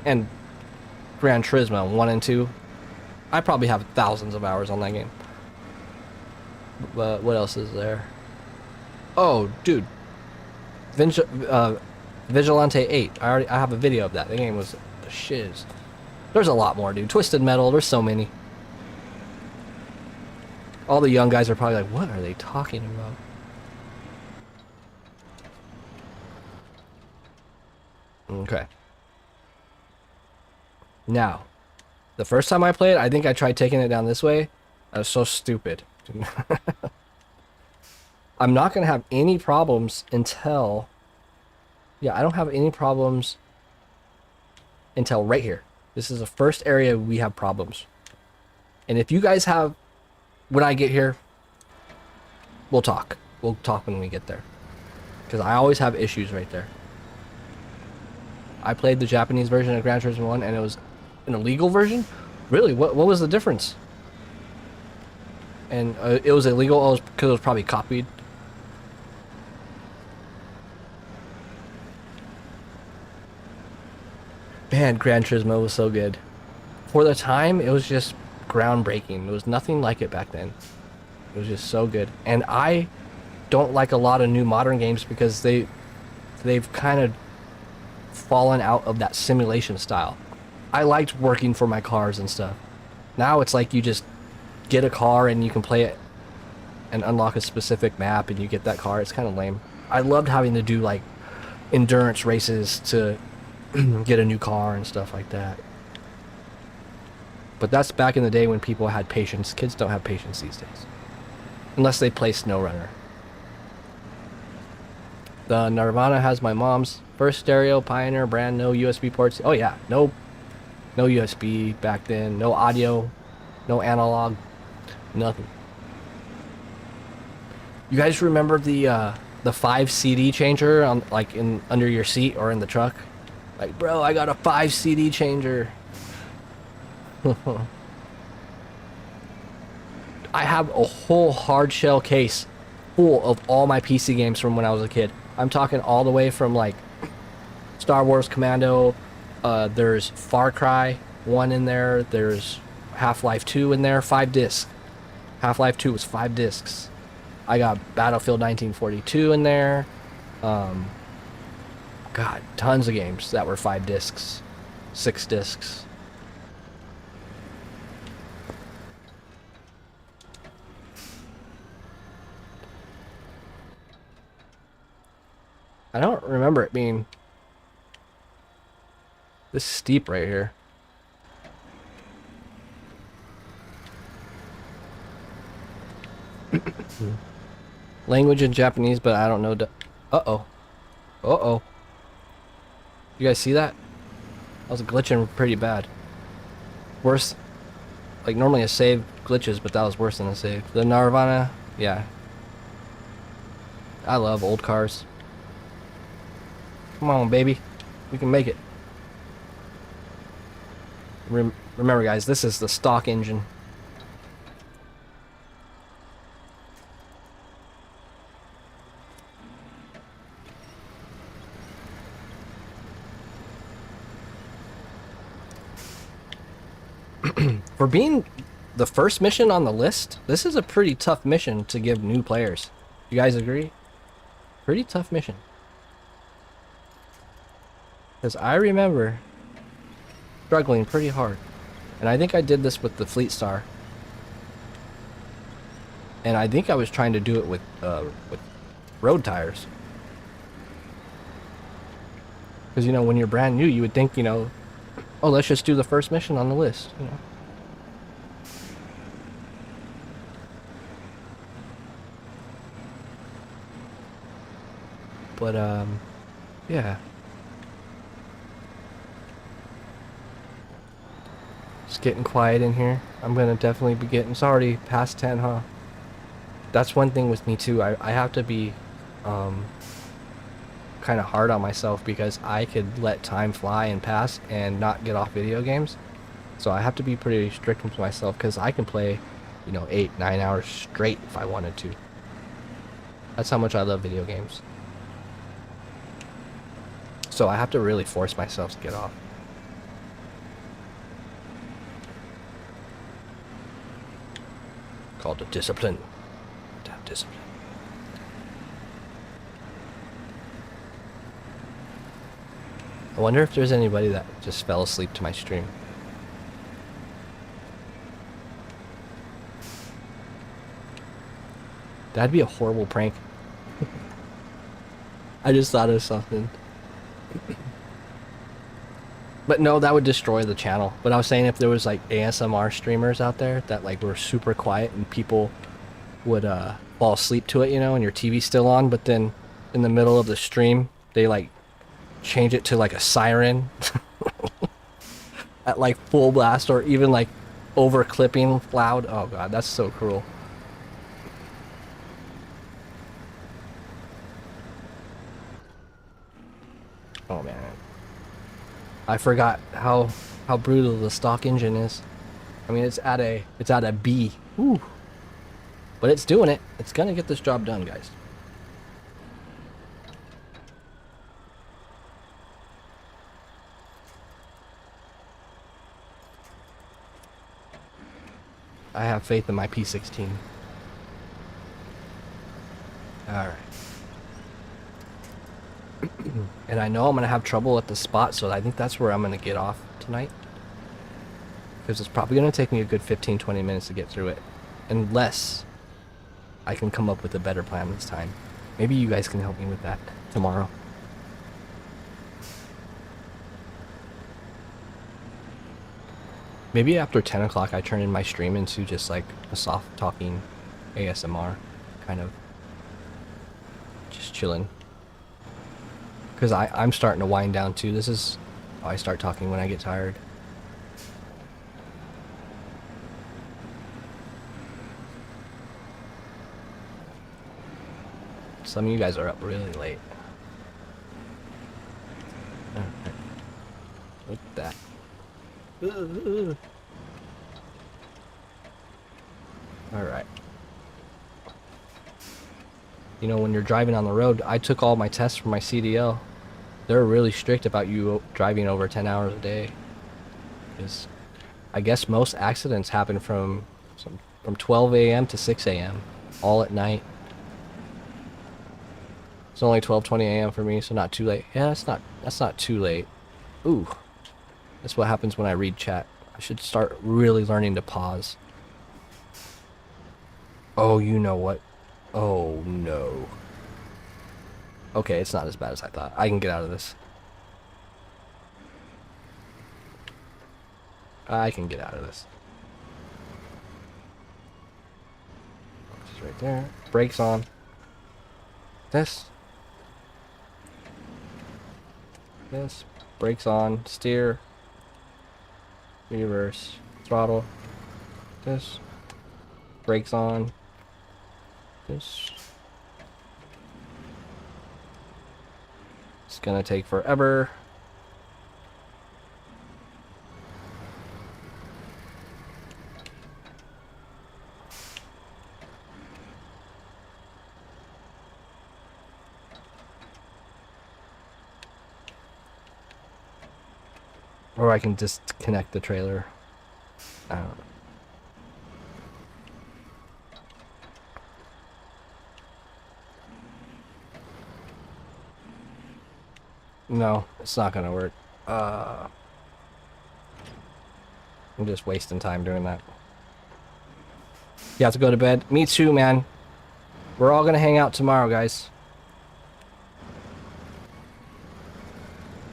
And Gran Turismo 1 and 2. I probably have thousands of hours on that game. But what else is there? Oh, dude. Vigilante 8. I have a video of that. The game was the shiz. There's a lot more, dude. Twisted Metal. There's so many. All the young guys are probably like, what are they talking about? Okay. Now, the first time I played, I think I tried taking it down this way. I was so stupid. I'm not going to have any problems until... Yeah, I don't have any problems until right here. This is the first area we have problems. And if you guys have... When I get here, we'll talk. We'll talk when we get there. Because I always have issues right there. I played the Japanese version of Gran Turismo 1 and it was an illegal version? Really? What was the difference? And it was illegal because it was probably copied. Man, Gran Turismo was so good. For the time, it was just groundbreaking. There was nothing like it back then. It was just so good. And I don't like a lot of new modern games because they've kind of fallen out of that simulation style. I liked working for my cars and stuff. Now it's like you just get a car and you can play it and unlock a specific map and you get that car. It's kind of lame. I loved having to do like endurance races to get a new car and stuff like that. But that's back in the day when people had patience. Kids don't have patience these days. Unless they play SnowRunner. The Nirvana has my mom's first stereo, Pioneer brand, no USB ports. Oh yeah, no USB back then, no audio, no analog, nothing. You guys remember the 5 CD changer on like under your seat or in the truck? Like, bro, I got a 5 CD changer. I have a whole hard shell case full of all my PC games from when I was a kid. I'm talking all the way from like Star Wars Commando, there's Far Cry 1 in there, there's Half-Life 2 in there, 5 discs. Half-Life 2 was 5 discs. I got Battlefield 1942 in there. God, tons of games that were 5 discs, 6 discs. I don't remember it being this steep right here. Language in Japanese, but I don't know. Uh-oh. Uh-oh. You guys see that? I was glitching pretty bad. Worse. Like normally a save glitches, but that was worse than a save. The Nirvana, yeah. I love old cars. Come on, baby. We can make it. Remember, guys, this is the stock engine. For being the first mission on the list, this is a pretty tough mission to give new players. You guys agree? Pretty tough mission. Because I remember struggling pretty hard. And I think I did this with the Fleet Star. And I think I was trying to do it with road tires. Because, you know, when you're brand new, you would think, you know, oh, let's just do the first mission on the list, you know. But, yeah. It's getting quiet in here. I'm gonna definitely be getting... It's already past 10, huh? That's one thing with me, too. I have to be, kind of hard on myself because I could let time fly and pass and not get off video games. So I have to be pretty strict with myself because I can play, you know, 8-9 hours straight if I wanted to. That's how much I love video games. So I have to really force myself to get off. Called the discipline. Damn discipline. I wonder if there's anybody that just fell asleep to my stream. That'd be a horrible prank. I just thought of something. But no, that would destroy the channel. But I was saying if there was like ASMR streamers out there that like were super quiet and people would fall asleep to it, you know, and your TV's still on, but then in the middle of the stream, they like change it to like a siren at like full blast, or even like over clipping loud. Oh god, that's so cruel. Oh man, I forgot how brutal the stock engine is. I mean, it's at a B. Ooh. But it's doing it. It's gonna get this job done, guys. I have faith in my P16. Alright. And I know I'm gonna have trouble at the spot, so I think that's where I'm gonna get off tonight. Because it's probably gonna take me a good 15-20 minutes to get through it. Unless I can come up with a better plan this time. Maybe you guys can help me with that tomorrow. Maybe after 10 o'clock I turn in my stream into just like a soft talking ASMR kind of. Just chilling. Because I'm starting to wind down too. This is how I start talking when I get tired. Some of you guys are up really late. Alright. Look at that. Alright. You know, when you're driving on the road, I took all my tests for my CDL. They're really strict about you driving over 10 hours a day. Because I guess most accidents happen from 12 a.m. to 6 a.m. all at night. It's only 12:20 a.m. for me, so not too late. Yeah, that's not too late. Ooh. That's what happens when I read chat. I should start really learning to pause. Oh, you know what? Oh, no. Okay, it's not as bad as I thought. I can get out of this. I can get out of this. Just right there. Brakes on. This. This. Brakes on. Steer. Reverse. Throttle. This. Brakes on. This. It's gonna take forever. Or I can disconnect the trailer. I don't know. No, it's not gonna work. I'm just wasting time doing that. You have to go to bed? Me too, man. We're all gonna hang out tomorrow, guys.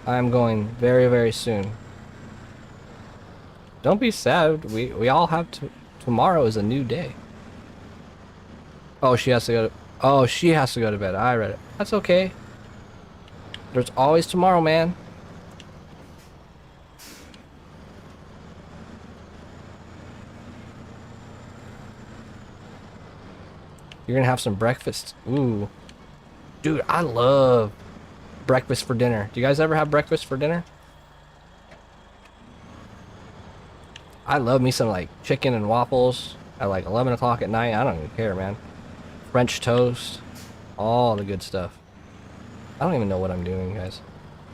I'm going very, very soon. Don't be sad. We all have to. Tomorrow is a new day. Oh, she has to go to. Oh, she has to go to bed. I read it. That's okay. There's always tomorrow, man. You're gonna have some breakfast. Ooh. Dude, I love breakfast for dinner. Do you guys ever have breakfast for dinner? I love me some like chicken and waffles at like 11 o'clock at night. I don't even care, man. French toast. All the good stuff. I don't even know what I'm doing, guys.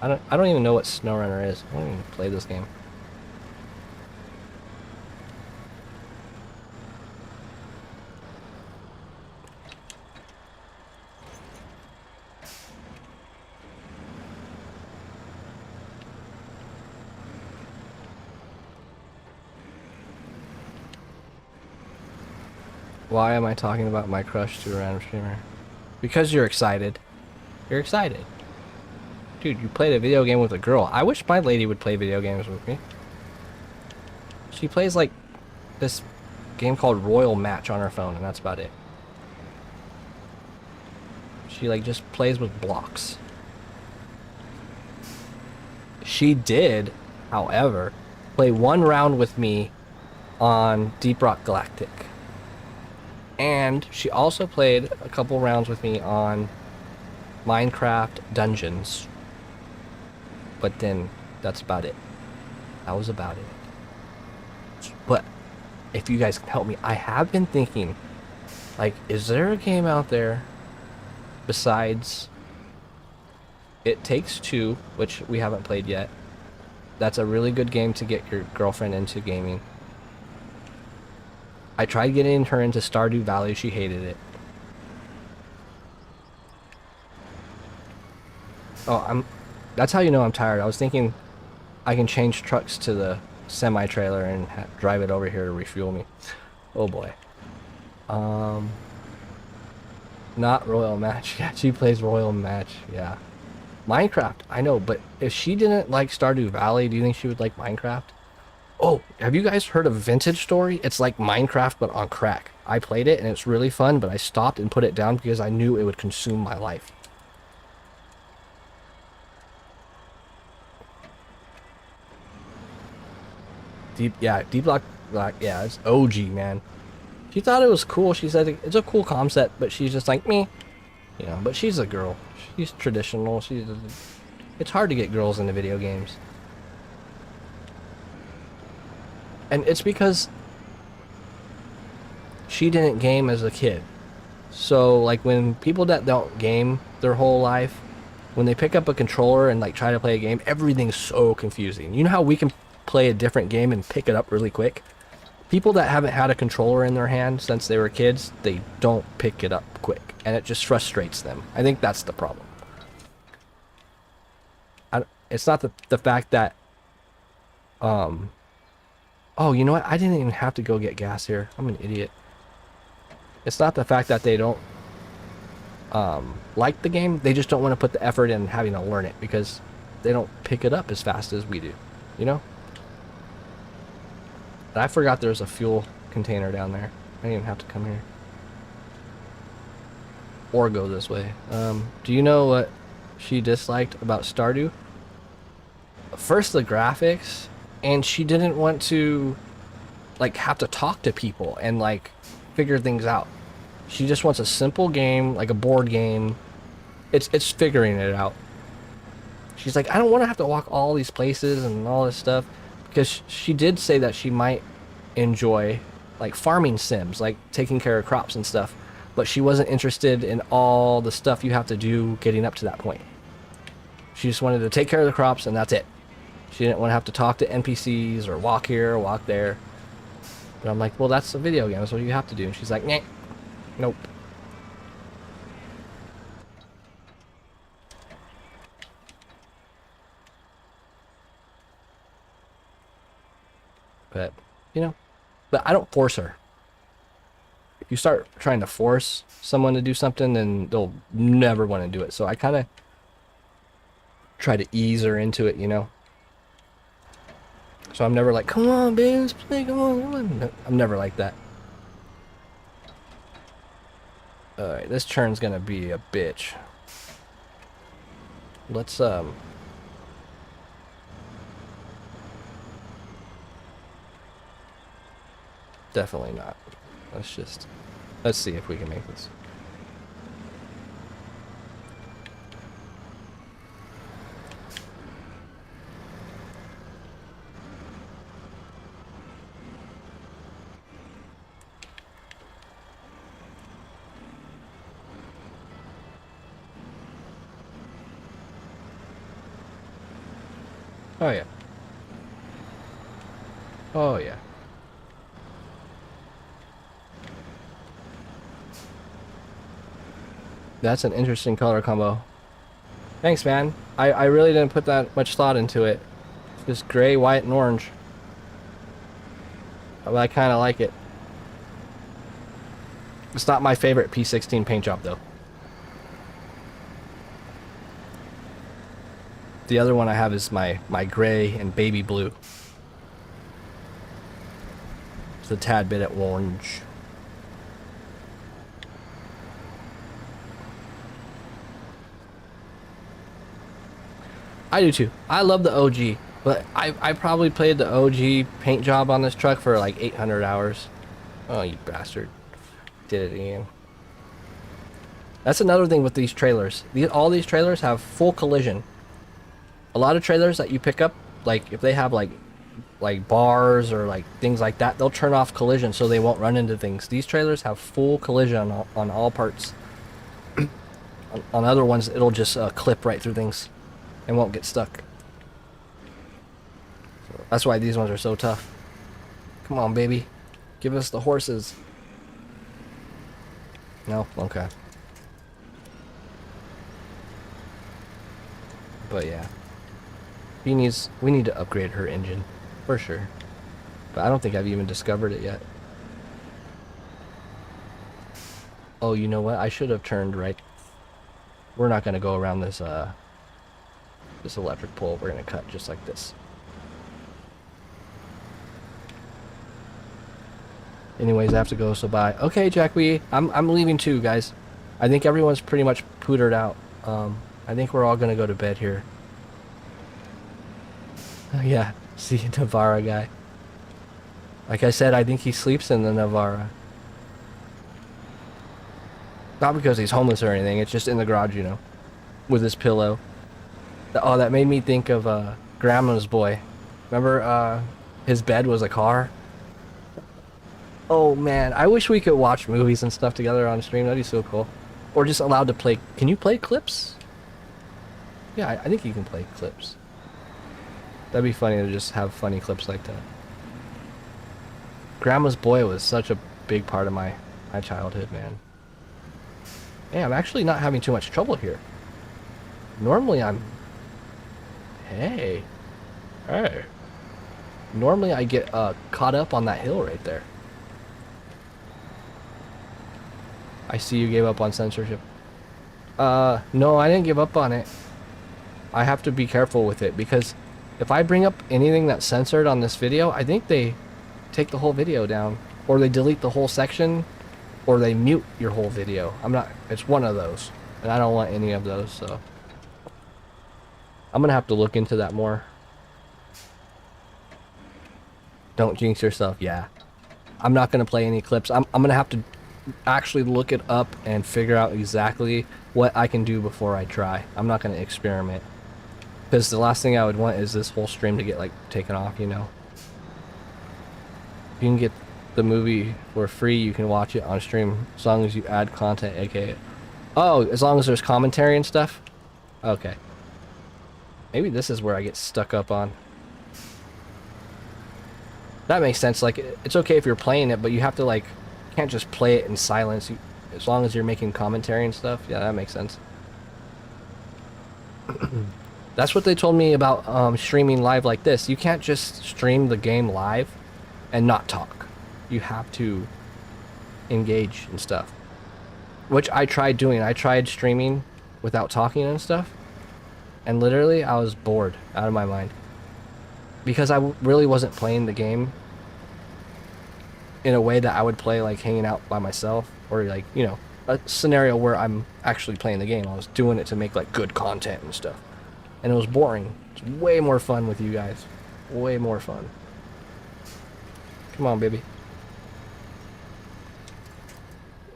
I don't even know what SnowRunner is. I don't even play this game. Why am I talking about my crush to a random streamer? Because you're excited. You're excited. Dude, you played a video game with a girl. I wish my lady would play video games with me. She plays like this game called Royal Match on her phone, and that's about it. She like just plays with blocks. She did, however, play one round with me on Deep Rock Galactic. And she also played a couple rounds with me on Minecraft Dungeons. But then that's about it. That was about it. But if you guys can help me, I have been thinking, like, is there a game out there besides It Takes Two, which we haven't played yet? That's a really good game to get your girlfriend into gaming. I tried getting her into Stardew Valley. She hated it. Oh, that's how you know I'm tired. I was thinking I can change trucks to the semi-trailer and drive it over here to refuel me. Oh boy. Not Royal Match. Yeah, she plays Royal Match. Yeah. Minecraft, I know, but if she didn't like Stardew Valley, do you think she would like Minecraft? Oh, have you guys heard of Vintage Story? It's like Minecraft, but on crack. I played it, and it's really fun, but I stopped and put it down because I knew it would consume my life. Deep Block, yeah, it's OG, man. She thought it was cool. She said it's a cool concept, but she's just like, me. You know, but she's a girl. She's traditional. It's hard to get girls into video games. And it's because she didn't game as a kid. So, like, when people that don't game their whole life, when they pick up a controller and, like, try to play a game, everything's so confusing. You know how we can play a different game and pick it up really quick? People that haven't had a controller in their hand since they were kids, they don't pick it up quick. And it just frustrates them. I think that's the problem. It's not the fact that... Oh, you know what? I didn't even have to go get gas here. I'm an idiot. It's not the fact that they don't like the game. They just don't want to put the effort in having to learn it because they don't pick it up as fast as we do. You know? And I forgot there's a fuel container down there. I didn't even have to come here. Or go this way. Do you know what she disliked about Stardew? First, the graphics. And she didn't want to, like, have to talk to people and, like, figure things out. She just wants a simple game, like a board game. It's figuring it out. She's like, I don't want to have to walk all these places and all this stuff. Because she did say that she might enjoy, like, farming sims, like taking care of crops and stuff. But she wasn't interested in all the stuff you have to do getting up to that point. She just wanted to take care of the crops and that's it. She didn't want to have to talk to NPCs or walk here or walk there. But I'm like, well, that's a video game. That's what you have to do. And she's like, nah, nope. But, you know, but I don't force her. If you start trying to force someone to do something, then they'll never want to do it. So I kind of try to ease her into it, you know. So I'm never like, come on, babe, let's play, come on, come on. No, I'm never like that. Alright, this turn's gonna be a bitch. Let's, definitely not. Let's see if we can make this. Oh yeah. Oh yeah. That's an interesting color combo. Thanks, man. I really didn't put that much thought into it. Just gray, white, and orange. But I kind of like it. It's not my favorite P16 paint job, though. The other one I have is my gray and baby blue. It's a tad bit of orange. I do too. I love the OG, but I probably played the OG paint job on this truck for like 800 hours. Oh, you bastard. Did it again. That's another thing with these trailers. All these trailers have full collision. A lot of trailers that you pick up, like if they have like bars or like things like that, they'll turn off collision so they won't run into things. These trailers have full collision on all parts. on other ones, it'll just clip right through things and won't get stuck. So that's why these ones are so tough. Come on, baby. Give us the horses. No? Okay. But yeah. We need to upgrade her engine. For sure. But I don't think I've even discovered it yet. Oh, you know what? I should have turned right. We're not going to go around this this electric pole. We're going to cut just like this. Anyways, I have to go, so bye. Okay, Jack, I'm leaving too, guys. I think everyone's pretty much pootered out. I think we're all gonna go to bed here. Yeah, see Navara guy. Like I said, I think he sleeps in the Navara. Not because he's homeless or anything, it's just in the garage, you know, with his pillow. Oh, that made me think of Grandma's Boy. Remember, his bed was a car? Oh man, I wish we could watch movies and stuff together on stream. That'd be so cool. Or just allowed to play. Can you play clips? Yeah, I think you can play clips. That'd be funny to just have funny clips like that. Grandma's Boy was such a big part of my childhood, man. Hey, I'm actually not having too much trouble here. Normally I'm... Hey. Hey. Normally I get caught up on that hill right there. I see you gave up on censorship. No, I didn't give up on it. I have to be careful with it because if I bring up anything that's censored on this video, I think they take the whole video down, or they delete the whole section, or they mute your whole video. It's one of those, and I don't want any of those, so I'm gonna have to look into that more. Don't jinx yourself. Yeah, I'm not gonna play any clips. I'm gonna have to actually look it up and figure out exactly what I can do before I try. I'm not gonna experiment, because the last thing I would want is this whole stream to get like taken off, you know. You can get the movie for free, you can watch it on stream as long as you add content, aka as long as there's commentary and stuff. Okay, maybe this is where I get stuck up on. That makes sense. Like, it's okay if you're playing it, but you have to like, can't just play it in silence. As long as you're making commentary and stuff. Yeah, that makes sense. That's what they told me about streaming live like this. You can't just stream the game live and not talk. You have to engage and stuff, which I tried doing. I tried streaming without talking and stuff, and literally I was bored out of my mind because I really wasn't playing the game in a way that I would play like hanging out by myself, or like, you know, a scenario where I'm actually playing the game. I was doing it to make like good content and stuff, and it was boring. It's way more fun with you guys. Way more fun. Come on, baby.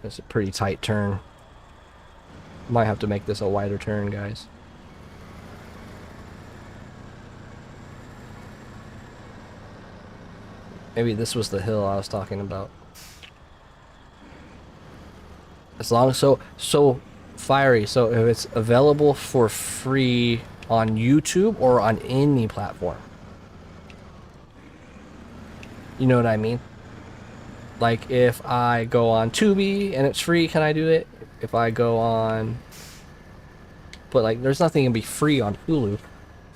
That's a pretty tight turn. Might have to make this a wider turn, guys. Maybe this was the hill I was talking about. As long as so fiery. So if it's available for free on YouTube or on any platform. You know what I mean? Like if I go on Tubi and it's free, can I do it? If I go on, but like there's nothing gonna be free on Hulu,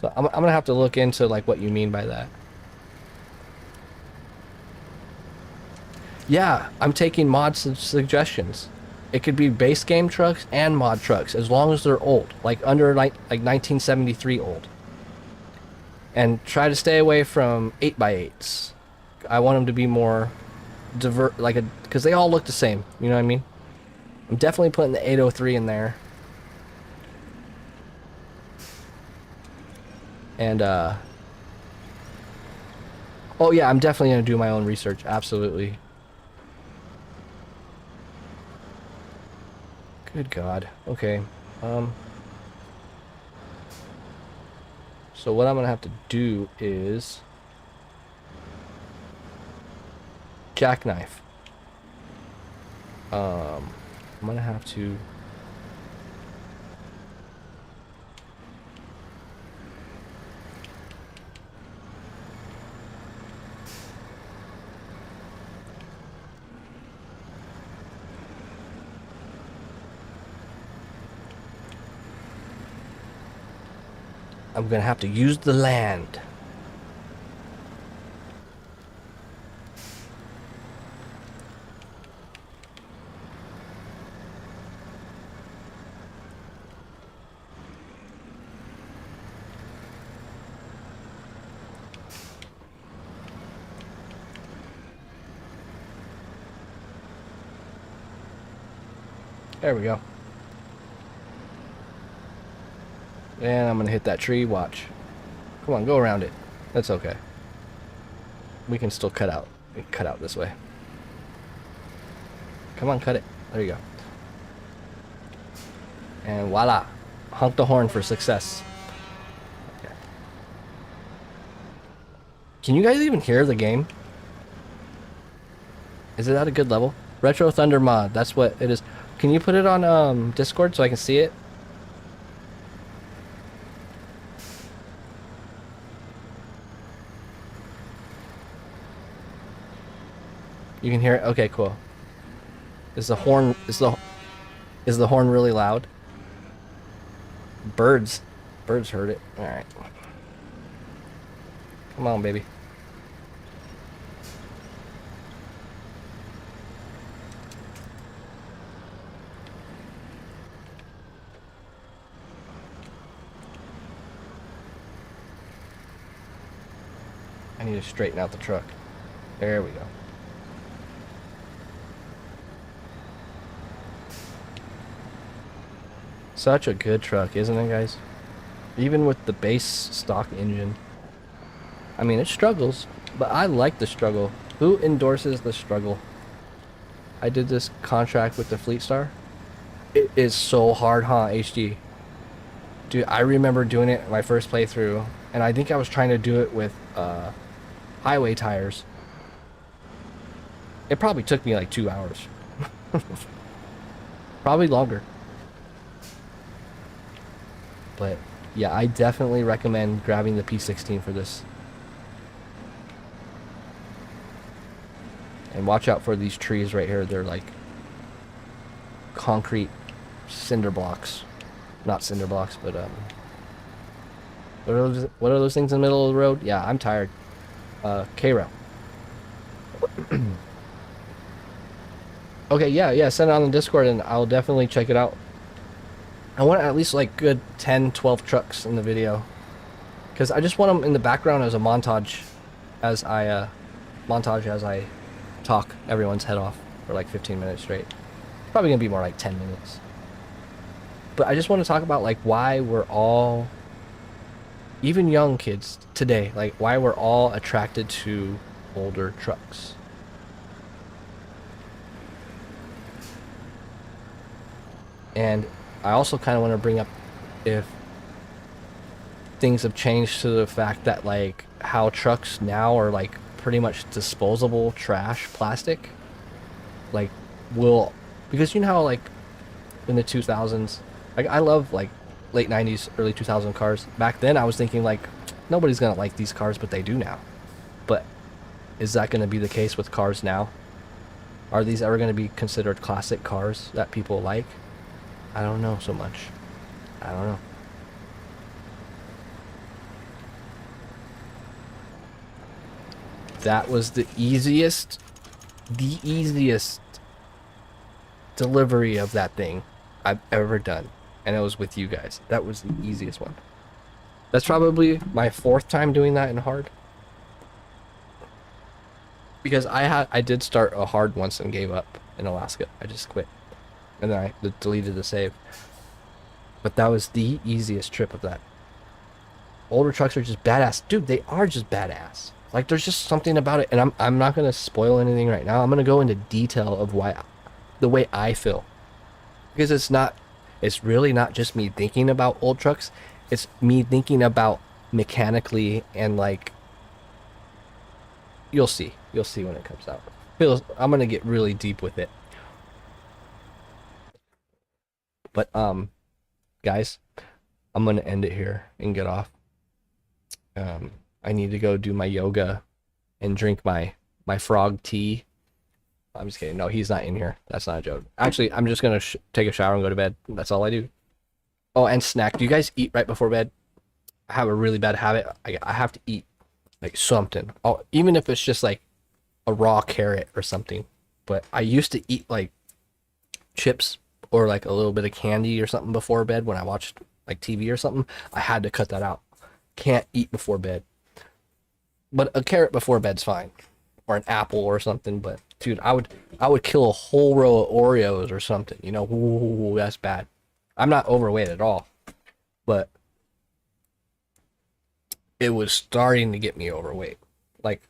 so I'm gonna have to look into like what you mean by that. Yeah, I'm taking mod suggestions. It could be base game trucks and mod trucks as long as they're old, like under like 1973 old. And try to stay away from 8x8s. I want them to be more divert, like because they all look the same. You know what I mean? I'm definitely putting the 803 in there. And oh yeah, I'm definitely gonna do my own research. Absolutely. Good God. Okay. So what I'm gonna have to do is jackknife. I'm gonna have to. I'm gonna have to use the land. There we go. And I'm gonna hit that tree, watch. Come on, go around it. That's okay. We can still cut out. Cut out this way. Come on, cut it. There you go. And voila. Honk the horn for success. Okay. Can you guys even hear the game? Is it at a good level? Retro Thunder mod, that's what it is. Can you put it on Discord so I can see it? You can hear it? Okay, cool. Is the horn really loud? Birds heard it. All right. Come on, baby. I need to straighten out the truck. There we go. Such a good truck, isn't it, guys? Even with the base stock engine. I mean, it struggles, but I like the struggle. Who endorses the struggle? I did this contract with the Fleet Star. It is so hard, huh, HD? Dude, I remember doing it my first playthrough, and I think I was trying to do it with highway tires. It probably took me like 2 hours. Probably longer. But yeah, I definitely recommend grabbing the P16 for this. And watch out for these trees right here. They're like concrete cinder blocks. Not cinder blocks, but what are those things in the middle of the road? Yeah, I'm tired. K-Rail. Okay, yeah, send it on the Discord and I'll definitely check it out. I want at least like good 10, 12 trucks in the video. Because I just want them in the background as a montage as I talk everyone's head off for like 15 minutes straight. Probably gonna be more like 10 minutes. But I just want to talk about like why we're all, even young kids today, like why we're all attracted to older trucks. And I also kind of want to bring up if things have changed to the fact that like how trucks now are like pretty much disposable trash plastic. Like because you know how like in the 2000s, like I love like late 90s, early 2000 cars. Back then I was thinking like nobody's gonna like these cars, but they do now. But is that gonna be the case with cars now? Are these ever gonna be considered classic cars that people like? I don't know so much. I don't know. That was the easiest delivery of that thing I've ever done. And it was with you guys. That was the easiest one. That's probably my 4th time doing that in hard. Because I did start a hard once and gave up in Alaska. I just quit. And then I deleted the save. But that was the easiest trip of that. older trucks are just badass. Dude, they are just badass. Like, there's just something about it, and I'm not gonna spoil anything right now. I'm gonna go into detail of the way I feel, because it's really not just me thinking about old trucks. It's me thinking about mechanically, and like, you'll see when it comes out. I'm gonna get really deep with it. But guys, I'm gonna end it here and get off. I need to go do my yoga and drink my frog tea. I'm just kidding. No, he's not in here. That's not a joke. Actually, I'm just gonna take a shower and go to bed. That's all I do. Oh, and snack. Do you guys eat right before bed? I have a really bad habit. I have to eat like something. Oh, even if it's just like a raw carrot or something. But I used to eat like chips or like a little bit of candy or something before bed when I watched like TV or something. I had to cut that out. Can't eat before bed. But a carrot before bed's fine. Or an apple or something. But dude, I would kill a whole row of Oreos or something. You know, ooh, that's bad. I'm not overweight at all. But it was starting to get me overweight. Like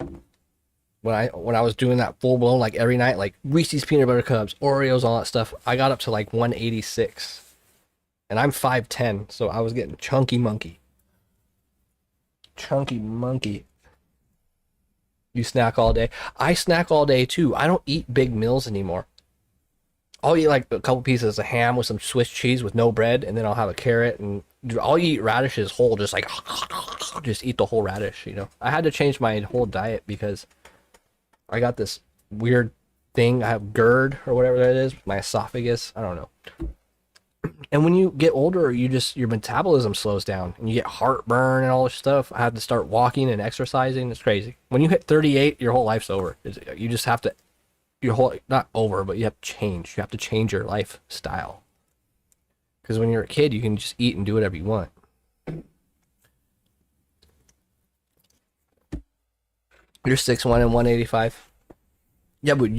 when I was doing that full blown, like every night, like Reese's peanut butter cups, Oreos, all that stuff, I got up to like 186. And I'm 5'10", so I was getting chunky monkey. Chunky monkey. You snack all day. I snack all day too. I don't eat big meals anymore. I'll eat like a couple pieces of ham with some Swiss cheese with no bread, and then I'll have a carrot, and dude, I'll eat radishes whole, just like just eat the whole radish, you know. I had to change my whole diet because I got this weird thing. I have GERD or whatever that is, my esophagus. I don't know. And when you get older, your metabolism slows down and you get heartburn and all this stuff. I had to start walking and exercising. It's crazy. When you hit 38, your whole life's over. You just have to, not over, but you have to change. You have to change your lifestyle. Because when you're a kid, you can just eat and do whatever you want. You're 6'1" and 185. Yeah, but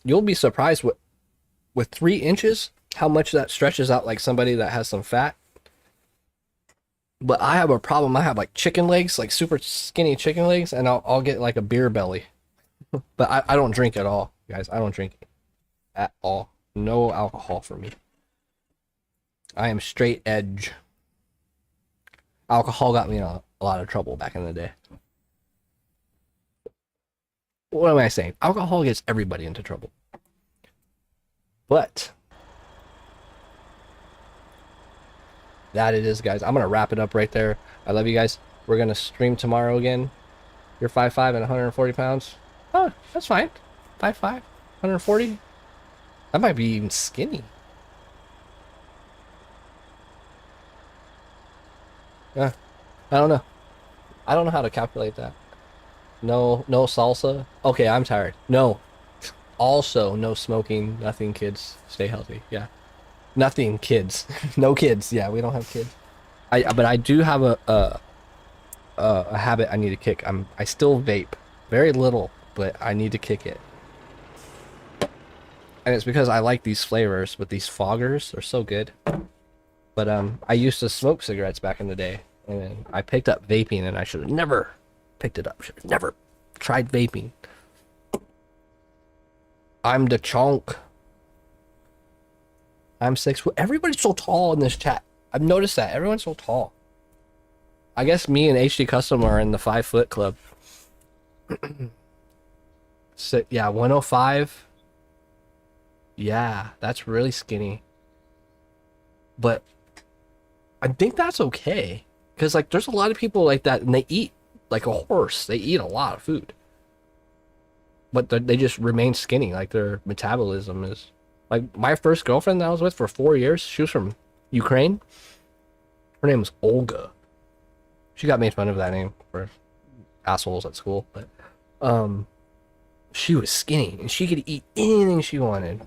you'll be surprised with 3 inches, how much that stretches out like somebody that has some fat. But I have a problem. I have like chicken legs, like super skinny chicken legs, and I'll get like a beer belly. But I don't drink at all, guys. I don't drink at all. No alcohol for me. I am straight edge. Alcohol got me in a lot of trouble back in the day. What am I saying? Alcohol gets everybody into trouble. But that it is, guys. I'm gonna wrap it up right there. I love you guys. We're gonna stream tomorrow again. You're 5'5" and 140 pounds. Oh, that's fine. 5'5", 140. That might be even skinny. Yeah, I don't know. I don't know how to calculate that. No salsa. Okay, I'm tired. No. Also, no smoking. Nothing, kids. Stay healthy. Yeah. Nothing, kids. No kids. Yeah, we don't have kids. But I do have a habit I need to kick. I still vape. Very little, but I need to kick it. And it's because I like these flavors, but these foggers are so good. But I used to smoke cigarettes back in the day, and then I picked up vaping, and I should have never picked it up. Should have never tried vaping. I'm the chonk. I'm 6 foot. Everybody's so tall in this chat. I've noticed that. Everyone's so tall. I guess me and HD Custom are in the 5 foot club. So, yeah, 105. Yeah, that's really skinny. But I think that's okay. Because, like, there's a lot of people like that, and they eat like a horse. They eat a lot of food. But they just remain skinny. Like, their metabolism is... Like, my first girlfriend that I was with for 4 years, she was from Ukraine. Her name was Olga. She got made fun of that name for assholes at school. But, she was skinny, and she could eat anything she wanted.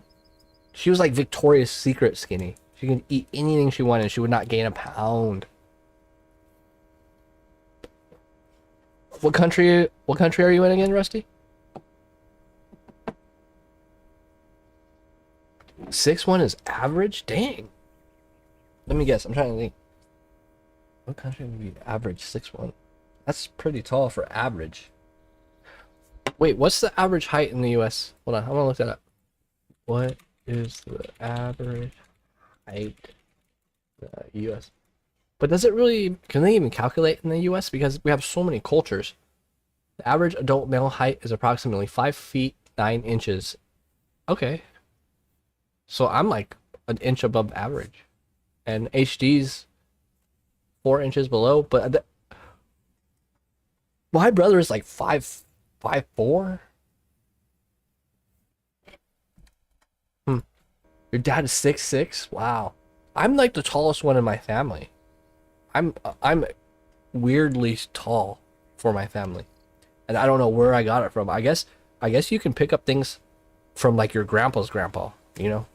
She was like Victoria's Secret skinny. She could eat anything she wanted. She would not gain a pound. What country are you in again, Rusty? 6'1" is average? Dang. Let me guess. I'm trying to think. What country would be average 6'1"? That's pretty tall for average. Wait, what's the average height in the U.S.? Hold on, I'm gonna look that up. What is the average height in the U.S.? But does it really, can they even calculate in the U.S.? Because we have so many cultures. The average adult male height is approximately 5 feet 9 inches. Okay. So I'm like an inch above average. And HD's 4 inches below, but my brother is like 5'4". Your dad is 6'6"? Wow. I'm like the tallest one in my family. I'm weirdly tall for my family. And I don't know where I got it from. I guess you can pick up things from like your grandpa's grandpa, you know?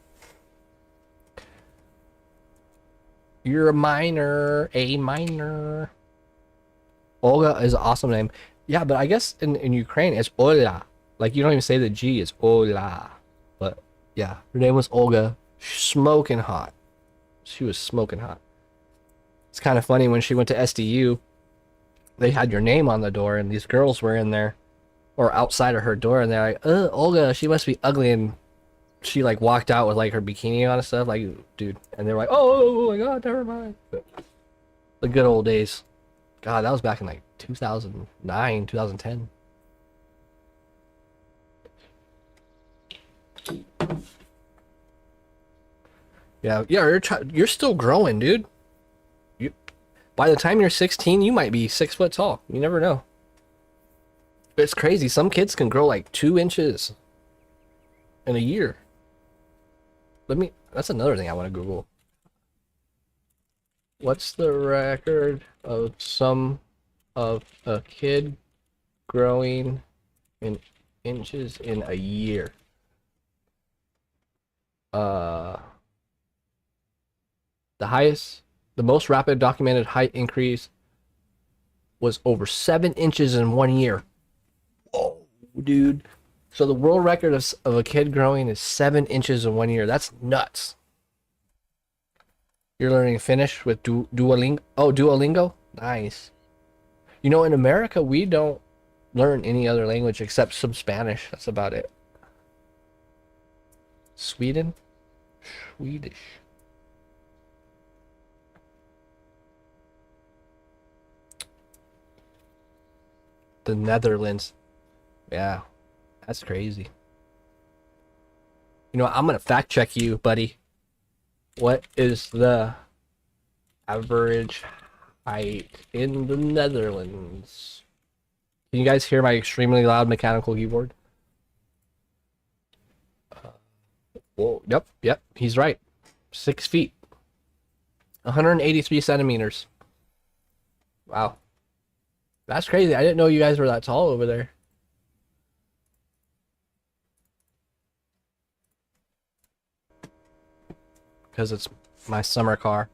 You're a minor. Olga is an awesome name. Yeah, but I guess in Ukraine it's Ola. Like you don't even say the G, it's Ola. But yeah, her name was Olga. Smoking hot. She was smoking hot. It's kind of funny when she went to SDU, they had your name on the door and these girls were in there or outside of her door and they're like, Olga, she must be ugly, and she like walked out with like her bikini on and stuff, like, dude, and they're like, oh my god, never mind. But the good old days. God, that was back in like 2009, 2010. Yeah, you're still growing, dude. You, by the time you're 16, you might be 6 foot tall. You never know. It's crazy. Some kids can grow like 2 inches in a year. That's another thing I want to Google. What's the record of a kid growing in inches in a year? The most rapid documented height increase was over 7 inches in 1 year. Whoa, dude. So the world record of a kid growing is 7 inches in 1 year. That's nuts. You're learning Finnish with Duolingo? Oh, Duolingo? Nice. You know, in America, we don't learn any other language except some Spanish. That's about it. Sweden? Swedish. The Netherlands. Yeah, that's crazy. You know, I'm gonna fact check you, buddy. What is the average height in the Netherlands? Can you guys hear my extremely loud mechanical keyboard? Well, yep, he's right. 6 feet. 183 centimeters. Wow. That's crazy. I didn't know you guys were that tall over there. Because it's my summer car.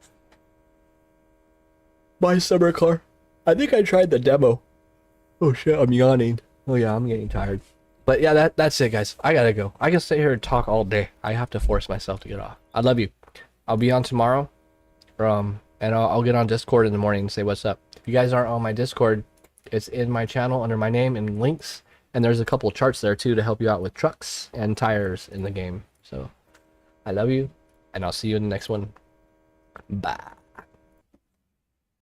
My summer car. I think I tried the demo. Oh shit, I'm yawning. Oh yeah, I'm getting tired. But yeah, that's it, guys. I gotta go. I can sit here and talk all day. I have to force myself to get off. I love you. I'll be on tomorrow. And I'll get on Discord in the morning and say what's up. If you guys aren't on my Discord, it's in my channel under my name and links. And there's a couple charts there too to help you out with trucks and tires in the game. So I love you, and I'll see you in the next one. Bye.